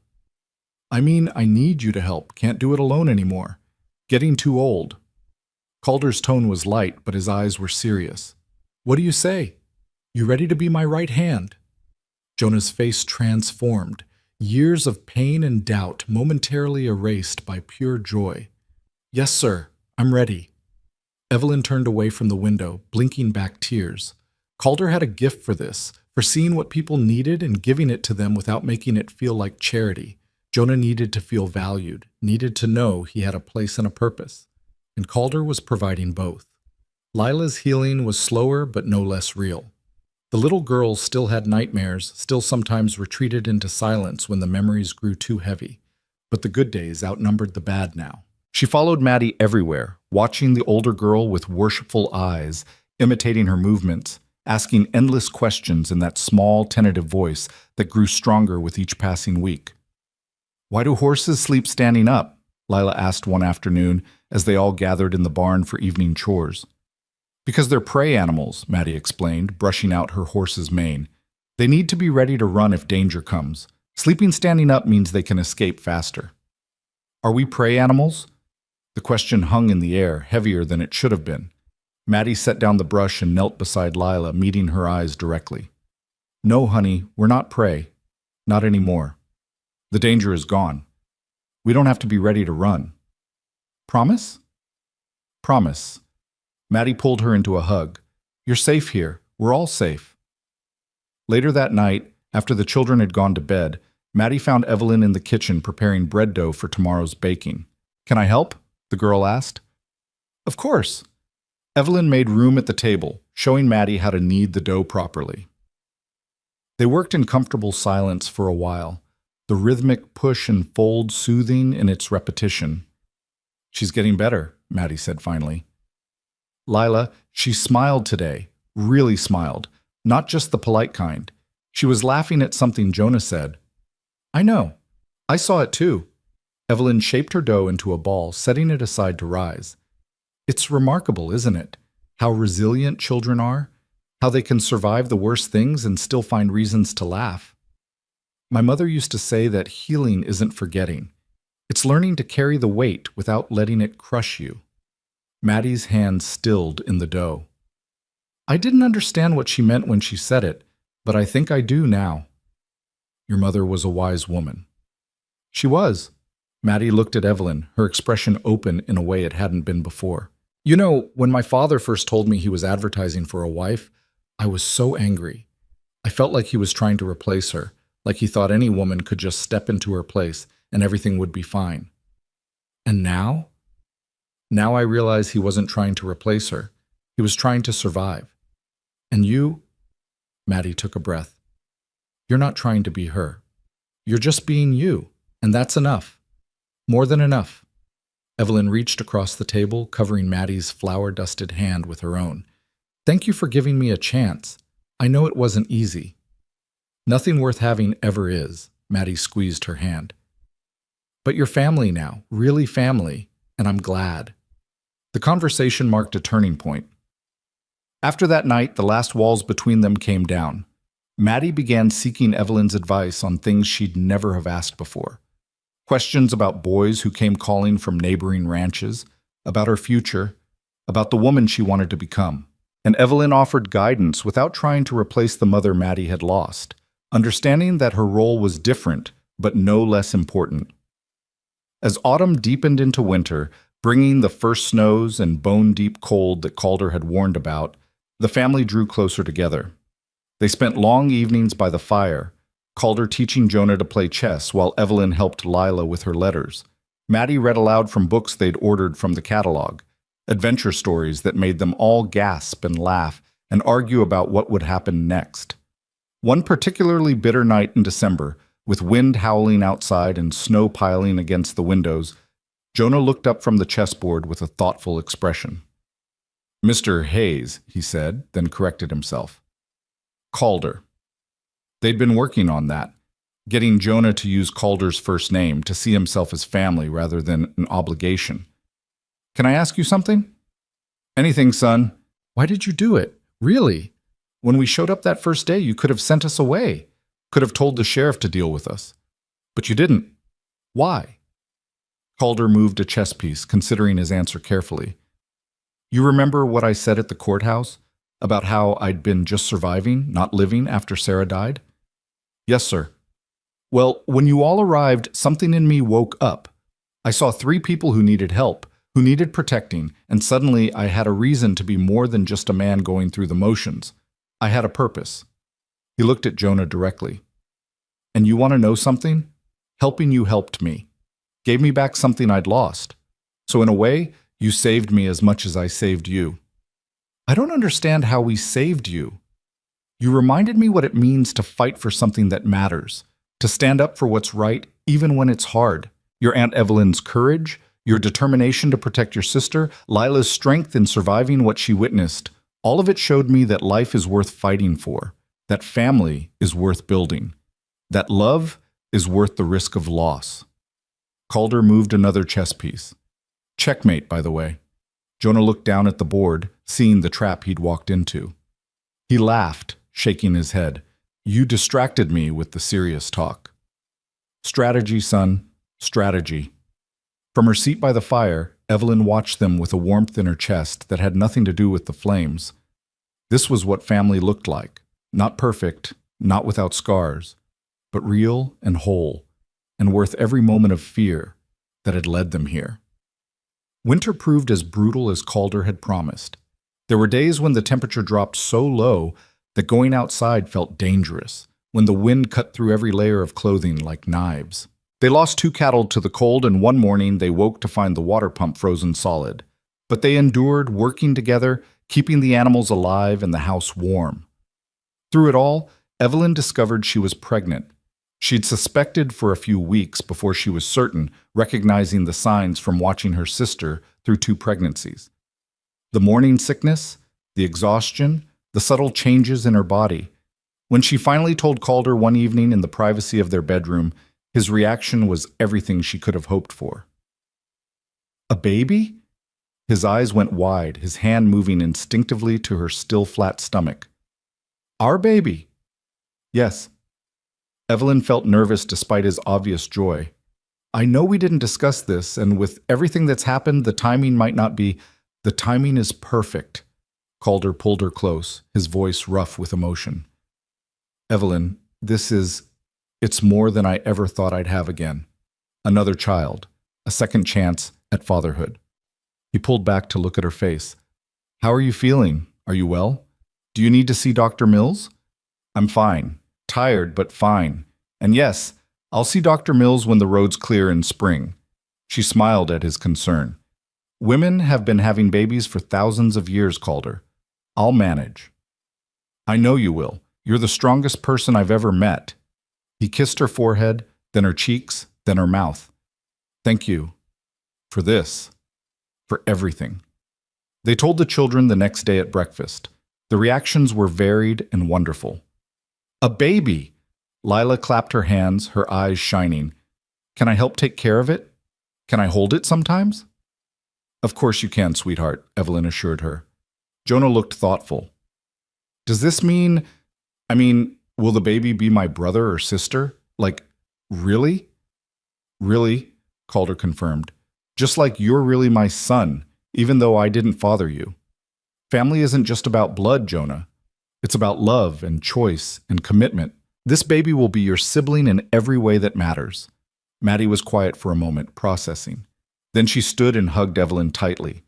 I mean, I need you to help. Can't do it alone anymore. Getting too old. Calder's tone was light, but his eyes were serious. What do you say? You ready to be my right hand? Jonah's face transformed, years of pain and doubt momentarily erased by pure joy. Yes, sir, I'm ready. Evelyn turned away from the window, blinking back tears. Calder had a gift for this, for seeing what people needed and giving it to them without making it feel like charity. Jonah needed to feel valued, needed to know he had a place and a purpose. And Calder was providing both. Lila's healing was slower but no less real. The little girl still had nightmares, still sometimes retreated into silence when the memories grew too heavy. But the good days outnumbered the bad now. She followed Maddie everywhere, watching the older girl with worshipful eyes, imitating her movements, asking endless questions in that small, tentative voice that grew stronger with each passing week. Why do horses sleep standing up? Lila asked one afternoon as they all gathered in the barn for evening chores. Because they're prey animals, Maddie explained, brushing out her horse's mane. They need to be ready to run if danger comes. Sleeping standing up means they can escape faster. Are we prey animals? The question hung in the air, heavier than it should have been. Maddie set down the brush and knelt beside Lila, meeting her eyes directly. No, honey, we're not prey. Not anymore. The danger is gone. We don't have to be ready to run. Promise? Promise. Maddie pulled her into a hug. You're safe here. We're all safe. Later that night, after the children had gone to bed, Maddie found Evelyn in the kitchen preparing bread dough for tomorrow's baking. Can I help? The girl asked. Of course. Evelyn made room at the table, showing Maddie how to knead the dough properly. They worked in comfortable silence for a while, the rhythmic push and fold soothing in its repetition. She's getting better, Maddie said finally. Lila, she smiled today, really smiled, not just the polite kind. She was laughing at something Jonah said. I know. I saw it too. Evelyn shaped her dough into a ball, setting it aside to rise. It's remarkable, isn't it? How resilient children are, how they can survive the worst things and still find reasons to laugh. My mother used to say that healing isn't forgetting. It's learning to carry the weight without letting it crush you. Maddie's hand stilled in the dough. I didn't understand what she meant when she said it, but I think I do now. Your mother was a wise woman. She was. Maddie looked at Evelyn, her expression open in a way it hadn't been before. You know, when my father first told me he was advertising for a wife, I was so angry. I felt like he was trying to replace her, like he thought any woman could just step into her place and everything would be fine. And now? Now I realize he wasn't trying to replace her. He was trying to survive. And you? Maddie took a breath. You're not trying to be her. You're just being you, and that's enough. More than enough. Evelyn reached across the table, covering Maddie's flour-dusted hand with her own. Thank you for giving me a chance. I know it wasn't easy. Nothing worth having ever is. Maddie squeezed her hand. But you're family now, really family, and I'm glad. The conversation marked a turning point. After that night, the last walls between them came down. Maddie began seeking Evelyn's advice on things she'd never have asked before. Questions about boys who came calling from neighboring ranches, about her future, about the woman she wanted to become. And Evelyn offered guidance without trying to replace the mother Maddie had lost, understanding that her role was different, but no less important. As autumn deepened into winter, bringing the first snows and bone-deep cold that Calder had warned about, the family drew closer together. They spent long evenings by the fire, Calder teaching Jonah to play chess while Evelyn helped Lila with her letters. Maddie read aloud from books they'd ordered from the catalog, adventure stories that made them all gasp and laugh and argue about what would happen next. One particularly bitter night in December, with wind howling outside and snow piling against the windows, Jonah looked up from the chessboard with a thoughtful expression. "Mr. Hayes," he said, then corrected himself. "Calder." They'd been working on that, getting Jonah to use Calder's first name to see himself as family rather than an obligation. "Can I ask you something?" "Anything, son." Why did you do it? Really? "When we showed up that first day, you could have sent us away. Could have told the sheriff to deal with us. But you didn't. Why?" Calder moved a chess piece, considering his answer carefully. "You remember what I said at the courthouse about how I'd been just surviving, not living after Sarah died?" "Yes, sir." "Well, when you all arrived, something in me woke up. I saw 3 people who needed help, who needed protecting, and suddenly I had a reason to be more than just a man going through the motions. I had a purpose." He looked at Jonah directly. "And you want to know something? Helping you helped me. Gave me back something I'd lost. So in a way, you saved me as much as I saved you." "I don't understand how we saved you." "You reminded me what it means to fight for something that matters, to stand up for what's right even when it's hard. Your Aunt Evelyn's courage, your determination to protect your sister, Lila's strength in surviving what she witnessed, all of it showed me that life is worth fighting for, that family is worth building, that love is worth the risk of loss." Calder moved another chess piece. Checkmate, by the way. Jonah looked down at the board, seeing the trap he'd walked into. He laughed, shaking his head. "You distracted me with the serious talk." "Strategy, son, strategy." From her seat by the fire, Evelyn watched them with a warmth in her chest that had nothing to do with the flames. This was what family looked like. Not perfect, not without scars, but real and whole, and worth every moment of fear that had led them here. Winter proved as brutal as Calder had promised. There were days when the temperature dropped so low that going outside felt dangerous, when the wind cut through every layer of clothing like knives. They lost 2 cattle to the cold, and one morning they woke to find the water pump frozen solid. But they endured, working together, keeping the animals alive and the house warm. Through it all, Evelyn discovered she was pregnant. She'd suspected for a few weeks before she was certain, recognizing the signs from watching her sister through 2 pregnancies. The morning sickness, the exhaustion, the subtle changes in her body. When she finally told Calder one evening in the privacy of their bedroom, his reaction was everything she could have hoped for. "A baby?" His eyes went wide, his hand moving instinctively to her still flat stomach. "Our baby?" "Yes." Evelyn felt nervous despite his obvious joy. "I know we didn't discuss this, and with everything that's happened, the timing might not be—" "The timing is perfect." Calder pulled her close, his voice rough with emotion. "Evelyn, it's more than I ever thought I'd have again. Another child, a second chance at fatherhood." He pulled back to look at her face. "How are you feeling? Are you well? Do you need to see Dr. Mills?" "I'm fine. Tired, but fine. And yes, I'll see Dr. Mills when the road's clear in spring." She smiled at his concern. "Women have been having babies for thousands of years, Calder. I'll manage." "I know you will. You're the strongest person I've ever met." He kissed her forehead, then her cheeks, then her mouth. "Thank you. For this. For everything." They told the children the next day at breakfast. The reactions were varied and wonderful. "A baby!" Lila clapped her hands, her eyes shining. "Can I help take care of it? Can I hold it sometimes?" "Of course you can, sweetheart," Evelyn assured her. Jonah looked thoughtful. "Does this mean, will the baby be my brother or sister? Like, really?" "Really," Calder confirmed. "Just like you're really my son, even though I didn't father you. Family isn't just about blood, Jonah. It's about love and choice and commitment. This baby will be your sibling in every way that matters." Maddie was quiet for a moment, processing. Then she stood and hugged Evelyn tightly.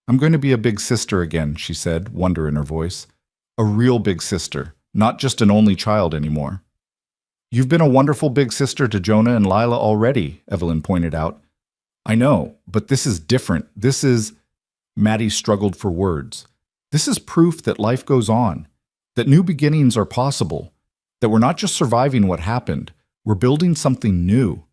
"I'm going to be a big sister again," she said, wonder in her voice. "A real big sister, not just an only child anymore." "You've been a wonderful big sister to Jonah and Lila already," Evelyn pointed out. "I know, but this is different. This is—" Maddie struggled for words. "This is proof that life goes on, that new beginnings are possible, that we're not just surviving what happened, we're building something new."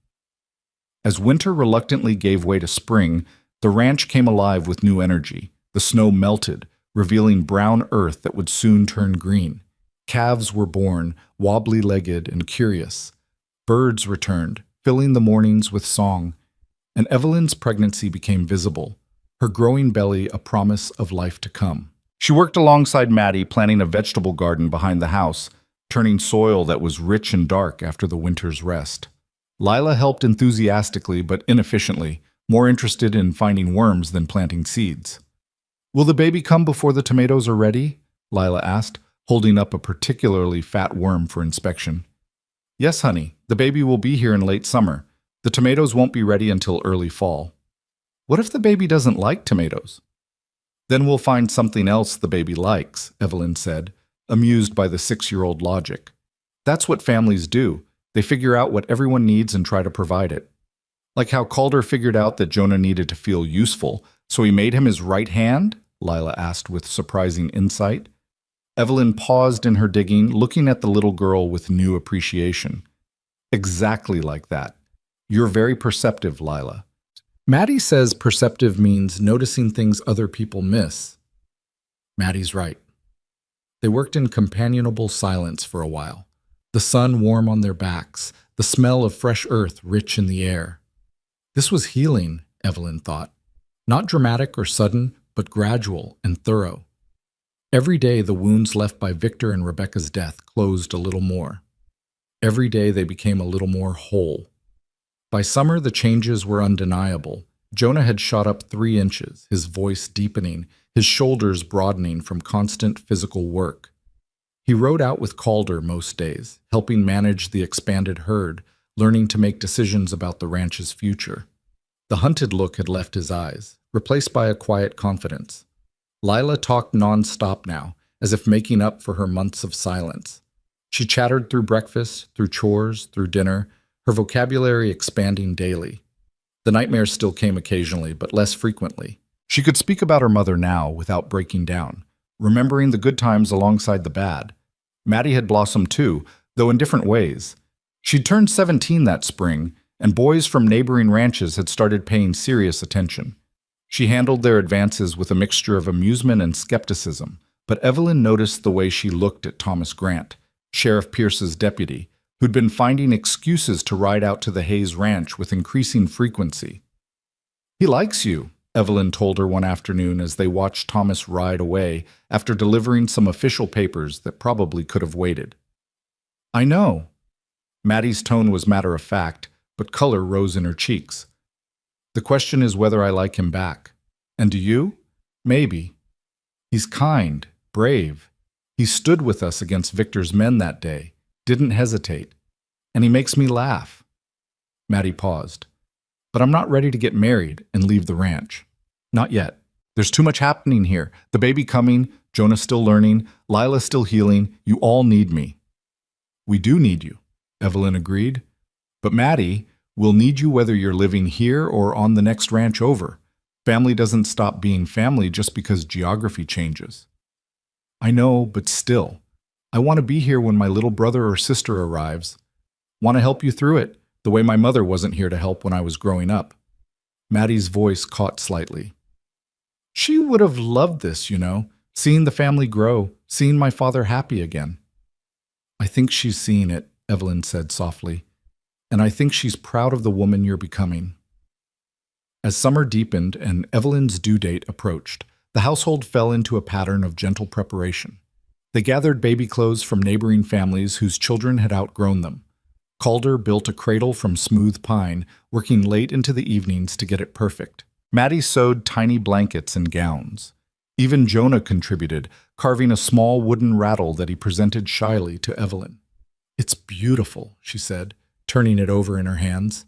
As winter reluctantly gave way to spring, the ranch came alive with new energy. The snow melted, revealing brown earth that would soon turn green. Calves were born, wobbly-legged and curious. Birds returned, filling the mornings with song. And Evelyn's pregnancy became visible, her growing belly a promise of life to come. She worked alongside Maddie, planting a vegetable garden behind the house, turning soil that was rich and dark after the winter's rest. Lila helped enthusiastically but inefficiently, more interested in finding worms than planting seeds. "Will the baby come before the tomatoes are ready?" Lila asked, holding up a particularly fat worm for inspection. "Yes, honey, the baby will be here in late summer. The tomatoes won't be ready until early fall." "What if the baby doesn't like tomatoes?" "Then we'll find something else the baby likes," Evelyn said, amused by the 6-year-old logic. "That's what families do. They figure out what everyone needs and try to provide it. Like how Calder figured out that Jonah needed to feel useful, so he made him his right hand?" Lila asked with surprising insight. Evelyn paused in her digging, looking at the little girl with new appreciation. "Exactly like that. You're very perceptive, Lila." Maddie says perceptive means noticing things other people miss. Maddie's right. They worked in companionable silence for a while, the sun warm on their backs, the smell of fresh earth rich in the air. This was healing, Evelyn thought. Not dramatic or sudden, but gradual and thorough. Every day the wounds left by Victor and Rebecca's death closed a little more. Every day they became a little more whole. By summer the changes were undeniable. Jonah had shot up 3 inches, his voice deepening, his shoulders broadening from constant physical work. He rode out with Calder most days, helping manage the expanded herd, learning to make decisions about the ranch's future. The hunted look had left his eyes, replaced by a quiet confidence. Lila talked non-stop now, as if making up for her months of silence. She chattered through breakfast, through chores, through dinner, her vocabulary expanding daily. The nightmares still came occasionally, but less frequently. She could speak about her mother now without breaking down, remembering the good times alongside the bad. Maddie had blossomed too, though in different ways. She'd turned 17 that spring, and boys from neighboring ranches had started paying serious attention. She handled their advances with a mixture of amusement and skepticism, but Evelyn noticed the way she looked at Thomas Grant, Sheriff Pierce's deputy, who'd been finding excuses to ride out to the Hayes Ranch with increasing frequency. "He likes you," Evelyn told her one afternoon as they watched Thomas ride away after delivering some official papers that probably could have waited. "I know." Maddie's tone was matter-of-fact, but color rose in her cheeks. "The question is whether I like him back. And do you? Maybe. He's kind, brave. He stood with us against Victor's men that day, didn't hesitate. And he makes me laugh." Maddie paused. "But I'm not ready to get married and leave the ranch. Not yet. There's too much happening here. The baby coming, Jonah still learning, Lila still healing. You all need me." "We do need you," Evelyn agreed. "But Maddie, we'll need you whether you're living here or on the next ranch over. Family doesn't stop being family just because geography changes." "I know, but still. I want to be here when my little brother or sister arrives. Want to help you through it, the way my mother wasn't here to help when I was growing up." Maddie's voice caught slightly. "She would have loved this, seeing the family grow, seeing my father happy again." "I think she's seeing it," Evelyn said softly. "And I think she's proud of the woman you're becoming." As summer deepened and Evelyn's due date approached, the household fell into a pattern of gentle preparation. They gathered baby clothes from neighboring families whose children had outgrown them. Calder built a cradle from smooth pine, working late into the evenings to get it perfect. Maddie sewed tiny blankets and gowns. Even Jonah contributed, carving a small wooden rattle that he presented shyly to Evelyn. "It's beautiful," she said, turning it over in her hands.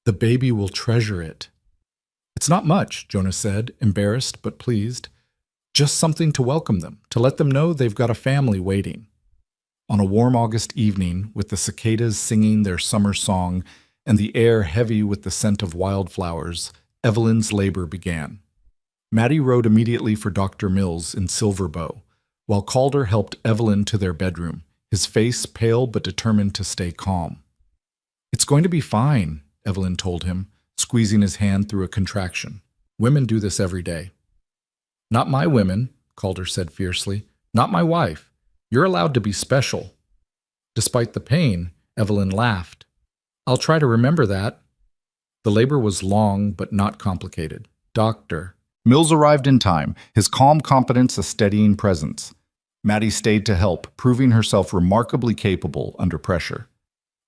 "The baby will treasure it." "It's not much," Jonah said, embarrassed but pleased. "Just something to welcome them, to let them know they've got a family waiting." On a warm August evening, with the cicadas singing their summer song and the air heavy with the scent of wildflowers, Evelyn's labor began. Maddie rode immediately for Dr. Mills in Silver Bow, while Calder helped Evelyn to their bedroom, his face pale but determined to stay calm. "It's going to be fine," Evelyn told him, squeezing his hand through a contraction. Women do this every day. Not my women, Calder said fiercely. Not my wife. You're allowed to be special. Despite the pain, Evelyn laughed. I'll try to remember that. The labor was long but not complicated. Doctor. Mills arrived in time, his calm competence a steadying presence. Maddie stayed to help, proving herself remarkably capable under pressure.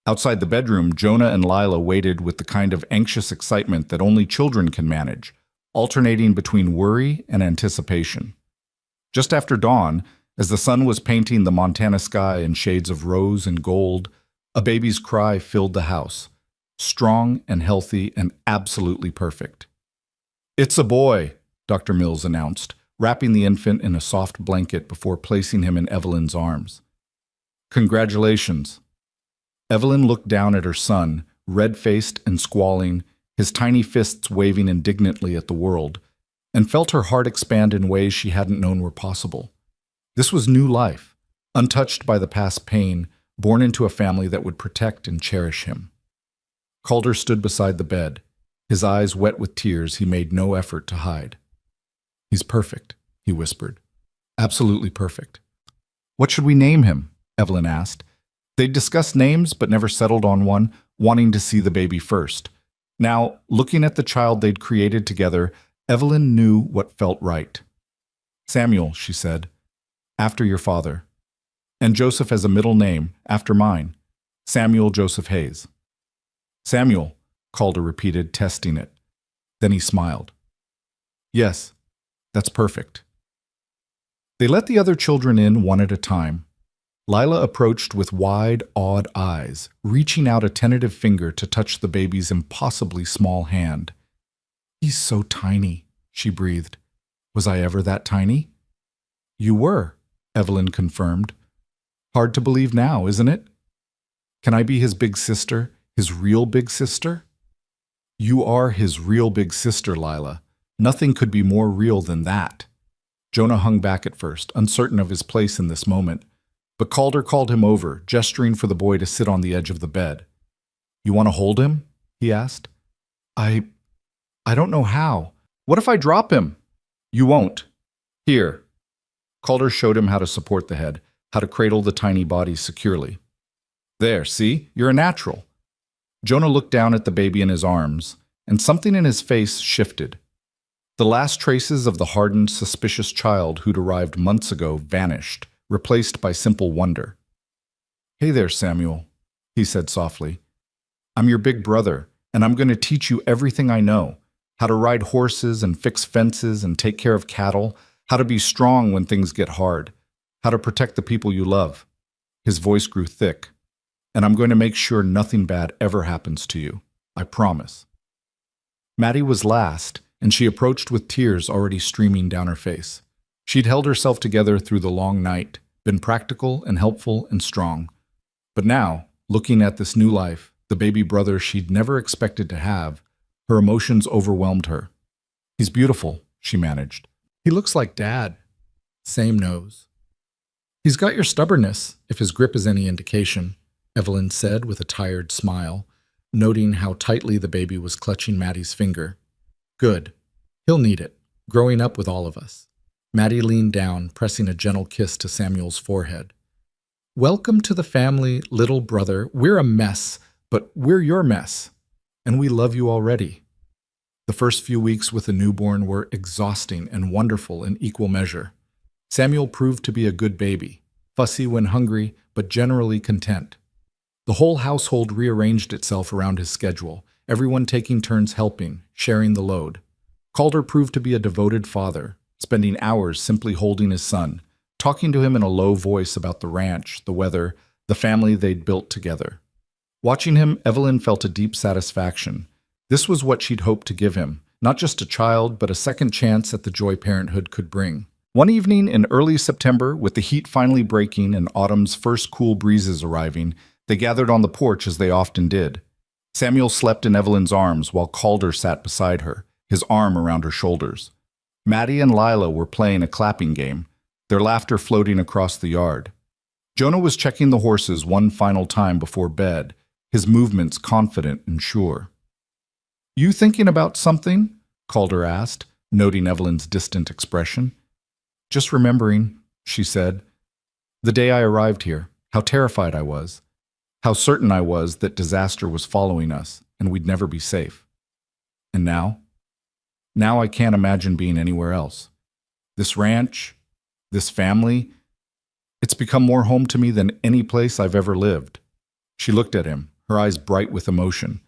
Outside the bedroom, Jonah and Lila waited with the kind of anxious excitement that only children can manage, alternating between worry and anticipation. Just after dawn, as the sun was painting the Montana sky in shades of rose and gold, a baby's cry filled the house, strong and healthy and absolutely perfect. "It's a boy," Dr. Mills announced, wrapping the infant in a soft blanket before placing him in Evelyn's arms. "Congratulations." Evelyn looked down at her son, red-faced and squalling, his tiny fists waving indignantly at the world, and felt her heart expand in ways she hadn't known were possible. This was new life, untouched by the past pain, born into a family that would protect and cherish him. Calder stood beside the bed, his eyes wet with tears he made no effort to hide. "He's perfect," he whispered. "Absolutely perfect." "What should we name him?" Evelyn asked. They'd discussed names but never settled on one, wanting to see the baby first. Now, looking at the child they'd created together, Evelyn knew what felt right. "Samuel," she said, "after your father. And Joseph as a middle name, after mine. Samuel Joseph Hayes." "Samuel," Calder repeated, testing it. Then he smiled. "Yes, that's perfect." They let the other children in one at a time. Lila approached with wide, awed eyes, reaching out a tentative finger to touch the baby's impossibly small hand. "He's so tiny," she breathed. "Was I ever that tiny?" "You were," Evelyn confirmed. "Hard to believe now, isn't it? Can I be his big sister, his real big sister?" "You are his real big sister, Lila. Nothing could be more real than that." Jonah hung back at first, uncertain of his place in this moment, but Calder called him over, gesturing for the boy to sit on the edge of the bed. "You want to hold him?" he asked. I don't know how. What if I drop him?" "You won't. Here." Calder showed him how to support the head, how to cradle the tiny body securely. "There, see? You're a natural." Jonah looked down at the baby in his arms, and something in his face shifted. The last traces of the hardened, suspicious child who'd arrived months ago vanished, replaced by simple wonder. "Hey there, Samuel," he said softly. "I'm your big brother, and I'm going to teach you everything I know. How to ride horses and fix fences and take care of cattle, how to be strong when things get hard, how to protect the people you love." His voice grew thick. "And I'm going to make sure nothing bad ever happens to you. I promise." Maddie was last, and she approached with tears already streaming down her face. She'd held herself together through the long night, been practical and helpful and strong. But now, looking at this new life, the baby brother she'd never expected to have, her emotions overwhelmed her. "He's beautiful," she managed. "He looks like Dad." "Same nose." "He's got your stubbornness, if his grip is any indication," Evelyn said with a tired smile, noting how tightly the baby was clutching Maddie's finger. "Good. He'll need it, growing up with all of us." Maddie leaned down, pressing a gentle kiss to Samuel's forehead. "Welcome to the family, little brother. We're a mess, but we're your mess. And we love you already." The first few weeks with the newborn were exhausting and wonderful in equal measure. Samuel proved to be a good baby, fussy when hungry, but generally content. The whole household rearranged itself around his schedule, everyone taking turns helping, sharing the load. Calder proved to be a devoted father, spending hours simply holding his son, talking to him in a low voice about the ranch, the weather, the family they'd built together. Watching him, Evelyn felt a deep satisfaction. This was what she'd hoped to give him, not just a child, but a second chance at the joy parenthood could bring. One evening in early September, with the heat finally breaking and autumn's first cool breezes arriving, they gathered on the porch as they often did. Samuel slept in Evelyn's arms while Calder sat beside her, his arm around her shoulders. Maddie and Lila were playing a clapping game, their laughter floating across the yard. Jonah was checking the horses one final time before bed, his movements confident and sure. You thinking about something? Calder asked, noting Evelyn's distant expression. Just remembering, she said, the day I arrived here, how terrified I was, how certain I was that disaster was following us and we'd never be safe. And now? Now I can't imagine being anywhere else. This ranch, this family, it's become more home to me than any place I've ever lived. She looked at him, her eyes bright with emotion.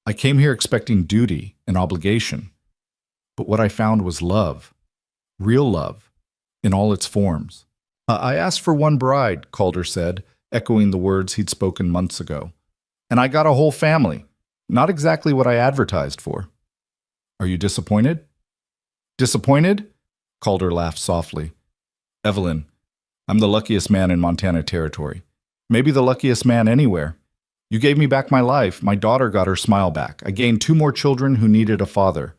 I came here expecting duty and obligation, but what I found was love, real love, in all its forms. I asked for one bride, Calder said, echoing the words he'd spoken months ago. And I got a whole family. Not exactly what I advertised for. Are you disappointed? Disappointed? Calder laughed softly. Evelyn, I'm the luckiest man in Montana Territory. Maybe the luckiest man anywhere. You gave me back my life. My daughter got her smile back. I gained 2 more children who needed a father.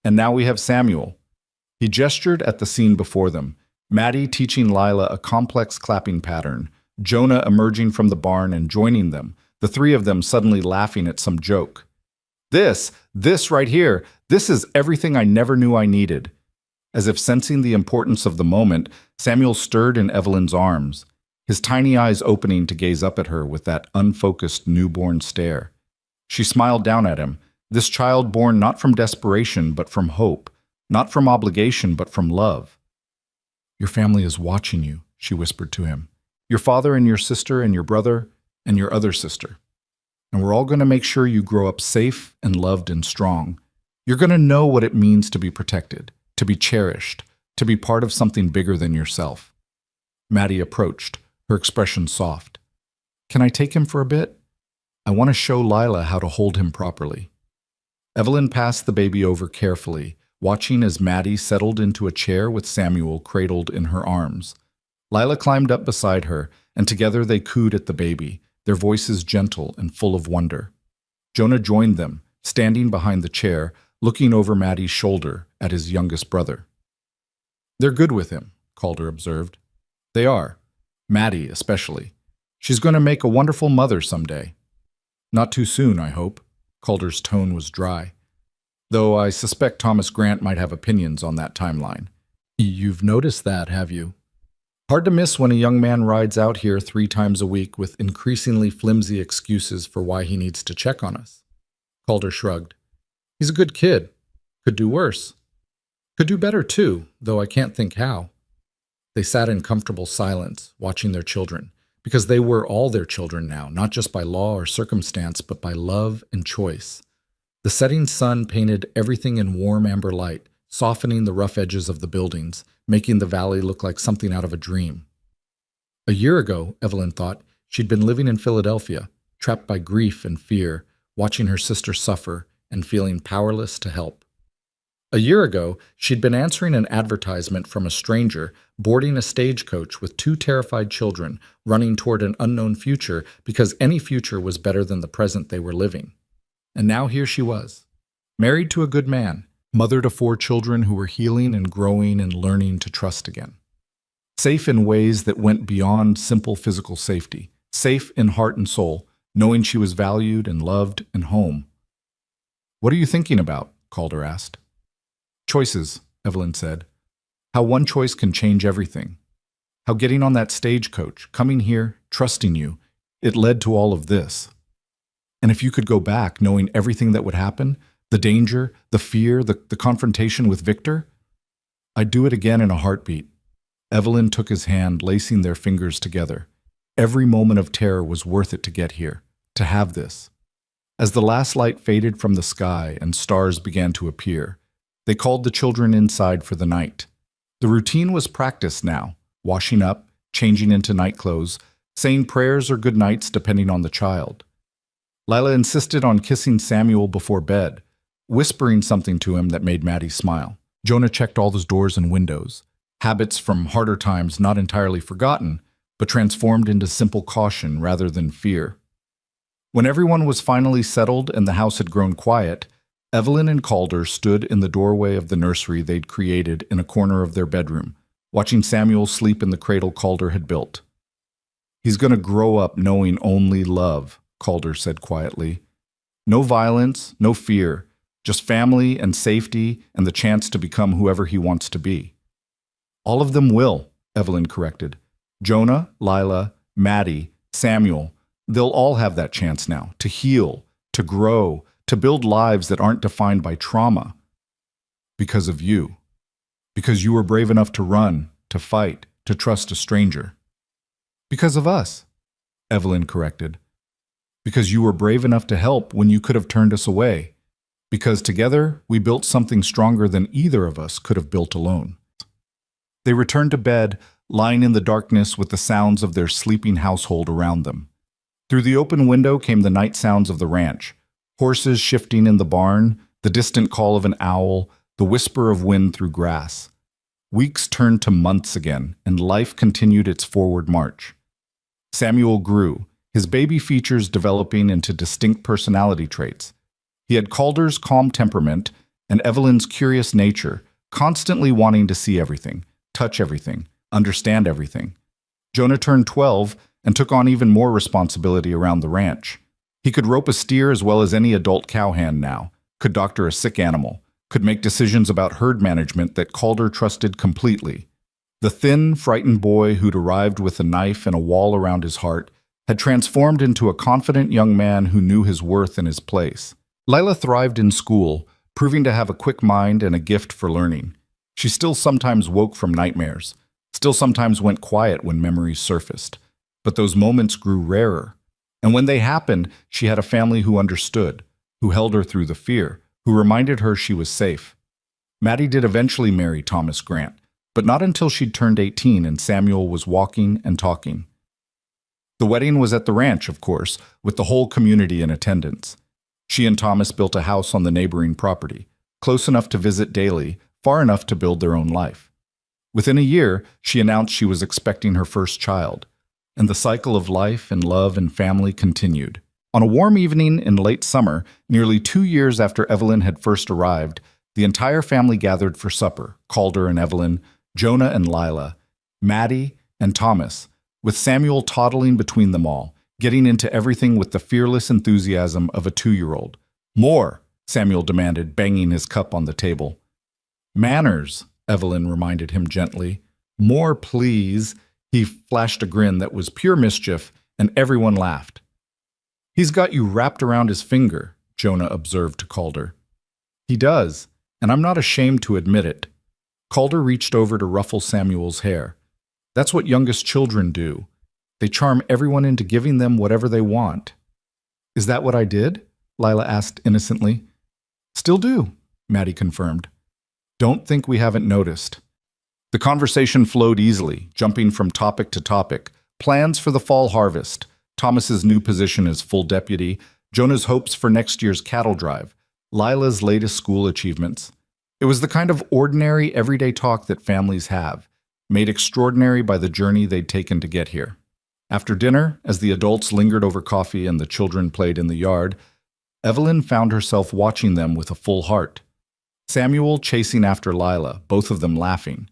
And now we have Samuel. He gestured at the scene before them. Maddie teaching Lila a complex clapping pattern, Jonah emerging from the barn and joining them, the 3 of them suddenly laughing at some joke. This right here, this is everything I never knew I needed. As if sensing the importance of the moment, Samuel stirred in Evelyn's arms, his tiny eyes opening to gaze up at her with that unfocused newborn stare. She smiled down at him, this child born not from desperation but from hope, not from obligation but from love. Your family is watching you, she whispered to him. Your father and your sister and your brother and your other sister. And we're all going to make sure you grow up safe and loved and strong. You're going to know what it means to be protected, to be cherished, to be part of something bigger than yourself. Maddie approached, her expression soft. Can I take him for a bit? I want to show Lila how to hold him properly. Evelyn passed the baby over carefully, watching as Maddie settled into a chair with Samuel cradled in her arms. Lila climbed up beside her, and together they cooed at the baby, their voices gentle and full of wonder. Jonah joined them, standing behind the chair, looking over Maddie's shoulder at his youngest brother. They're good with him, Calder observed. They are. Maddie, especially. She's going to make a wonderful mother someday. Not too soon, I hope. Calder's tone was dry. Though I suspect Thomas Grant might have opinions on that timeline. You've noticed that, have you? Hard to miss when a young man rides out here 3 times a week with increasingly flimsy excuses for why he needs to check on us. Calder shrugged. He's a good kid. Could do worse. Could do better too, though I can't think how. They sat in comfortable silence, watching their children, because they were all their children now, not just by law or circumstance, but by love and choice. The setting sun painted everything in warm amber light, softening the rough edges of the buildings, making the valley look like something out of a dream. A year ago, Evelyn thought, she'd been living in Philadelphia, trapped by grief and fear, watching her sister suffer and feeling powerless to help. A year ago, she'd been answering an advertisement from a stranger, boarding a stagecoach with 2 terrified children, running toward an unknown future because any future was better than the present they were living. And now here she was, married to a good man, mother to 4 children who were healing and growing and learning to trust again. Safe in ways that went beyond simple physical safety, safe in heart and soul, knowing she was valued and loved and home. What are you thinking about? Calder asked. Choices, Evelyn said. How one choice can change everything. How getting on that stagecoach, coming here, trusting you, it led to all of this. And if you could go back knowing everything that would happen, the danger, the fear, the confrontation with Victor, I'd do it again in a heartbeat. Evelyn took his hand, lacing their fingers together. Every moment of terror was worth it to get here, to have this. As the last light faded from the sky and stars began to appear, they called the children inside for the night. The routine was practiced now, washing up, changing into night clothes, saying prayers or good nights depending on the child. Lila insisted on kissing Samuel before bed, whispering something to him that made Maddie smile. Jonah checked all those doors and windows, habits from harder times not entirely forgotten, but transformed into simple caution rather than fear. When everyone was finally settled and the house had grown quiet, Evelyn and Calder stood in the doorway of the nursery they'd created in a corner of their bedroom, watching Samuel sleep in the cradle Calder had built. He's going to grow up knowing only love, Calder said quietly. No violence, no fear, just family and safety and the chance to become whoever he wants to be. All of them will, Evelyn corrected. Jonah, Lila, Maddie, Samuel, they'll all have that chance now to heal, to grow, to build lives that aren't defined by trauma. Because of you. Because you were brave enough to run, to fight, to trust a stranger. Because of us, Evelyn corrected. Because you were brave enough to help when you could have turned us away. Because together we built something stronger than either of us could have built alone. They returned to bed, lying in the darkness with the sounds of their sleeping household around them. Through the open window came the night sounds of the ranch, horses shifting in the barn, the distant call of an owl, the whisper of wind through grass. Weeks turned to months again, and life continued its forward march. Samuel grew, his baby features developing into distinct personality traits. He had Calder's calm temperament and Evelyn's curious nature, constantly wanting to see everything, touch everything, understand everything. Jonah turned 12 and took on even more responsibility around the ranch. He could rope a steer as well as any adult cowhand now, could doctor a sick animal, could make decisions about herd management that Calder trusted completely. The thin, frightened boy who'd arrived with a knife and a wall around his heart had transformed into a confident young man who knew his worth and his place. Lila thrived in school, proving to have a quick mind and a gift for learning. She still sometimes woke from nightmares, still sometimes went quiet when memories surfaced. But those moments grew rarer. And when they happened, she had a family who understood, who held her through the fear, who reminded her she was safe. Maddie did eventually marry Thomas Grant, but not until she'd turned 18 and Samuel was walking and talking. The wedding was at the ranch, of course, with the whole community in attendance. She and Thomas built a house on the neighboring property, close enough to visit daily, far enough to build their own life. Within a year, she announced she was expecting her first child, and the cycle of life and love and family continued. On a warm evening in late summer, nearly 2 years after Evelyn had first arrived, the entire family gathered for supper, Calder and Evelyn, Jonah and Lila, Maddie and Thomas, with Samuel toddling between them all, getting into everything with the fearless enthusiasm of a 2-year-old. "More," Samuel demanded, banging his cup on the table. "Manners," Evelyn reminded him gently. "More, please." He flashed a grin that was pure mischief, and everyone laughed. "He's got you wrapped around his finger," Jonah observed to Calder. "He does, and I'm not ashamed to admit it." Calder reached over to ruffle Samuel's hair. "That's what youngest children do. They charm everyone into giving them whatever they want." "Is that what I did?" Lila asked innocently. "Still do," Maddie confirmed. "Don't think we haven't noticed." The conversation flowed easily, jumping from topic to topic. Plans for the fall harvest, Thomas's new position as full deputy, Jonah's hopes for next year's cattle drive, Lila's latest school achievements. It was the kind of ordinary, everyday talk that families have, made extraordinary by the journey they'd taken to get here. After dinner, as the adults lingered over coffee and the children played in the yard, Evelyn found herself watching them with a full heart. Samuel chasing after Lila, both of them laughing.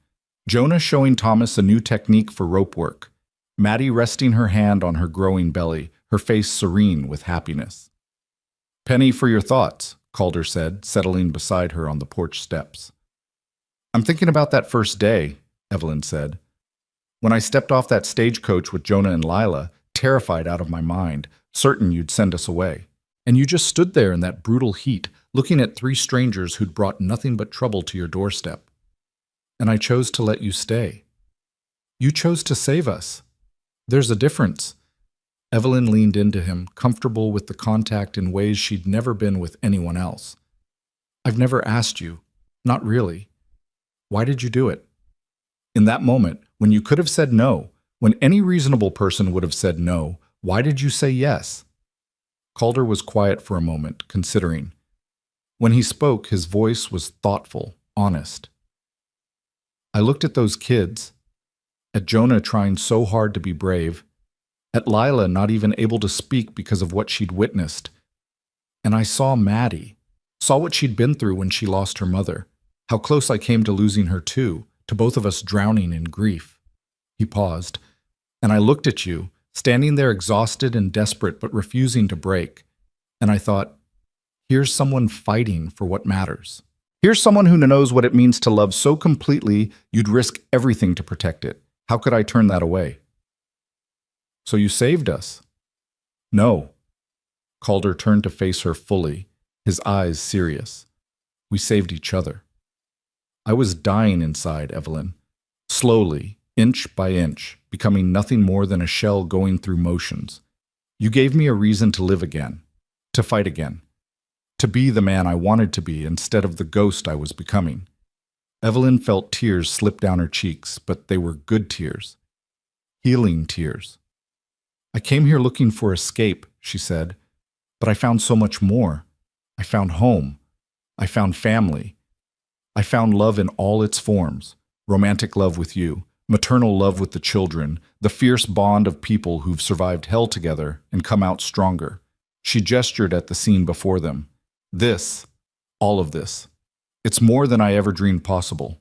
Jonah showing Thomas a new technique for rope work. Maddie resting her hand on her growing belly, her face serene with happiness. "Penny for your thoughts," Calder said, settling beside her on the porch steps. "I'm thinking about that first day," Evelyn said. "When I stepped off that stagecoach with Jonah and Lila, terrified out of my mind, certain you'd send us away. And you just stood there in that brutal heat, looking at 3 strangers who'd brought nothing but trouble to your doorstep. And I chose to let you stay. You chose to save us. There's a difference." Evelyn leaned into him, comfortable with the contact in ways she'd never been with anyone else. "I've never asked you. Not really. Why did you do it? In that moment, when you could have said no, when any reasonable person would have said no, why did you say yes?" Calder was quiet for a moment, considering. When he spoke, his voice was thoughtful, honest. "I looked at those kids, at Jonah trying so hard to be brave, at Lila not even able to speak because of what she'd witnessed. And I saw Maddie, saw what she'd been through when she lost her mother, how close I came to losing her too, to both of us drowning in grief." He paused. "And I looked at you, standing there exhausted and desperate but refusing to break. And I thought, Here's someone fighting for what matters. Here's someone who knows what it means to love so completely you'd risk everything to protect it. How could I turn that away? So you saved us? No. Calder turned to face her fully, his eyes serious. We saved each other. I was dying inside, Evelyn. Slowly, inch by inch, becoming nothing more than a shell going through motions. You gave me a reason to live again, to fight again, to be the man I wanted to be instead of the ghost I was becoming. Evelyn felt tears slip down her cheeks, but they were good tears. Healing tears. I came here looking for escape, she said, but I found so much more. I found home. I found family. I found love in all its forms. Romantic love with you, maternal love with the children, the fierce bond of people who've survived hell together and come out stronger. She gestured at the scene before them. This, all of this. It's more than I ever dreamed possible.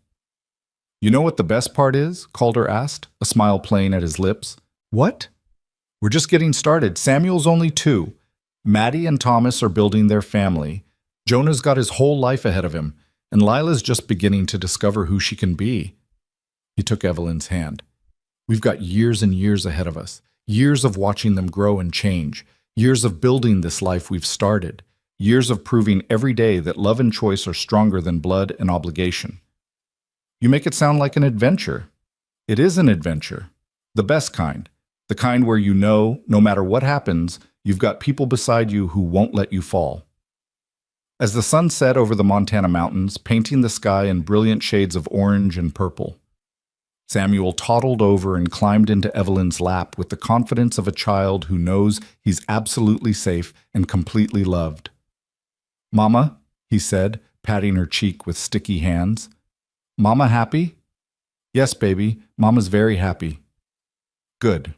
You know what the best part is? Calder asked, a smile playing at his lips. What? We're just getting started. Samuel's only 2. Maddie and Thomas are building their family. Jonah's got his whole life ahead of him, and Lila's just beginning to discover who she can be. He took Evelyn's hand. We've got years and years ahead of us, years of watching them grow and change, years of building this life we've started, years of proving every day that love and choice are stronger than blood and obligation. You make it sound like an adventure. It is an adventure. The best kind. The kind where you know, no matter what happens, you've got people beside you who won't let you fall. As the sun set over the Montana mountains, painting the sky in brilliant shades of orange and purple, Samuel toddled over and climbed into Evelyn's lap with the confidence of a child who knows he's absolutely safe and completely loved. Mama, he said, patting her cheek with sticky hands. Mama happy? Yes, baby, Mama's very happy. Good.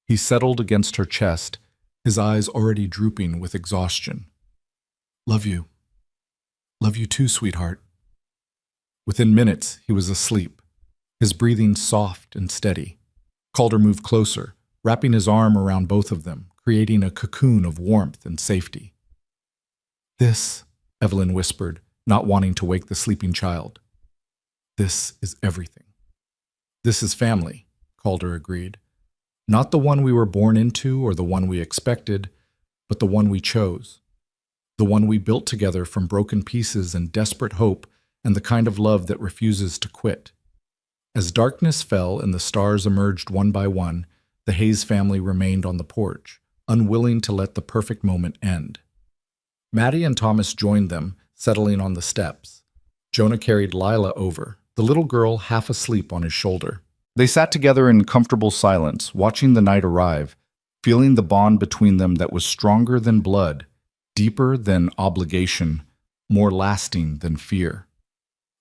He settled against her chest, his eyes already drooping with exhaustion. Love you. Love you too, sweetheart. Within minutes, he was asleep, his breathing soft and steady. Calder moved closer, wrapping his arm around both of them, creating a cocoon of warmth and safety. This, Evelyn whispered, not wanting to wake the sleeping child. This is everything. This is family, Calder agreed. Not the one we were born into or the one we expected, but the one we chose. The one we built together from broken pieces and desperate hope and the kind of love that refuses to quit. As darkness fell and the stars emerged one by one, the Hayes family remained on the porch, unwilling to let the perfect moment end. Maddie and Thomas joined them, settling on the steps. Jonah carried Lila over, the little girl half asleep on his shoulder. They sat together in comfortable silence, watching the night arrive, feeling the bond between them that was stronger than blood, deeper than obligation, more lasting than fear.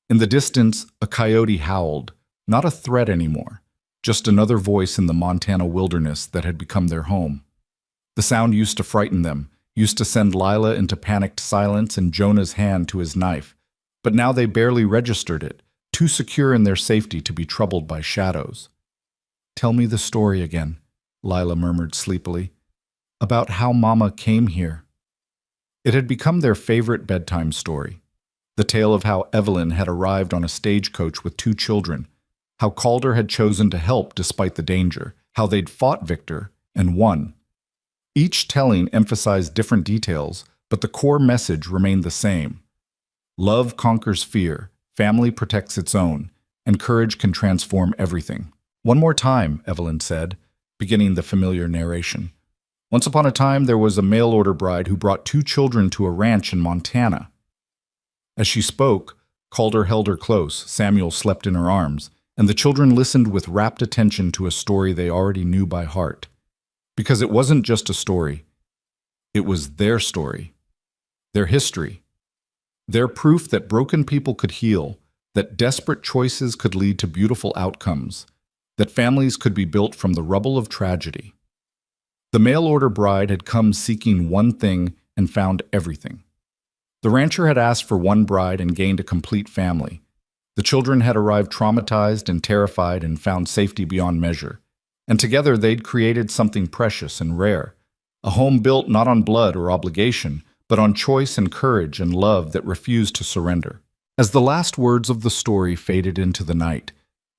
In the distance, a coyote howled, not a threat anymore, just another voice in the Montana wilderness that had become their home. The sound used to frighten them, used to send Lila into panicked silence and Jonah's hand to his knife, but now they barely registered it, too secure in their safety to be troubled by shadows. Tell me the story again, Lila murmured sleepily, about how Mama came here. It had become their favorite bedtime story, the tale of how Evelyn had arrived on a stagecoach with 2 children, how Calder had chosen to help despite the danger, how they'd fought Victor and won. Each telling emphasized different details, but the core message remained the same. Love conquers fear, family protects its own, and courage can transform everything. One more time, Evelyn said, beginning the familiar narration. Once upon a time, there was a mail-order bride who brought 2 children to a ranch in Montana. As she spoke, Calder held her close, Samuel slept in her arms, and the children listened with rapt attention to a story they already knew by heart. Because it wasn't just a story. It was their story, their history, their proof that broken people could heal, that desperate choices could lead to beautiful outcomes, that families could be built from the rubble of tragedy. The mail-order bride had come seeking one thing and found everything. The rancher had asked for one bride and gained a complete family. The children had arrived traumatized and terrified and found safety beyond measure. And together they'd created something precious and rare, a home built not on blood or obligation, but on choice and courage and love that refused to surrender. As the last words of the story faded into the night,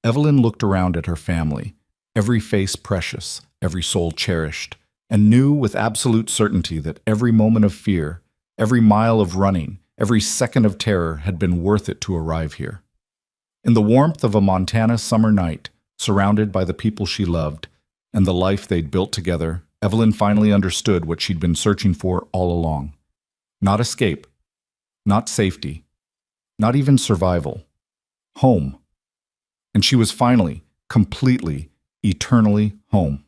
Evelyn looked around at her family, every face precious, every soul cherished, and knew with absolute certainty that every moment of fear, every mile of running, every second of terror had been worth it to arrive here. In the warmth of a Montana summer night, surrounded by the people she loved and the life they'd built together, Evelyn finally understood what she'd been searching for all along. Not escape, not safety, not even survival. Home. And she was finally, completely, eternally home.